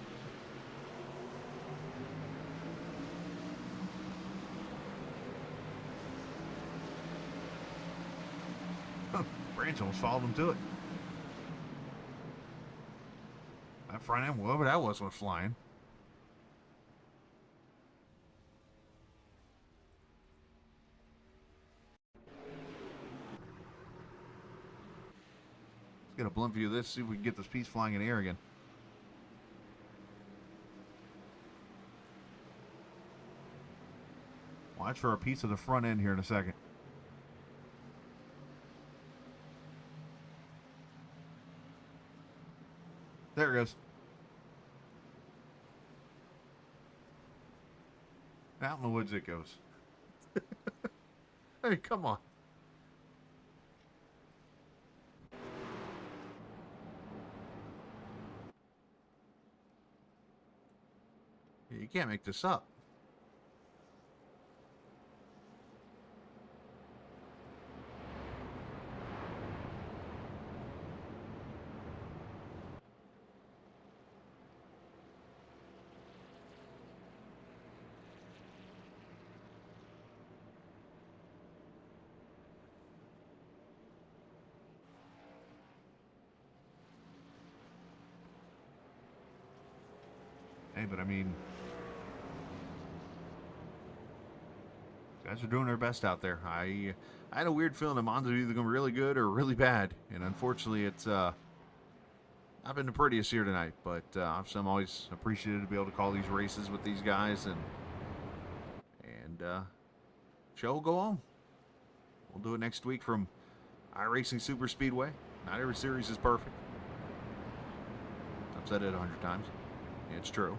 S4: Branch almost followed him to it. That front end, whatever that was flying. Let's get a blimp view of this, see if we can get this piece flying in the air again. Watch for a piece of the front end here in a second. There it goes. Out in the woods it goes. Hey, come on. You can't make this up. Hey, but I mean, guys are doing their best out there. I had a weird feeling that Monza was either going to be really good or really bad, and unfortunately, it's not been the prettiest here tonight. But I'm always appreciative to be able to call these races with these guys, and show will go on. We'll do it next week from iRacing Super Speedway. Not every series is perfect. I've said it 100 times. It's true.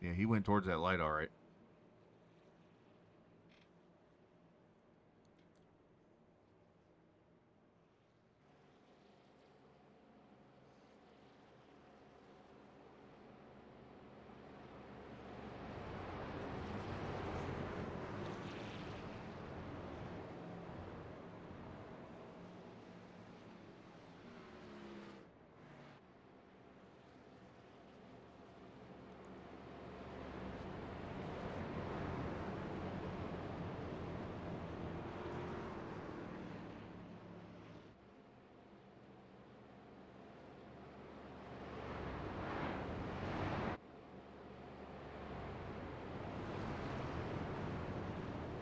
S4: Yeah, he went towards that light all right.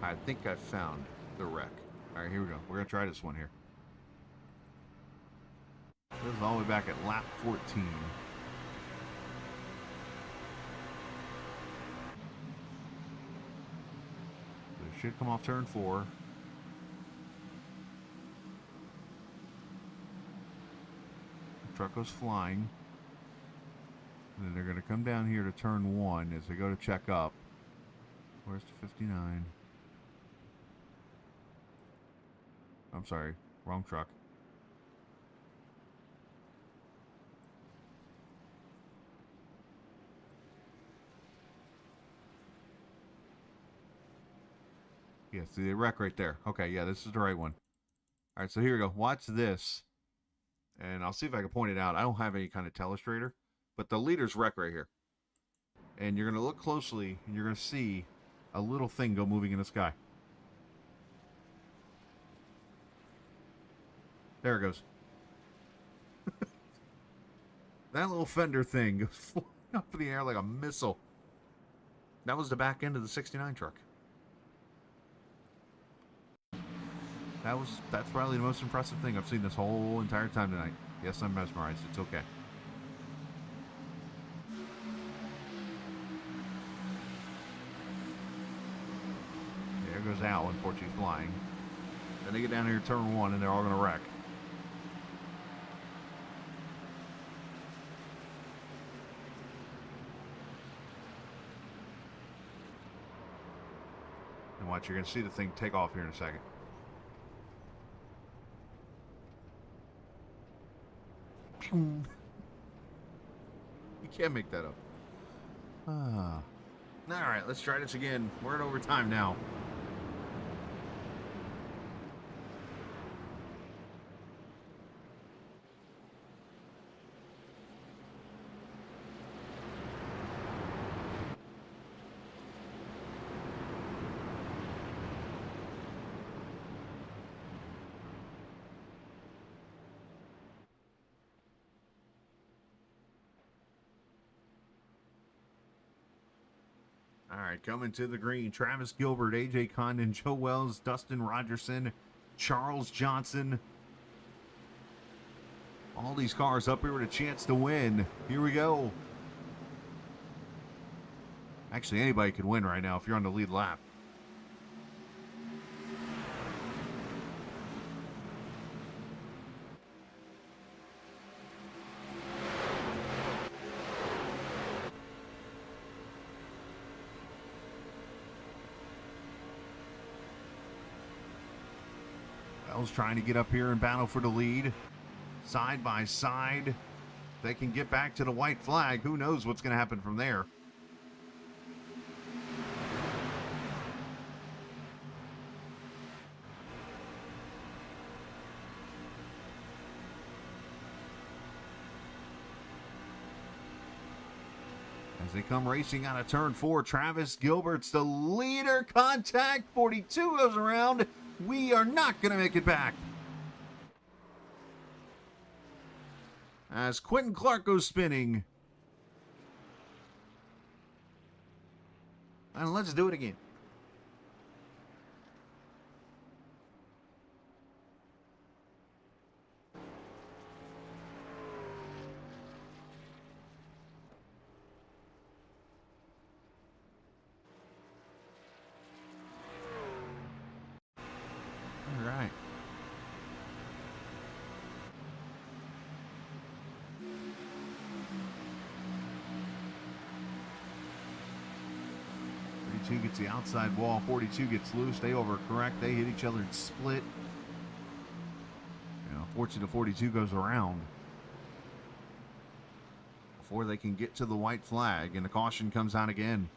S4: I think I found the wreck. All right, here we go. We're going to try this one here. This is all the way back at lap 14. So it should come off turn 4. The truck goes flying. And then they're going to come down here to turn 1 as they go to check up. Where's the 59? I'm sorry, wrong truck. Yeah, see the wreck right there. Okay, yeah, this is the right one. All right, so here we go. Watch this. And I'll see if I can point it out. I don't have any kind of telestrator, but the leader's wreck right here. And you're going to look closely, and you're going to see a little thing go moving in the sky. There it goes. That little fender thing goes flying up in the air like a missile. That was the back end of the 69 truck. That's probably the most impressive thing I've seen this whole entire time tonight. Yes, I'm mesmerized. It's okay. There goes Al, unfortunately, flying. Then they get down here to turn 1 and they're all going to wreck. And watch, you're going to see the thing take off here in a second. You can't make that up. Alright, let's try this again. We're in overtime now. All right, coming to the green, Travis Gilbert, AJ Condon, Joe Wells, Dustin Rogerson, Charles Johnson. All these cars up here with a chance to win. Here we go. Actually, anybody could win right now if you're on the lead lap. Wells trying to get up here and battle for the lead. Side by side. They can get back to the white flag. Who knows what's going to happen from there? As they come racing out of turn 4, Travis Gilbert's the leader. Contact 42 goes around. We are not going to make it back. As Quentin Clark goes spinning. And let's do it again. All right. Gets the outside wall. 42 gets loose. They overcorrect. They hit each other and split. And unfortunately, 42 goes around before they can get to the white flag, and the caution comes out again.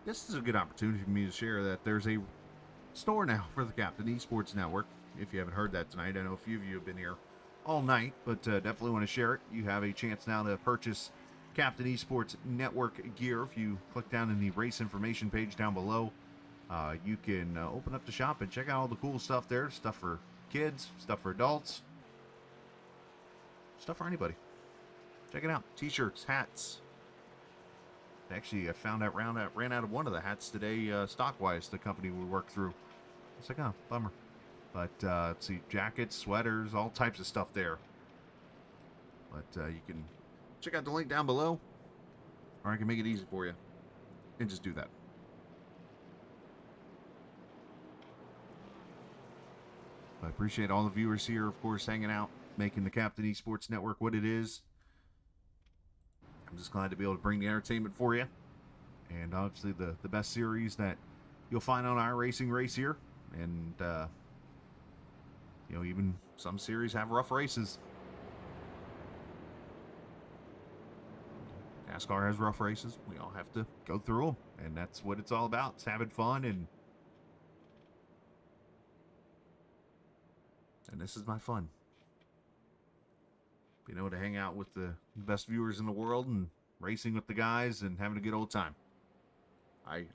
S4: This is a good opportunity for me to share that there's a store now for the Captain Esports Network. If you haven't heard that tonight, I know a few of you have been here all night, but definitely want to share it. You have a chance now to purchase Captain Esports Network gear. If you click down in the race information page down below, you can open up the shop and check out all the cool stuff there. Stuff for kids, stuff for adults, stuff for anybody. Check it out. T-shirts, hats. Actually, I found out ran out of one of the hats today, stock-wise, the company we work through. It's like, oh, bummer. But, let's see, jackets, sweaters, all types of stuff there. But you can check out the link down below, or I can make it easy for you and just do that. I appreciate all the viewers here, of course, hanging out, making the Captain Esports Network what it is. I'm just glad to be able to bring the entertainment for you. And obviously the best series that you'll find on our racing race here. And, you know, even some series have rough races. NASCAR has rough races. We all have to go through them. And that's what it's all about. It's having fun. And this is my fun. Being able to hang out with the best viewers in the world and racing with the guys and having a good old time. I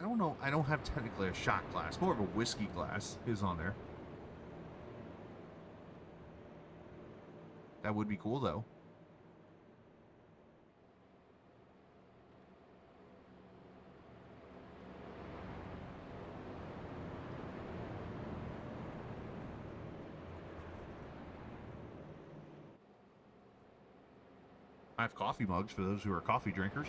S4: don't know. I don't have technically a shot glass. More of a whiskey glass is on there. That would be cool, though. I have coffee mugs for those who are coffee drinkers.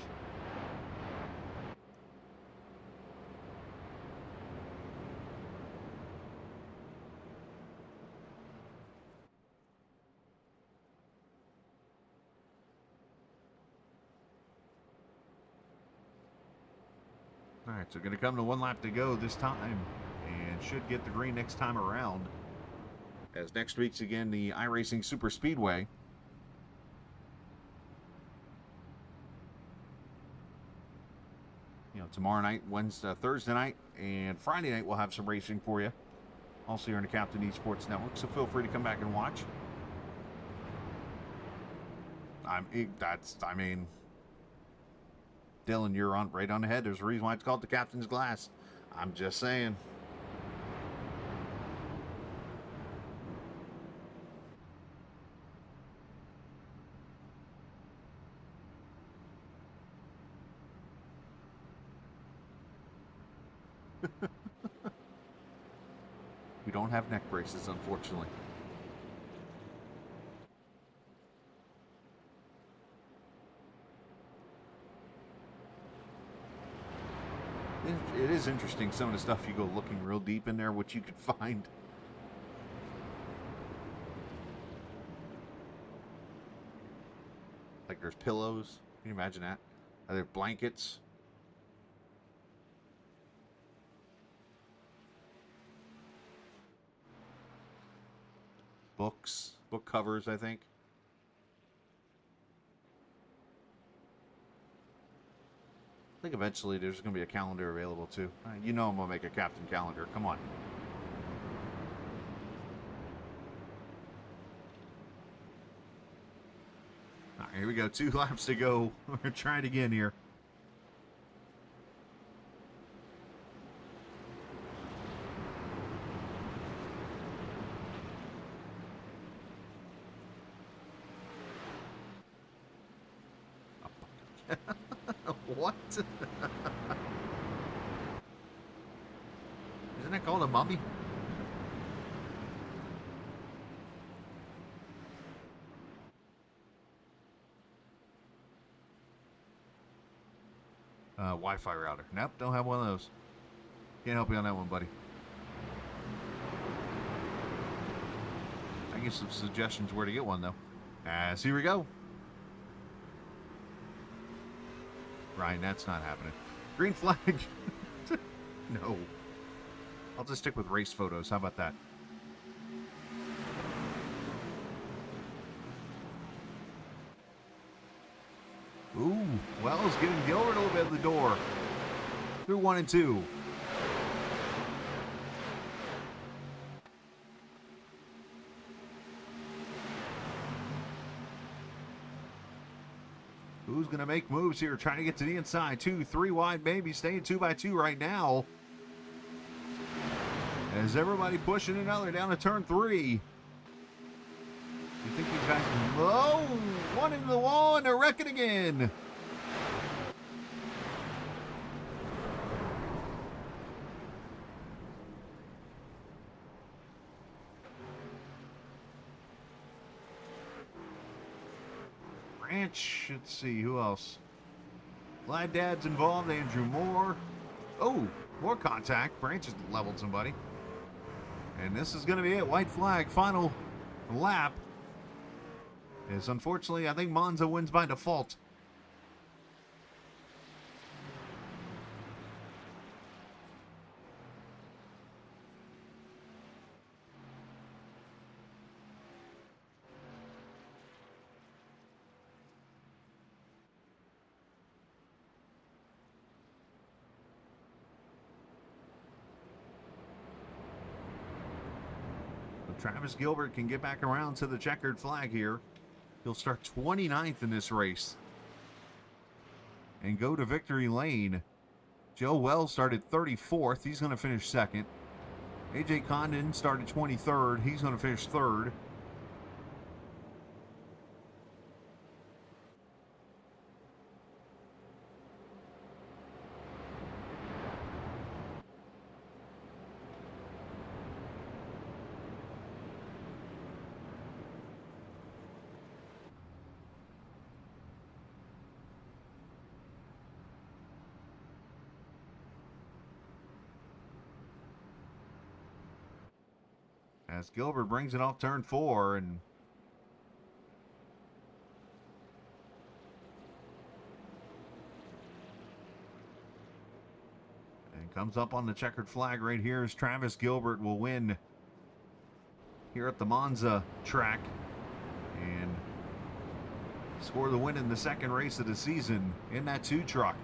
S4: All right, so going to come to one lap to go this time. And should get the green next time around. As next week's again the iRacing Super Speedway. You know, tomorrow night, Thursday night, and Friday night we'll have some racing for you. Also here on the Captain eSports Network, so feel free to come back and watch. Dylan, you're right on the head. There's a reason why it's called the Captain's Glass. I'm just saying. We don't have neck braces, unfortunately. It is interesting, some of the stuff you go looking real deep in there, what you could find. Like there's pillows. Can you imagine that? Are there blankets? Books, book covers, I think. I think eventually there's going to be a calendar available too. You know I'm going to make a Captain calendar. Come on. All right, here we go. 2 laps to go. We're going to try it again here. What? Isn't that called a mummy? Wi-Fi router. Nope, don't have one of those. Can't help you on that one, buddy. I can give some suggestions where to get one, though. As here we go. Ryan, that's not happening. Green flag. No. I'll just stick with race photos. How about that? Ooh, Wells giving Gilbert a little bit of the door. Through 1 and 2. Who's going to make moves here? Trying to get to the inside. 2, 3 wide, maybe. Staying 2x2 right now. As everybody pushing another down to turn 3. You think these guys can... Oh! One into the wall and they're wrecking again. Branch, let's see, who else? Glad Dad's involved, Andrew Moore. Oh, more contact. Branch has leveled somebody. And this is going to be it. White flag, final lap. Is unfortunately, I think Monza wins by default. Travis Gilbert can get back around to the checkered flag here. He'll start 29th in this race and go to victory lane. Joe Wells started 34th. He's going to finish second. AJ Condon started 23rd. He's going to finish third. As Gilbert brings it off turn 4 and Comes up on the checkered flag right here as Travis Gilbert will win here at the Monza track and score the win in the second race of the season in that 2 truck.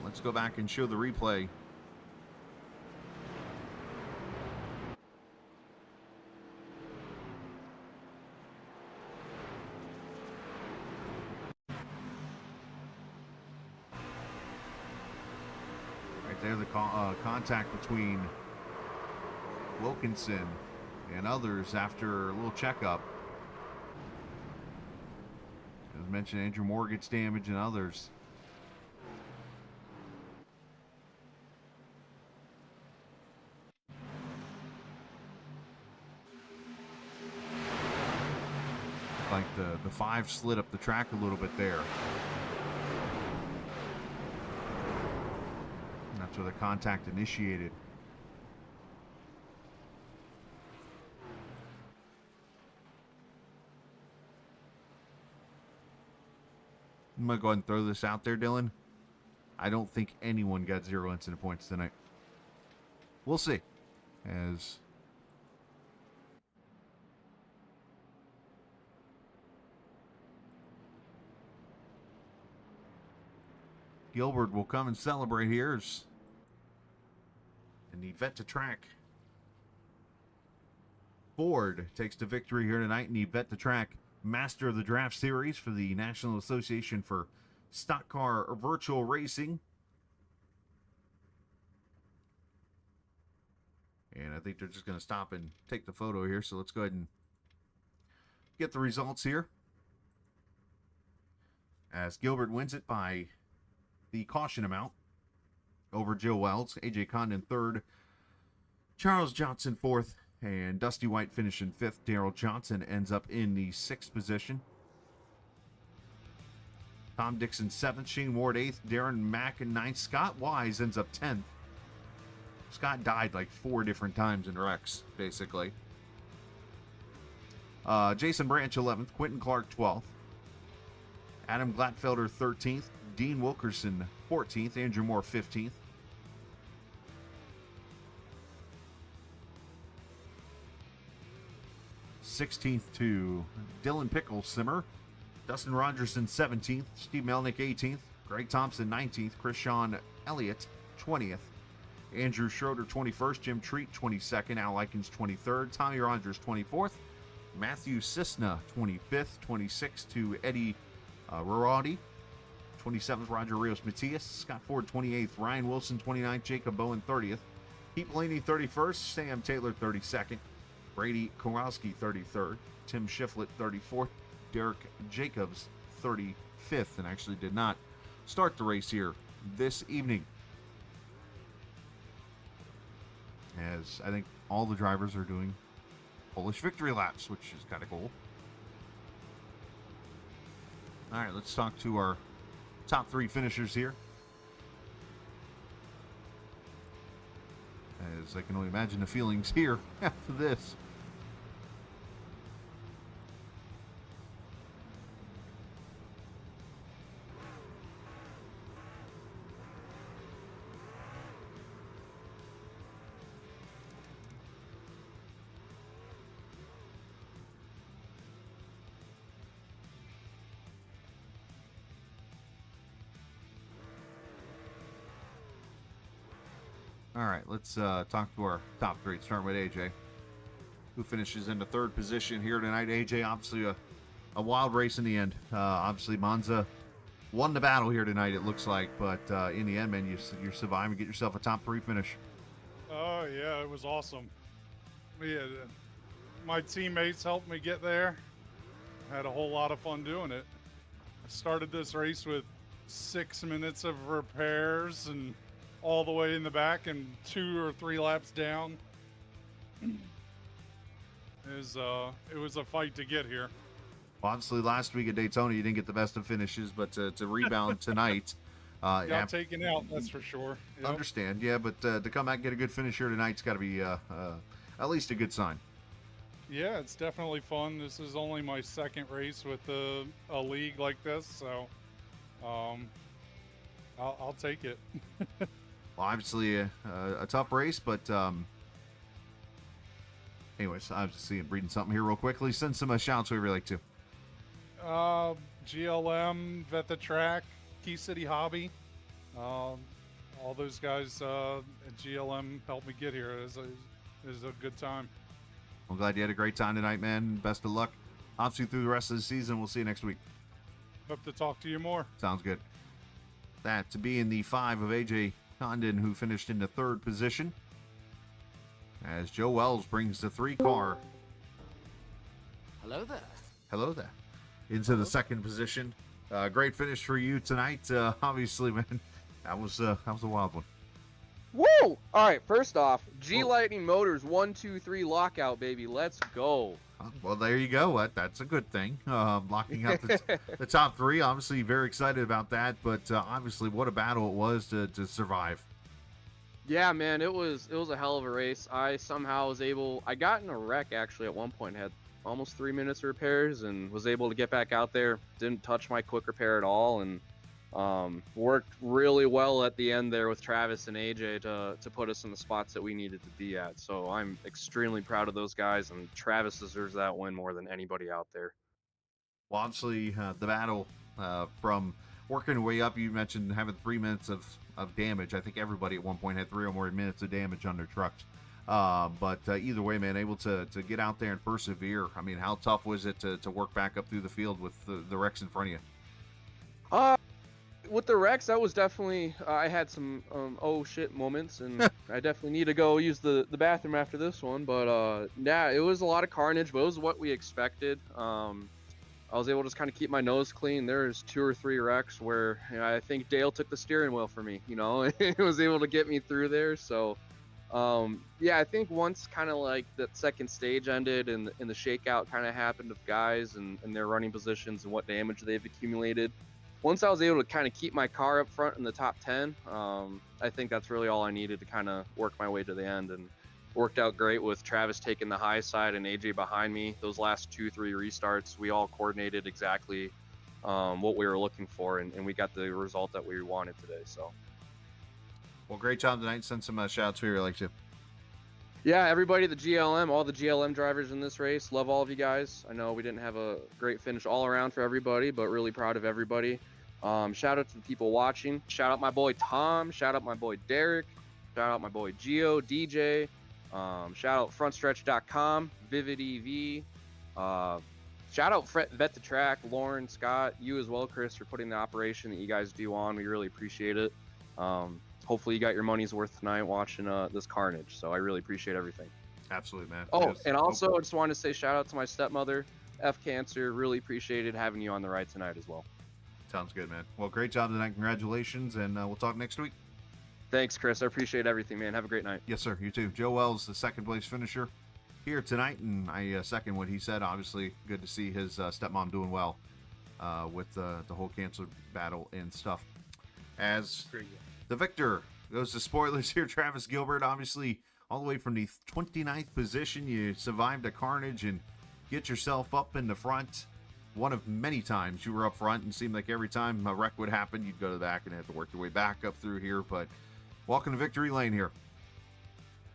S4: Let's go back and show the replay. Right there, the contact between Wilkinson and others after a little checkup. As mentioned, Andrew Moore gets damage and others. Like the 5 slid up the track a little bit there. And that's where the contact initiated. I'm going to go ahead and throw this out there, Dylan. I don't think anyone got 0 incident points tonight. We'll see. As Gilbert will come and celebrate here in the Vet2Track. Ford takes the victory here tonight in the Vet2Track Master of the Draft Series for the National Association for Stock Car Virtual Racing. And I think they're just going to stop and take the photo here, so let's go ahead and get the results here. As Gilbert wins it by the caution amount over Joe Wells, AJ Condon 3rd, Charles Johnson 4th, and Dusty White finishing 5th. Daryl Johnson ends up in the 6th position. Tom Dixon 7th, Shane Ward 8th, Darren Mack in 9th, Scott Wise ends up 10th. Scott died like 4 different times in wrecks, basically. Jason Branch 11th, Quentin Clark 12th, Adam Glatfelder 13th, Dean Wilkerson 14th, Andrew Moore 15th. '16th to Dylan Pickles Simmer, Dustin Rogerson 17th, Steve Melnick 18th, Greg Thompson 19th, Chris Sean Elliott 20th, Andrew Schroeder 21st, Jim Treat 22nd, Al Likens 23rd, Tommy Rogers 24th, Matthew Cisna 25th, 26th to Eddie Rorati, 27th Roger Rios Matias, Scott Ford 28th, Ryan Wilson 29th, Jacob Bowen 30th, Pete Blaney 31st, Sam Taylor 32nd, Brady Kowalski 33rd, Tim Shiflett 34th, Derek Jacobs 35th, and actually did not start the race here this evening. As I think all the drivers are doing Polish victory laps, which is kind of cool. All right, let's talk to our top 3 finishers here. As I can only imagine the feelings here after this. All right, let's talk to our top 3. Starting with AJ, who finishes in the 3rd position here tonight. AJ, obviously a wild race in the end. Obviously, Monza won the battle here tonight, it looks like. But in the end, man, you survive and get yourself a top 3 finish.
S5: Oh, yeah, it was awesome. Yeah, my teammates helped me get there. Had a whole lot of fun doing it. I started this race with 6 minutes of repairs and all the way in the back and 2 or 3 laps down. It was a fight to get here.
S4: Well, obviously, last week at Daytona, you didn't get the best of finishes, but to rebound tonight.
S5: Got taken out, that's for sure. Yep.
S4: Understand, yeah, but to come back and get a good finish here tonight's got to be at least a good sign.
S5: Yeah, it's definitely fun. This is only my second race with a league like this, so I'll take it.
S4: Well, obviously a tough race, but anyways, I was just reading something here real quickly. Send some shouts we relate to.
S5: GLM, Vet2Track, Key City Hobby, all those guys at GLM helped me get here. It was a good time.
S4: I'm glad you had a great time tonight, man. Best of luck. Obviously through the rest of the season. We'll see you next week.
S5: Hope to talk to you more.
S4: Sounds good. That to be in the 5 of AJ Condon, who finished in the 3rd position, as Joe Wells brings the 3 car.
S1: Hello there.
S4: Hello there. Into the 2nd position. Great finish for you tonight. Obviously, man, that was a wild one.
S9: Woo! All right, first off, G Lightning Motors 1, 2, 3 lockout, baby. Let's go.
S4: Well, there you go. That's a good thing. Locking up the top 3. Obviously, very excited about that. But obviously, what a battle it was to survive.
S9: Yeah, man, it was a hell of a race. I somehow was able. I got in a wreck actually at one point. Had almost 3 minutes of repairs and was able to get back out there. Didn't touch my quick repair at all, and worked really well at the end there with Travis and AJ to put us in the spots that we needed to be at. So I'm extremely proud of those guys, and Travis deserves that win more than anybody out there.
S4: Well, obviously, the battle from working your way up, you mentioned having 3 minutes of damage. I think everybody at one point had 3 or more minutes of damage on their trucks. But either way, man, able to get out there and persevere. I mean, how tough was it to work back up through the field with the wrecks in front of you?
S9: With the wrecks, that was definitely, I had some oh shit moments, and I definitely need to go use the bathroom after this one. But yeah, it was a lot of carnage, but it was what we expected. I was able to just kind of keep my nose clean. There's 2 or 3 wrecks where I think Dale took the steering wheel for me, and was able to get me through there. So yeah, I think once kind of like that 2nd stage ended and the shakeout kind of happened of guys and their running positions and what damage they've accumulated, once I was able to kind of keep my car up front in the top 10, I think that's really all I needed to kind of work my way to the end, and worked out great with Travis taking the high side and AJ behind me. Those last 2-3 restarts, we all coordinated exactly what we were looking for, and we got the result that we wanted today. So,
S4: well, great job tonight. Send some shouts we like to.
S9: Yeah, everybody, the GLM, all the GLM drivers in this race, love all of you guys. I know we didn't have a great finish all around for everybody, but really proud of everybody. Shout out to the people watching. Shout out my boy Tom. Shout out my boy Derek. Shout out my boy Gio, DJ. Shout out frontstretch.com, Vivid EV. Shout out Vet2Track, Lauren, Scott, you as well, Chris, for putting the operation that you guys do on. We really appreciate it. Hopefully you got your money's worth tonight watching this carnage. So I really appreciate everything.
S4: Absolutely, man.
S9: Oh,
S4: Yes.
S9: and also I just wanted to say shout out to my stepmother, F Cancer. Really appreciated having you on the ride tonight as well.
S4: Sounds good, man. Well, great job tonight. Congratulations, and we'll talk next week.
S9: Thanks, Chris. I appreciate everything, man. Have a great night.
S4: Yes, sir. You too. Joe Wells, the 2nd place finisher here tonight, and I second what he said. Obviously, good to see his stepmom doing well with the whole cancer battle and stuff. As the victor goes to spoilers here, Travis Gilbert, obviously all the way from the 29th position. You survived a carnage and get yourself up in the front. One of many times you were up front, and seemed like every time a wreck would happen, you'd go to the back and have to work your way back up through here. But welcome to victory lane here.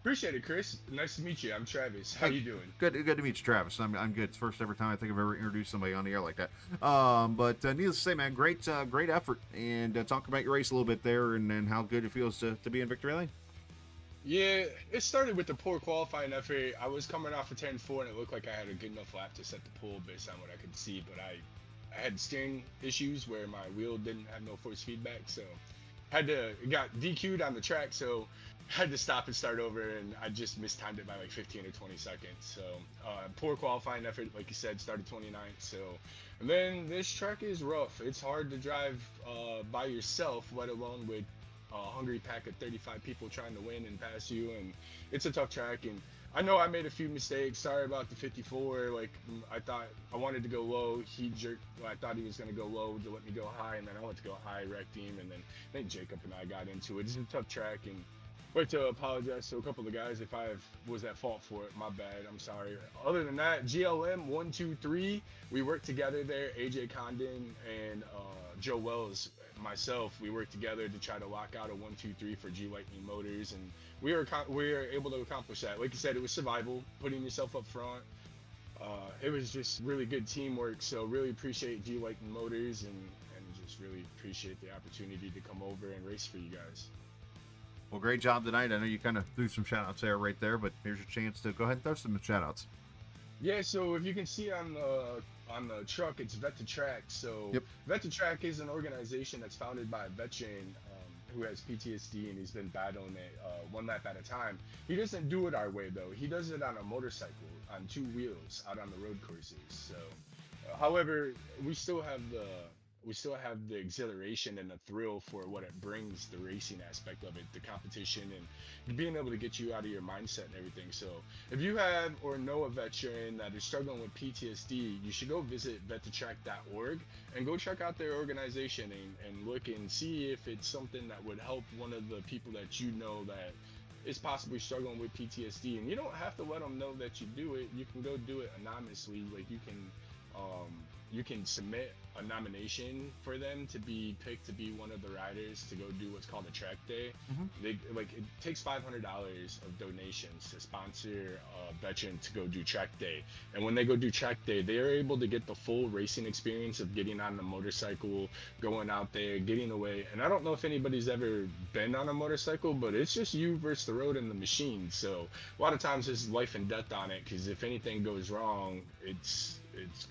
S10: Appreciate it, Chris. Nice to meet you. I'm Travis. How you doing?
S4: Good to meet you, Travis. I'm good. It's the first ever time I think I've ever introduced somebody on the air like that. But needless to say, man, great effort. And talk about your race a little bit there, and how good it feels to be in victory lane.
S10: Yeah, it started with the poor qualifying effort. I was coming off of turn 4, and it looked like I had a good enough lap to set the pole based on what I could see. But I had steering issues where my wheel didn't have no force feedback, so it got DQ'd on the track. So had to stop and start over, and I just mistimed it by like 15 or 20 seconds. So poor qualifying effort, like you said, started 29th. So, and then this track is rough. It's hard to drive by yourself, let alone with a hungry pack of 35 people trying to win and pass you. And it's a tough track. And I know I made a few mistakes. Sorry about the 54. Like, I thought I wanted to go low. He jerked. I thought he was going to go low to let me go high, and then I went to go high, wrecked him, and then Jacob and I got into it. It's a tough track, and like to apologize to a couple of guys if I was at fault for it. My bad. I'm sorry. Other than that, GLM 123, we worked together there. AJ Condon and Joe Wells, myself, we worked together to try to lock out a 123 for G Lightning Motors, and we were able to accomplish that. Like you said, it was survival, putting yourself up front. It was just really good teamwork. So really appreciate G Lightning Motors and just really appreciate the opportunity to come over and race for you guys.
S4: Well, great job tonight. I know you kind of threw some shout outs there right there, but here's your chance to go ahead and throw some shout outs.
S10: Yeah, so if you can see on the truck, it's Vet2Track. So
S4: Yep.
S10: Vet2Track is an organization that's founded by a veteran who has PTSD, and he's been battling it one lap at a time. He doesn't do it our way though. He does it on a motorcycle on 2 wheels out on the road courses. So, however, we still have the exhilaration and the thrill for what it brings, the racing aspect of it, the competition, and being able to get you out of your mindset and everything. So if you have or know a veteran that is struggling with PTSD, you should go visit Vet2Track.org and go check out their organization and look and see if it's something that would help one of the people that you know that is possibly struggling with PTSD. And you don't have to let them know that you do it. You can go do it anonymously. Like you can submit a nomination for them to be picked to be one of the riders to go do what's called a track day. It takes $500 of donations to sponsor a veteran to go do track day. And when they go do track day, they are able to get the full racing experience of getting on the motorcycle, going out there, getting away. And I don't know if anybody's ever been on a motorcycle, but it's just you versus the road and the machine. So a lot of times there's life and death on it, because if anything goes wrong, it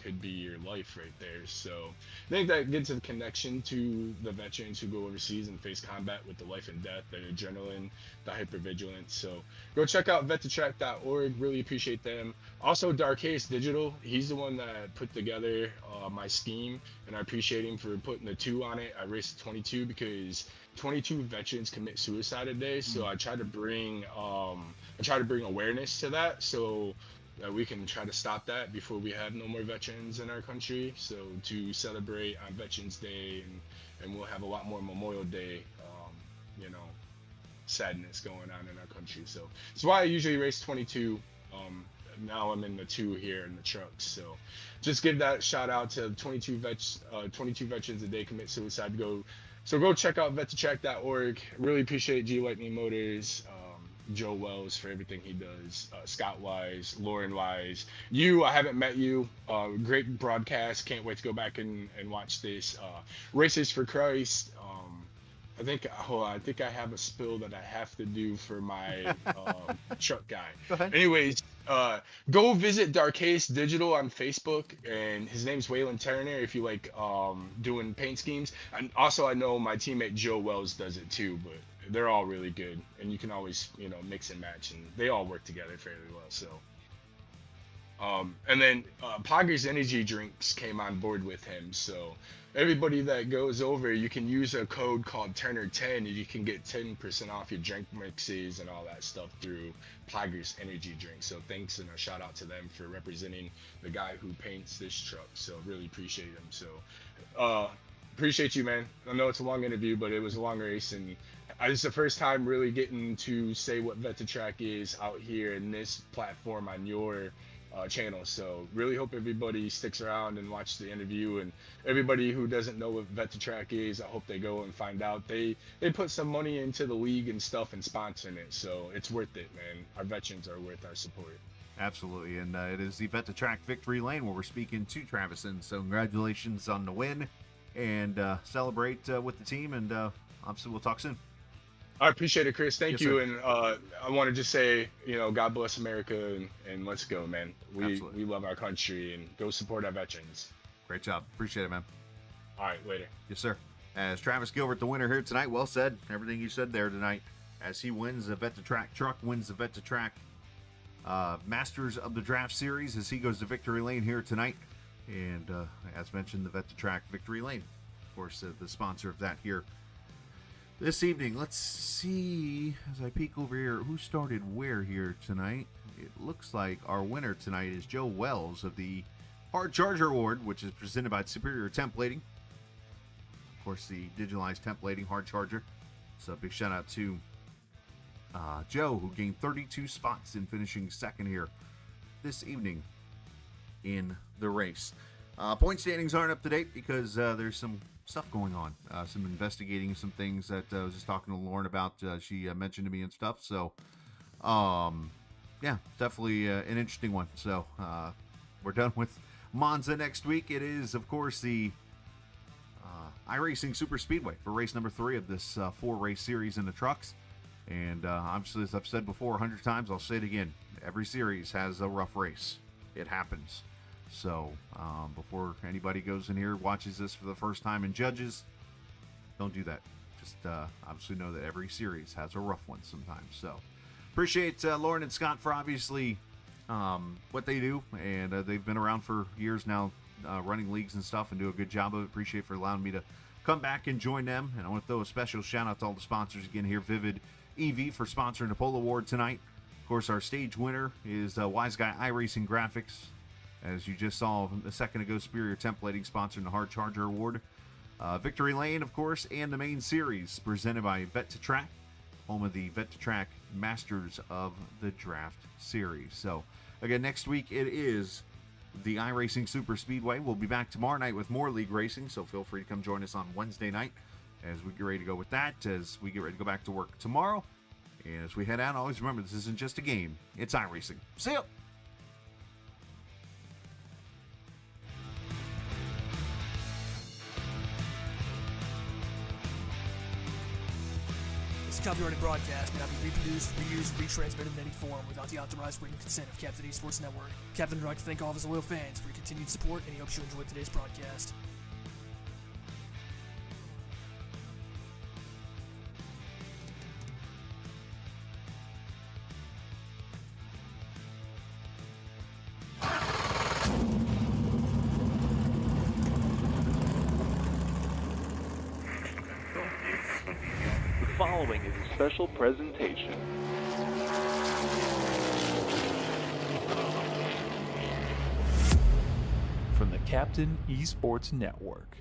S10: could be your life right there. So I think that gets a connection to the veterans who go overseas and face combat with the life and death, the adrenaline, the hypervigilance. So go check out Vet2Track.org. Really appreciate them. Also, Dark Haze Digital, he's the one that put together my scheme, and I appreciate him for putting the 2 on it. I raced 22 because 22 veterans commit suicide a day. So I try to bring awareness to that, so that we can try to stop that before we have no more veterans in our country. So to celebrate on Veterans Day, and we'll have a lot more Memorial Day, sadness going on in our country. So that's why I usually race 22. Now I'm in the 2 here in the trucks. So just give that shout out to 22 veterans a day commit suicide. Go check out Vet2Track.org. Really appreciate G Lightning Motors, Joe Wells for everything he does, Scott Wise, Lauren Wise. I haven't met you. Great broadcast. Can't wait to go back and watch this. Races for Christ. I think I have a spill that I have to do for my truck guy.
S4: Go ahead.
S10: Anyways, go visit Dark Haze Digital on Facebook, and his name's Waylon Turner if you like doing paint schemes. And also I know my teammate Joe Wells does it too, but they're all really good, and you can always mix and match, and they all work together fairly well. So and then Pogger's energy drinks came on board with him. So everybody that goes over, you can use a code called Turner10, and you can get 10% off your drink mixes and all that stuff through Pogger's energy drink. So thanks and a shout out to them for representing the guy who paints this truck. So really appreciate them. So appreciate you, man. I know it's a long interview, but it was a long race, and it's the first time really getting to say what Vet2Track is out here in this platform on your channel. So really hope everybody sticks around and watch the interview, and everybody who doesn't know what Vet2Track is, I hope they go and find out. They put some money into the league and stuff and sponsoring it, so it's worth it, man. Our veterans are worth our support.
S4: Absolutely, and it is the Vet2Track Victory Lane where we're speaking to Travison. So congratulations on the win, and celebrate with the team, and obviously we'll talk soon.
S10: I appreciate it, Chris. Thank
S4: Yes,
S10: you.
S4: sir.
S10: And I want to just say, God bless America, and let's go, man. We love our country, and go support our veterans.
S4: Great job. Appreciate it, man.
S10: All right, later.
S4: Yes, sir. As Travis Gilbert, the winner here tonight. Well said. Everything you said there tonight. As he wins the Vet2Track truck, wins the Vet2Track Masters of the Draft Series, as he goes to Victory Lane here tonight. And as mentioned, the Vet2Track Victory Lane, of course, the sponsor of that here this evening. Let's see, as I peek over here, who started where here tonight. It looks like our winner tonight is Joe Wells of the Hard Charger Award, which is presented by Superior Templating. Of course, the digitalized templating Hard Charger. So big shout out to Joe, who gained 32 spots in finishing second here this evening in the race. Point standings aren't up to date because there's some stuff going on, some investigating some things that I was just talking to Lauren about. She mentioned to me and stuff. So, yeah, definitely an interesting one. So, we're done with Monza next week. It is, of course, the iRacing Super Speedway for race number 3 of this 4-race series in the trucks. And obviously, as I've said before 100 times, I'll say it again. Every series has a rough race. It happens. So, before anybody goes in here, watches this for the first time and judges, don't do that. Just obviously know that every series has a rough one sometimes. So, appreciate Lauren and Scott for obviously what they do. And they've been around for years now, running leagues and stuff, and do a good job of it. Appreciate for allowing me to come back and join them. And I want to throw a special shout out to all the sponsors again here. Vivid EV for sponsoring the Pole Award tonight. Of course, our stage winner is Wise Guy iRacing Graphics. As you just saw a second ago, Superior Templating sponsoring the Hard Charger Award. Victory Lane, of course, and the main series presented by Vets2Track, home of the Vets2Track Masters of the Draft Series. So, again, next week it is the iRacing Super Speedway. We'll be back tomorrow night with more league racing, so feel free to come join us on Wednesday night as we get ready to go with that, as we get ready to go back to work tomorrow. And as we head out, always remember, this isn't just a game, it's iRacing. See ya!
S11: This copyrighted broadcast may not be reproduced, reused, or retransmitted in any form without the authorized written consent of Captain eSports Network. Captain would like to thank all of his loyal fans for your continued support, and he hopes you enjoyed today's broadcast.
S12: The following is a special presentation.
S3: From the Captain eSports Network.